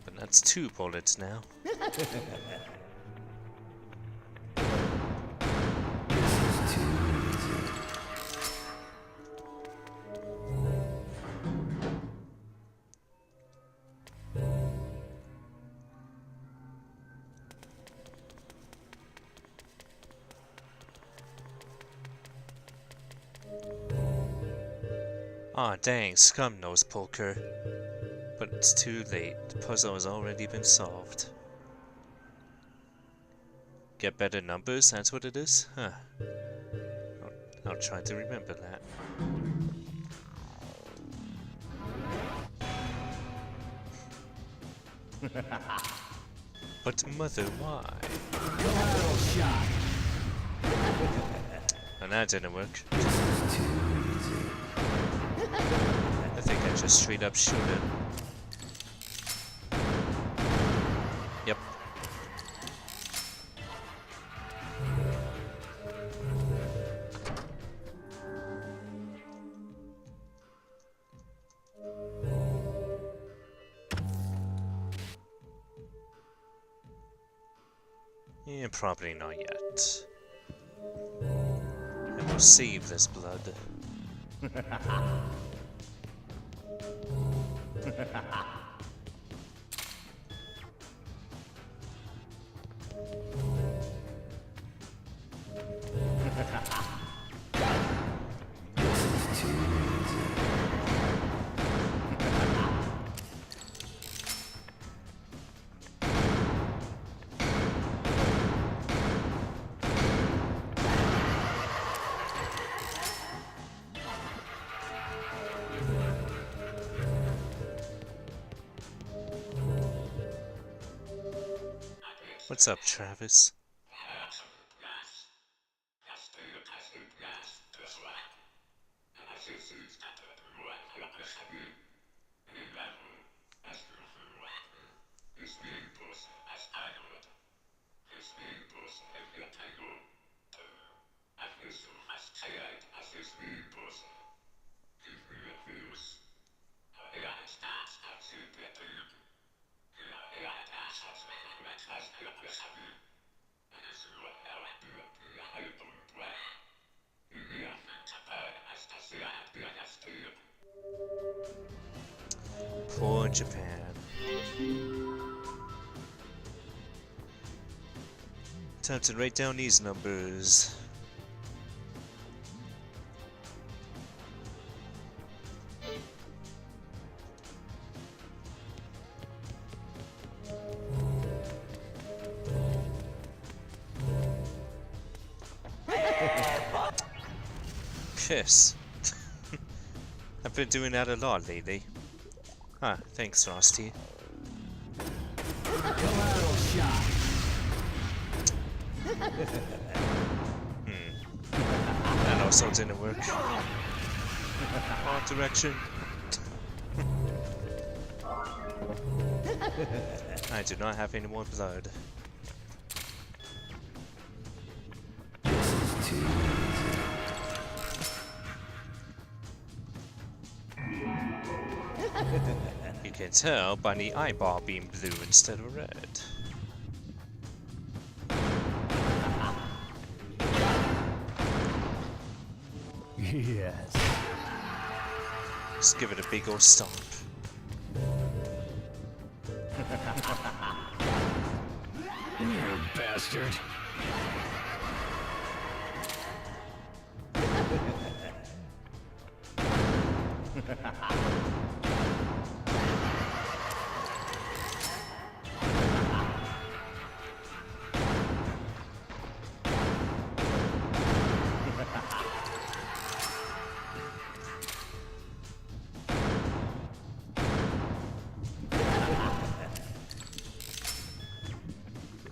But that's 2 bullets now. Aw, dang, Scum knows poker. But it's too late. The puzzle has already been solved. Get better numbers? That's what it is? Huh. I'll try to remember that. But mother, why? And that didn't work. I think I just straight up shoot it. Yep. Yeah, probably not yet. I will save this blood. What's up, Travis? Poor Japan. Time to write down these numbers. Piss. I've been doing that a lot lately. Ah, thanks, Frosty. That also didn't work. Wrong direction. I do not have any more blood. You can tell by the eyeball being blue instead of red. Yes. Just give it a big old stomp. bastard.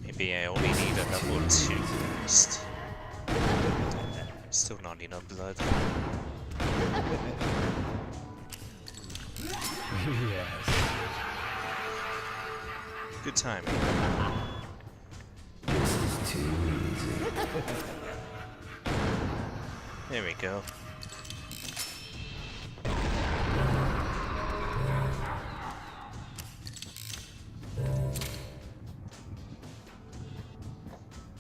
Maybe I only need a level 2 first. Still not enough blood. Yes. Good timing. This is too easy. There we go.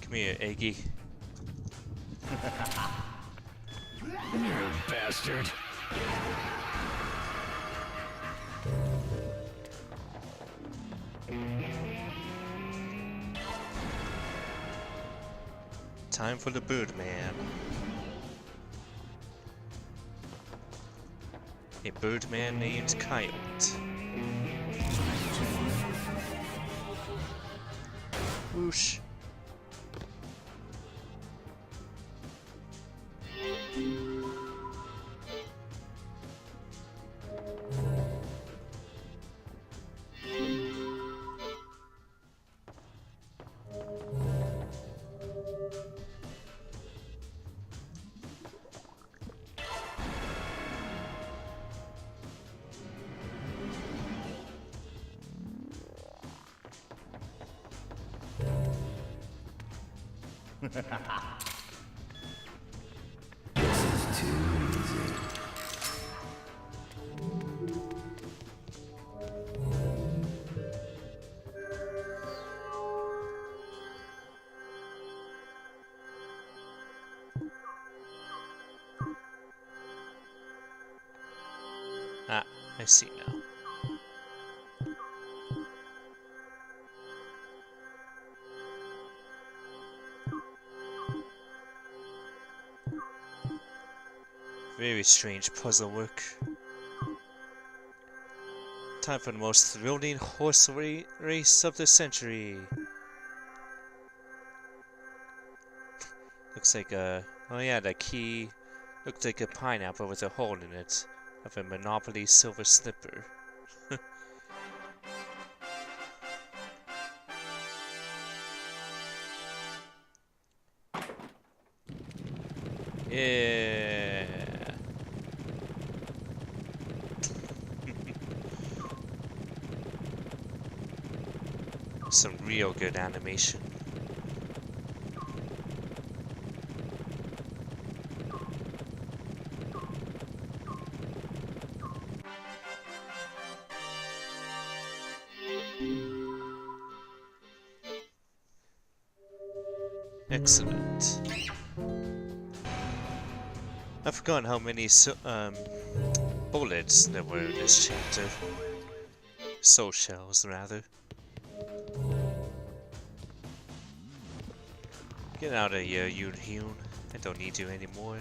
Come here, Eggy. You bastard. Time for the Birdman. A Birdman named Coyote. Whoosh. This is too easy. Ah, I see now. Very strange puzzle work. Time for the most thrilling horse race of the century. Looks like a... oh yeah, the key looked like a pineapple with a hole in it. Of a Monopoly silver slipper. Yeah. Some real good animation. Excellent. I forgot how many bullets there were in this chapter. Soul shells, rather. Get out of here, Yoon-Hyun. I don't need you anymore.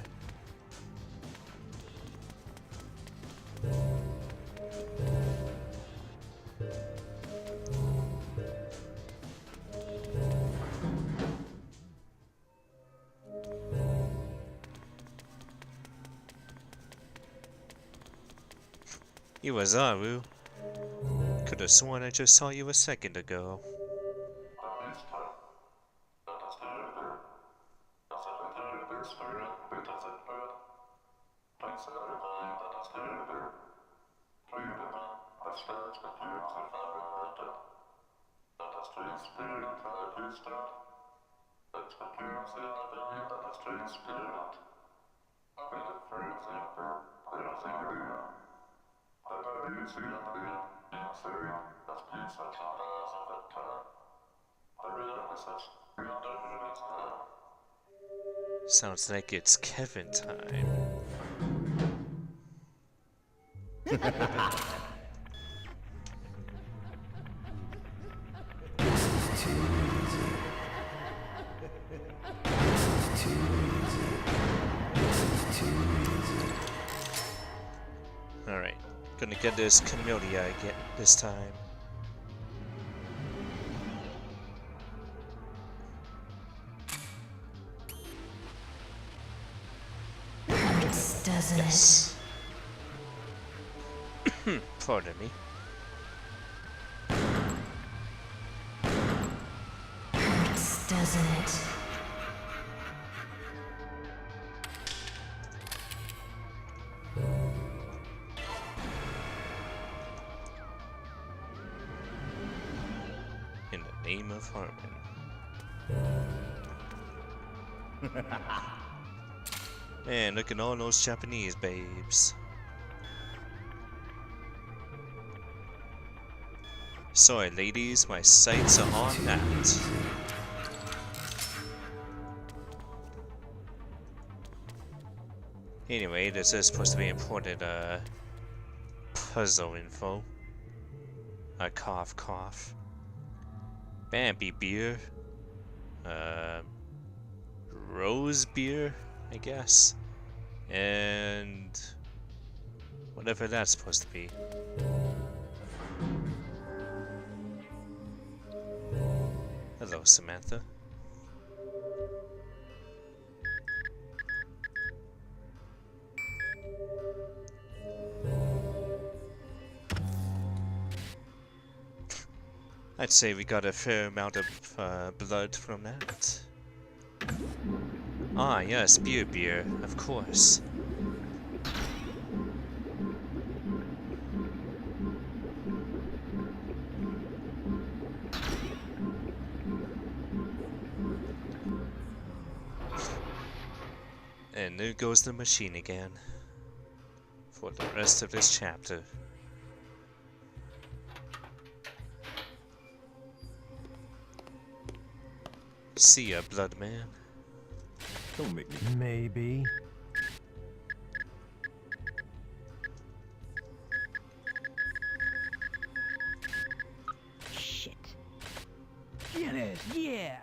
You was Aru. Could have sworn I just saw you a second ago. Sounds like it's Kevin time. This is too easy. Gonna get this Camellia again this time. Doesn't yes. Pardon me. Doesn't it? In the name of Harmon. Man, look at all those Japanese babes. Sorry, ladies, my sights are on that. Anyway, this is supposed to be important, puzzle info. Cough, cough. Bambi beer. Rose beer, I guess. And whatever that's supposed to be. Hello, Samantha. I'd say we got a fair amount of blood from that. Ah, yes, beer, of course. And there goes the machine again. For the rest of this chapter. See ya, blood man. Don't make me. Maybe. Shit. Get it, yeah.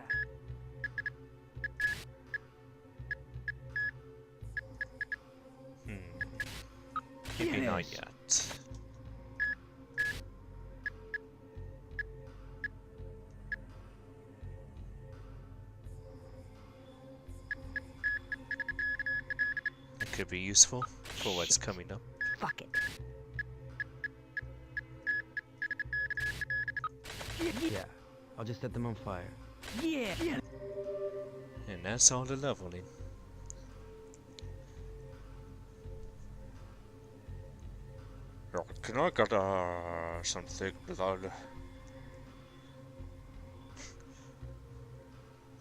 Maybe not yet. It could be useful for what's coming up. Fuck it. Yeah, I'll just set them on fire. Yeah. And that's all the leveling. Can I get some thick blood?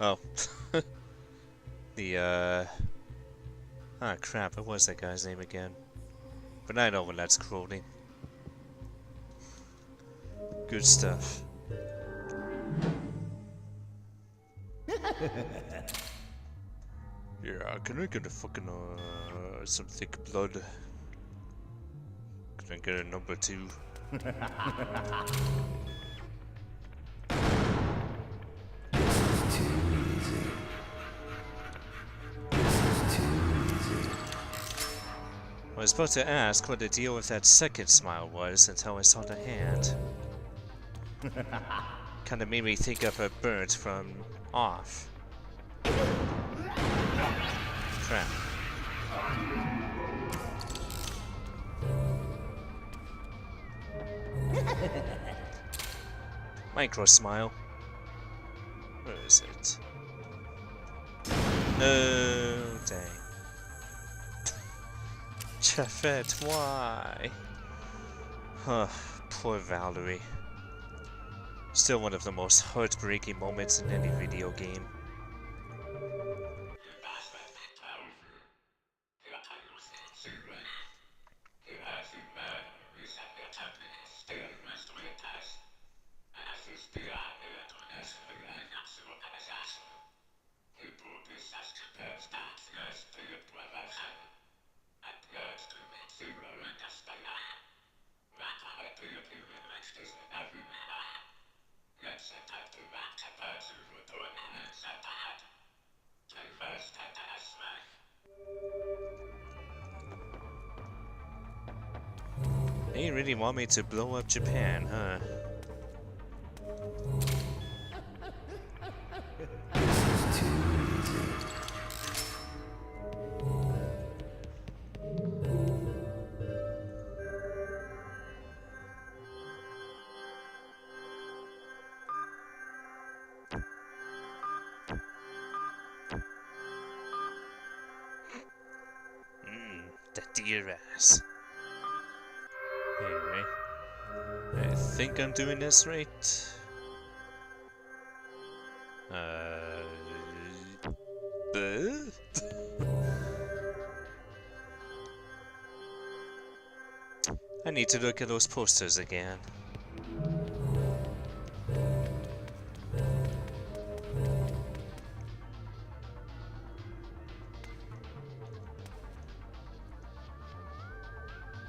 Oh. The ah crap, what was that guy's name again? But I know when that's clothing. Good stuff. Yeah, can I get a fucking some thick blood? Can I get a number 2? I was about to ask what the deal with that second smile was until I saw the hand. Kinda made me think of a bird from Off. Crap. Micro smile. Where is it? No, dang. Chafette, why? Huh, poor Valerie. Still one of the most heartbreaking moments in any video game. you really want me to blow up Japan, huh? The deer ass. Anyway, I think I'm doing this right. I need to look at those posters again.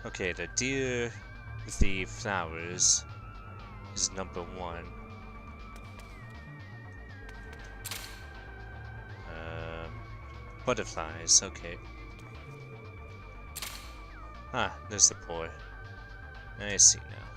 Okay, the deer with the flowers is number 1. Butterflies, okay. Ah, there's the boy. I see now.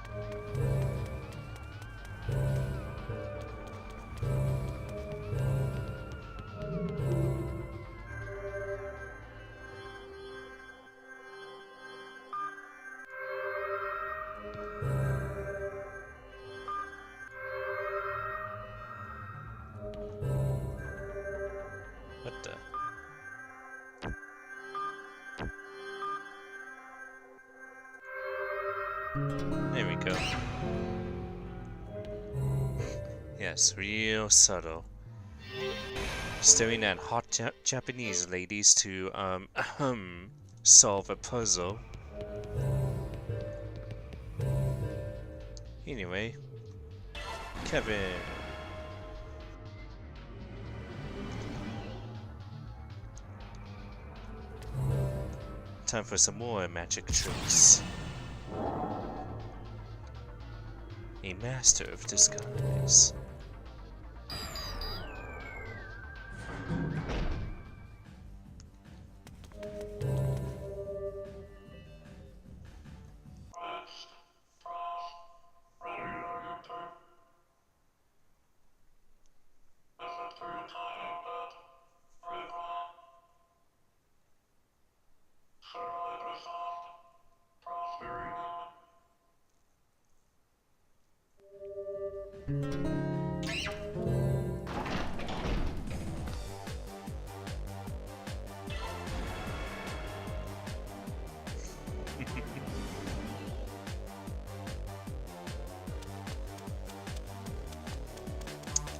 What the? There we go. Yes, real subtle. Staring at hot Japanese ladies to, solve a puzzle. Anyway, Kevin. Time for some more magic tricks. A master of disguise.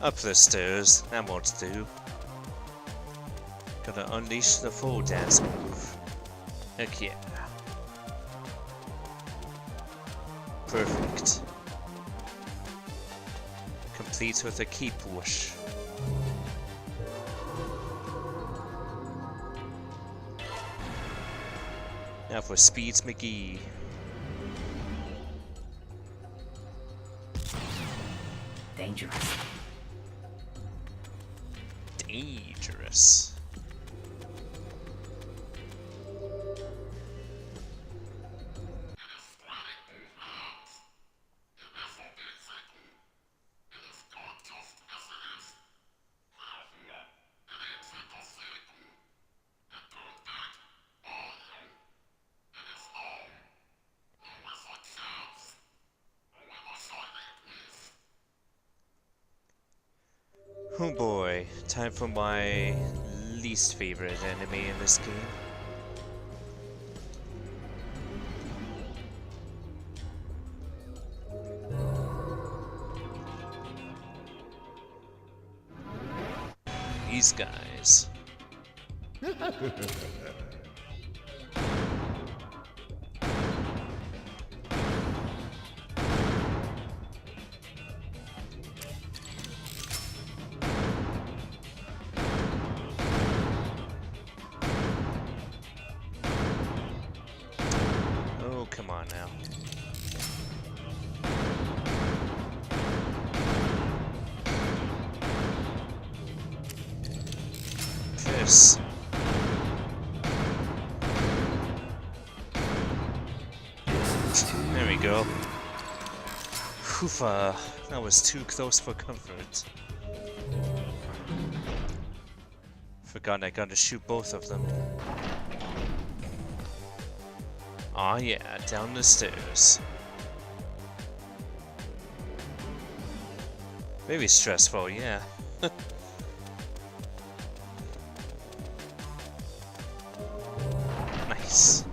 Up the stairs, that won't do. Gotta unleash the full dance move. Heck yeah. Perfect. Complete with a keep whoosh. Now for Speeds McGee. Dangerous. Dangerous. Oh boy, time for my least favorite enemy in this game. These guys. Oh, come on now. Piss. There we we go. Hoofa, that was too close for comfort. Forgot I gotta shoot both of them. Aw yeah, down the stairs. Very stressful, yeah. Nice.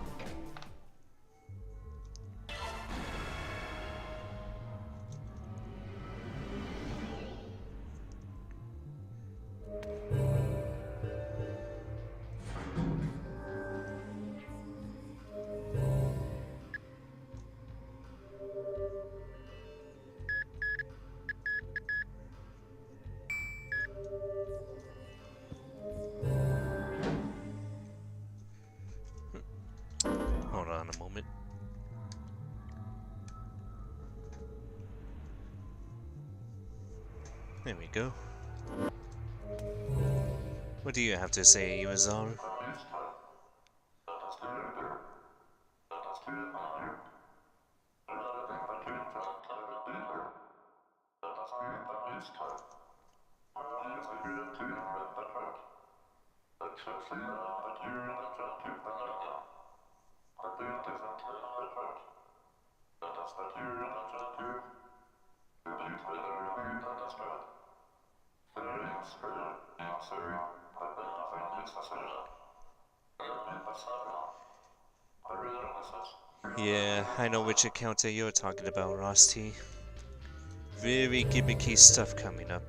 Hold on a moment. There we go. What do you have to say, Yuazaru? Yeah, I know which encounter you're talking about, Rusty. Very gimmicky stuff coming up.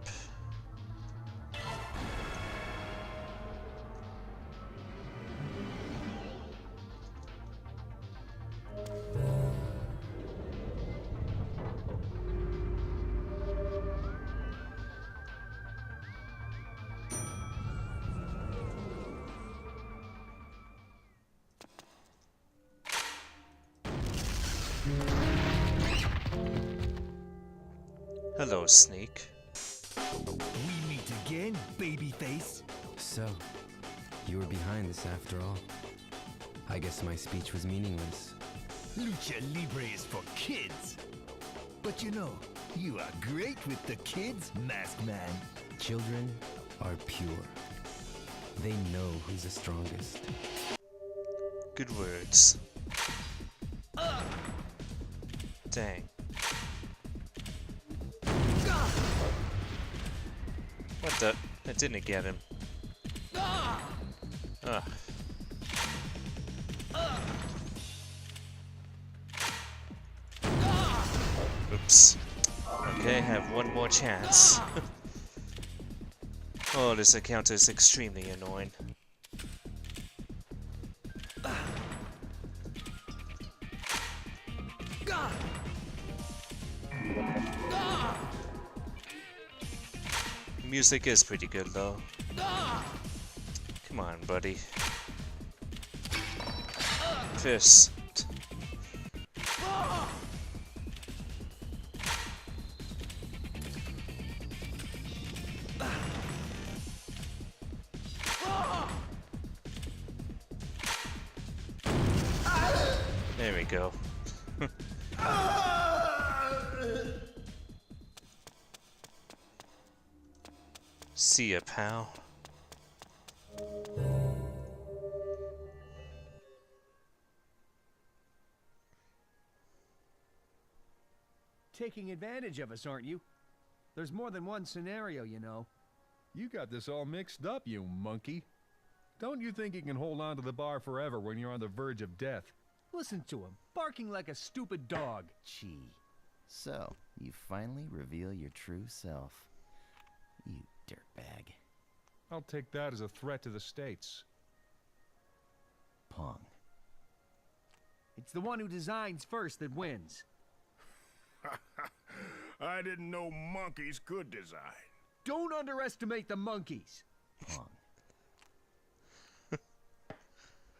Hello, Snake. We meet again, babyface. So, you were behind this after all. I guess my speech was meaningless. Lucha Libre is for kids. But you know, you are great with the kids, Masked Man. Children are pure. They know who's the strongest. Good words. Dang. What the? I didn't get him. Ugh. Oops. Okay, I have one more chance. Oh, this encounter is extremely annoying. Music is pretty good though. Come on, buddy. Fist. There we go. See ya, pal. Taking advantage of us, aren't you? There's more than one scenario, you know. You got this all mixed up, you monkey. Don't you think you can hold on to the bar forever when you're on the verge of death? Listen to him, barking like a stupid dog. Gee. So, you finally reveal your true self. You dirtbag. I'll take that as a threat to the States. Pong. It's the one who designs first that wins. I didn't know monkeys could design. Don't underestimate the monkeys. Pong.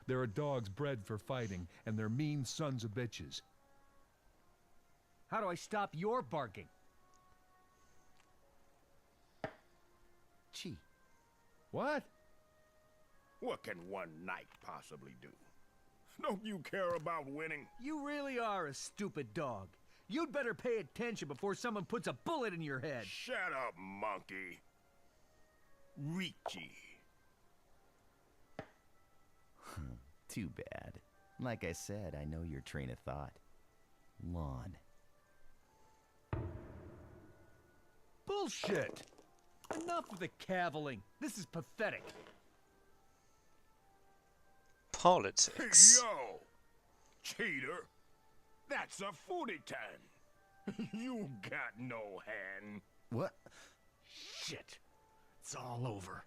There are dogs bred for fighting, and they're mean sons of bitches. How do I stop your barking? Chi. What? What can one night possibly do? Don't you care about winning? You really are a stupid dog. You'd better pay attention before someone puts a bullet in your head. Shut up, monkey. Richie. Too bad. Like I said, I know your train of thought. Lawn. Bullshit! Enough of the cavilling. This is pathetic. Politics. Hey, yo! Cheater! That's a footy-tan! You got no hand. What? Shit. It's all over.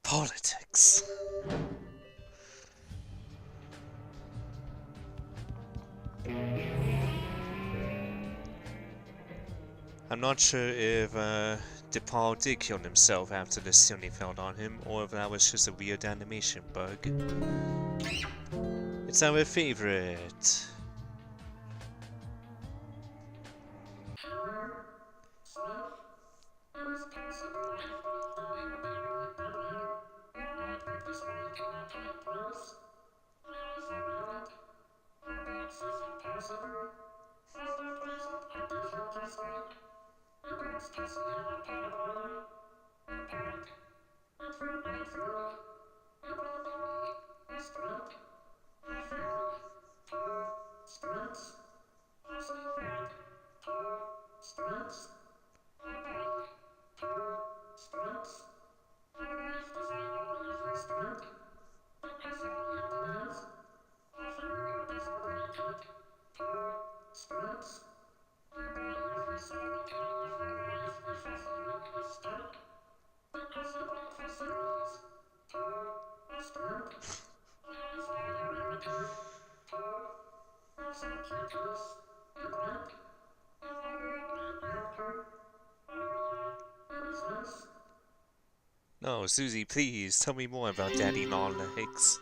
Politics. I'm not sure if DePaul did kill himself after the ceiling fell on him, or if that was just a weird animation bug. It's our favorite. No, Susie, please tell me more about Daddy Longlegs.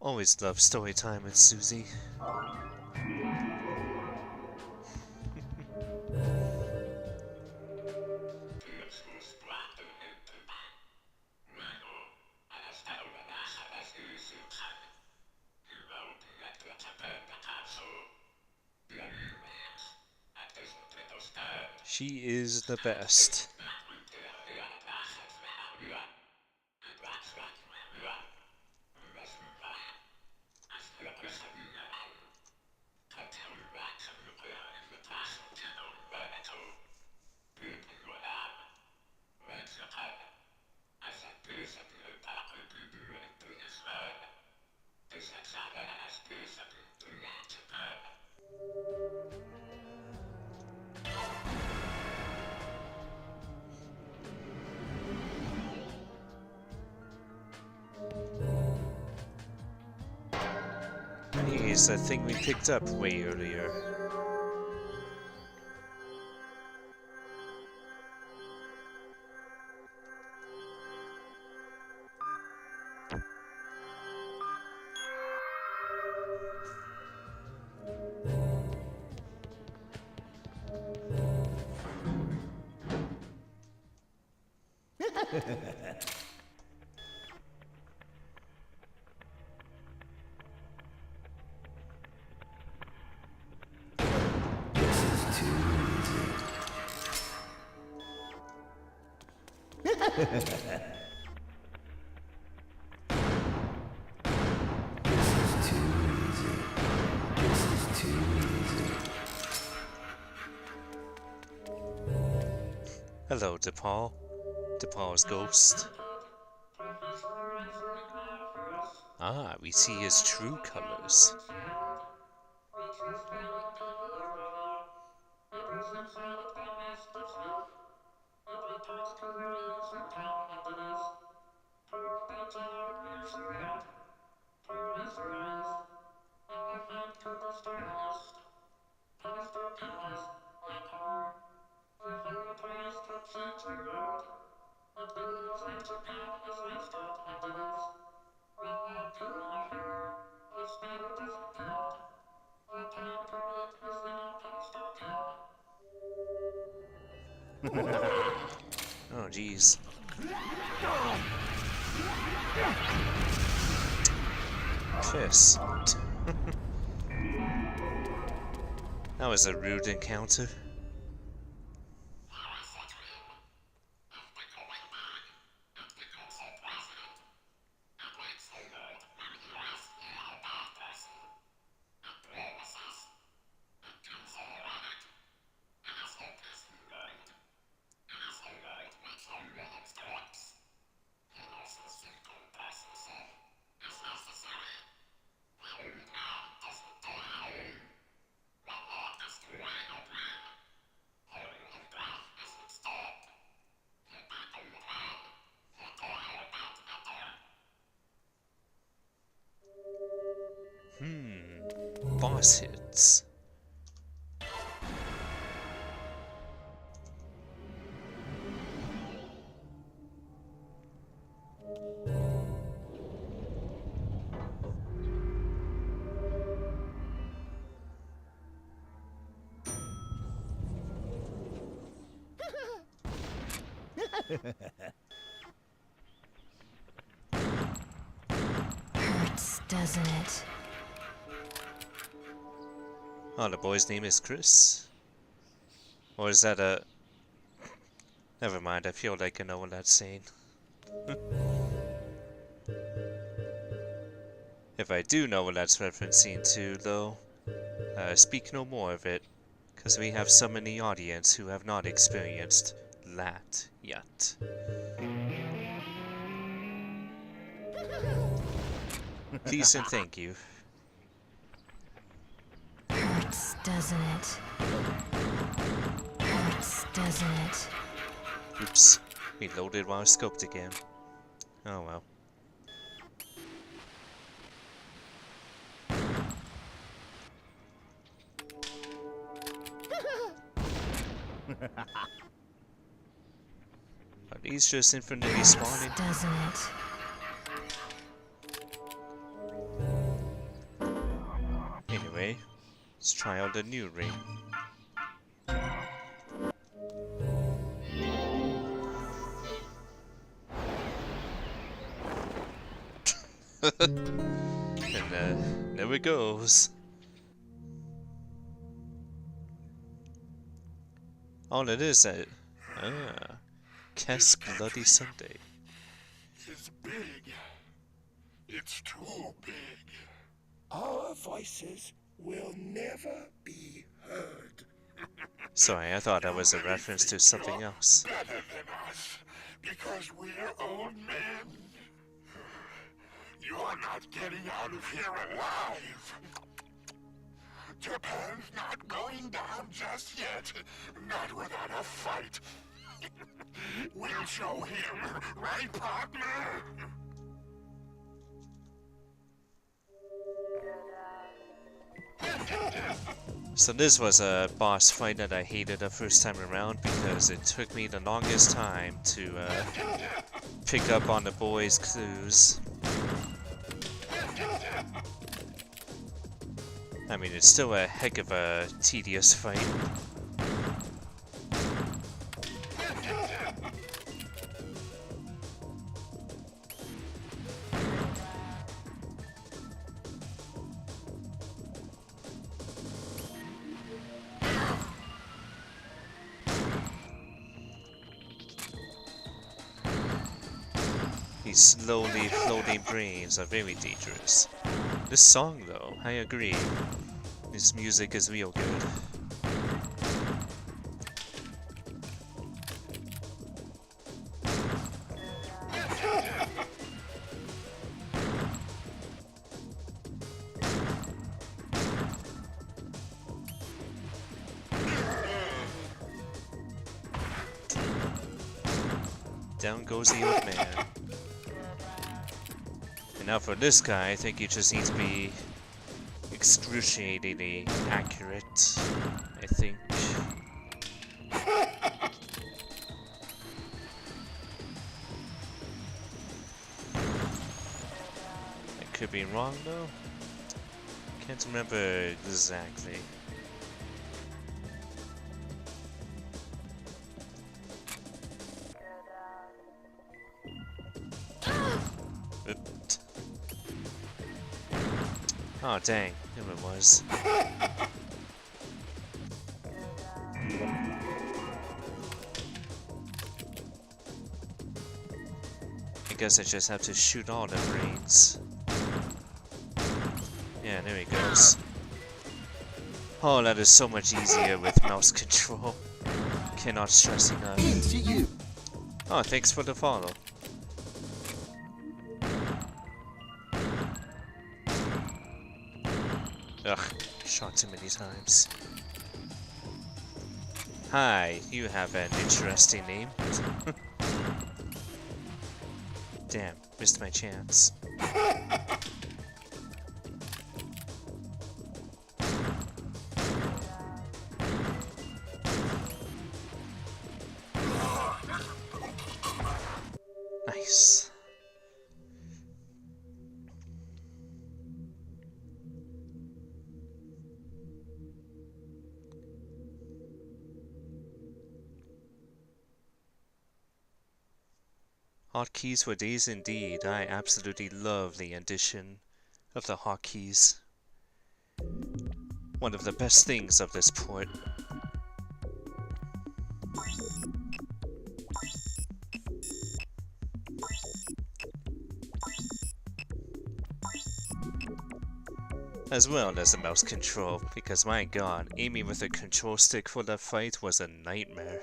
Always love story time with Susie. She is the best. Here's the thing we picked up way earlier. Hello, DePaul. DePaul's ghost. Ah, we see his true colors. Oh, jeez. Kiss. That was a rude encounter. Boss hits. Hurts, doesn't it? Oh, the boy's name is Chris? Or is that a... Never mind, I feel like I know what that's saying. If I do know what that's referencing to, though, speak no more of it, because we have some in the audience who have not experienced that yet. Please and thank you. Hurts, doesn't it? Hurts, doesn't it? Oops, we loaded while scoped again. Oh well. Are these just infinitely spawning? Doesn't it? Anyway, let's try out the new ring. And there it goes. All it is that Kess Bloody Sunday. It's big. It's too big. Our voices will never be heard. Sorry, I thought that was a reference to something else. Better than us, because we're old men. You're not getting out of here alive. Japan's not going down just yet. Not without a fight. We'll show him, right, partner? So this was a boss fight that I hated the first time around because it took me the longest time to pick up on the boys' clues. I mean, it's still a heck of a tedious fight. These slowly floating brains are very dangerous. This song, though, I agree. This music is real good. Down goes the old man. And now for this guy, I think you just need to be excruciatingly accurate, I think. I could be wrong though. Can't remember exactly. Oh dang, there it was. I guess I just have to shoot all the brains. Yeah, there he goes. Oh, that is so much easier with mouse control. Cannot stress enough. Oh, thanks for the follow. Ugh, shot too many times. Hi, you have an interesting name. Damn, missed my chance. Nice. Hotkeys for days indeed. I absolutely love the addition of the hotkeys. One of the best things of this port. As well as the mouse control, because my god, aiming with a control stick for that fight was a nightmare.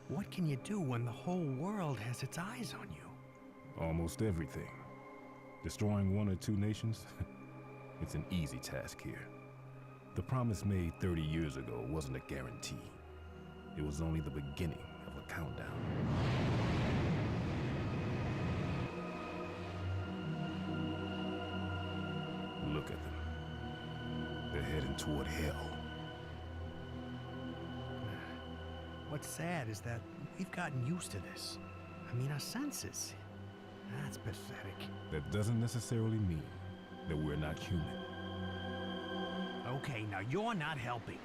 What can you do when the whole world has its eyes on you? Almost everything. Destroying one or two nations? It's an easy task here. The promise made 30 years ago wasn't a guarantee. It was only the beginning of a countdown. Look at them. They're heading toward hell. What's sad is that we've gotten used to this. I mean, our senses. That's pathetic. That doesn't necessarily mean that we're not human. Okay, now you're not helping.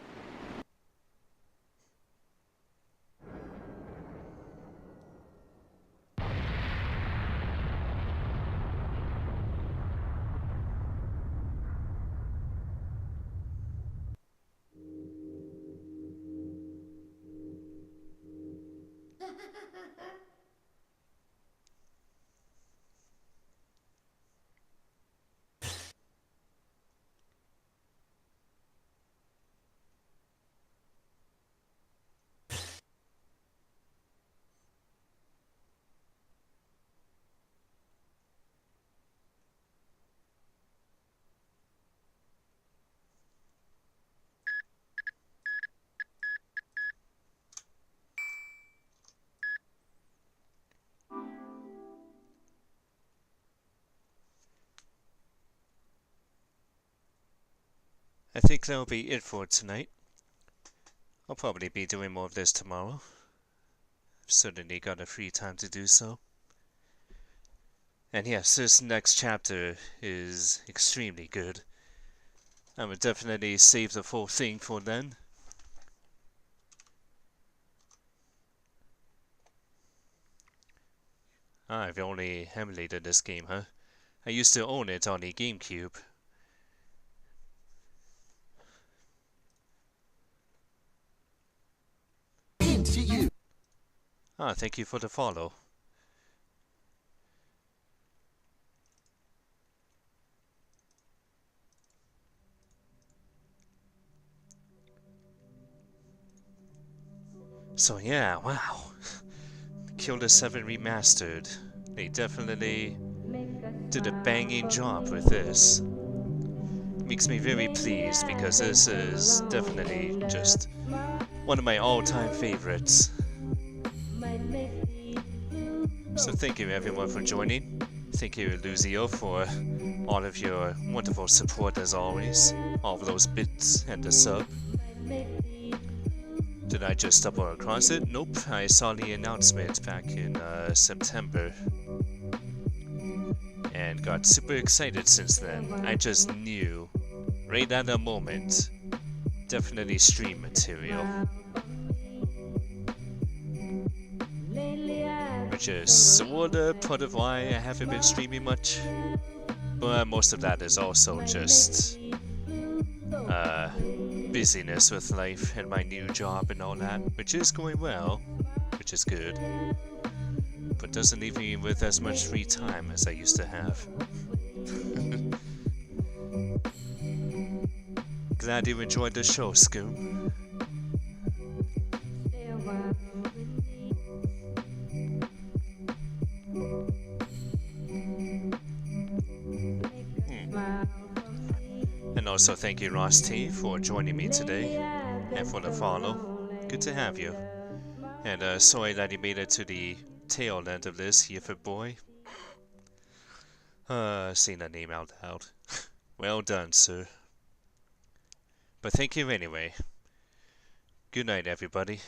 I think that'll be it for tonight. I'll probably be doing more of this tomorrow. I've certainly got a free time to do so. And yes, this next chapter is extremely good. I would definitely save the full thing for then. I've only emulated this game, huh? I used to own it on the GameCube. Ah, thank you for the follow. So yeah, wow. Killer7 remastered. They definitely did a banging job with this. Makes me very pleased because this is definitely just one of my all-time favorites. So thank you everyone for joining. Thank you Luzio for all of your wonderful support as always. All of those bits and the sub. Did I just stumble across it? Nope, I saw the announcement back in September. And got super excited since then. I just knew, right at the moment, definitely stream material. Which is sorta part of why I haven't been streaming much. But most of that is also just busyness with life and my new job and all that, which is going well, which is good. But doesn't leave me with as much free time as I used to have. Glad you enjoyed the show, Scoom. And also thank you Ross T for joining me today and for the follow. Good to have you. And sorry that you made it to the tail end of this, Yifford boy. Saying that name out loud. Well done, sir. But thank you anyway. Good night, everybody.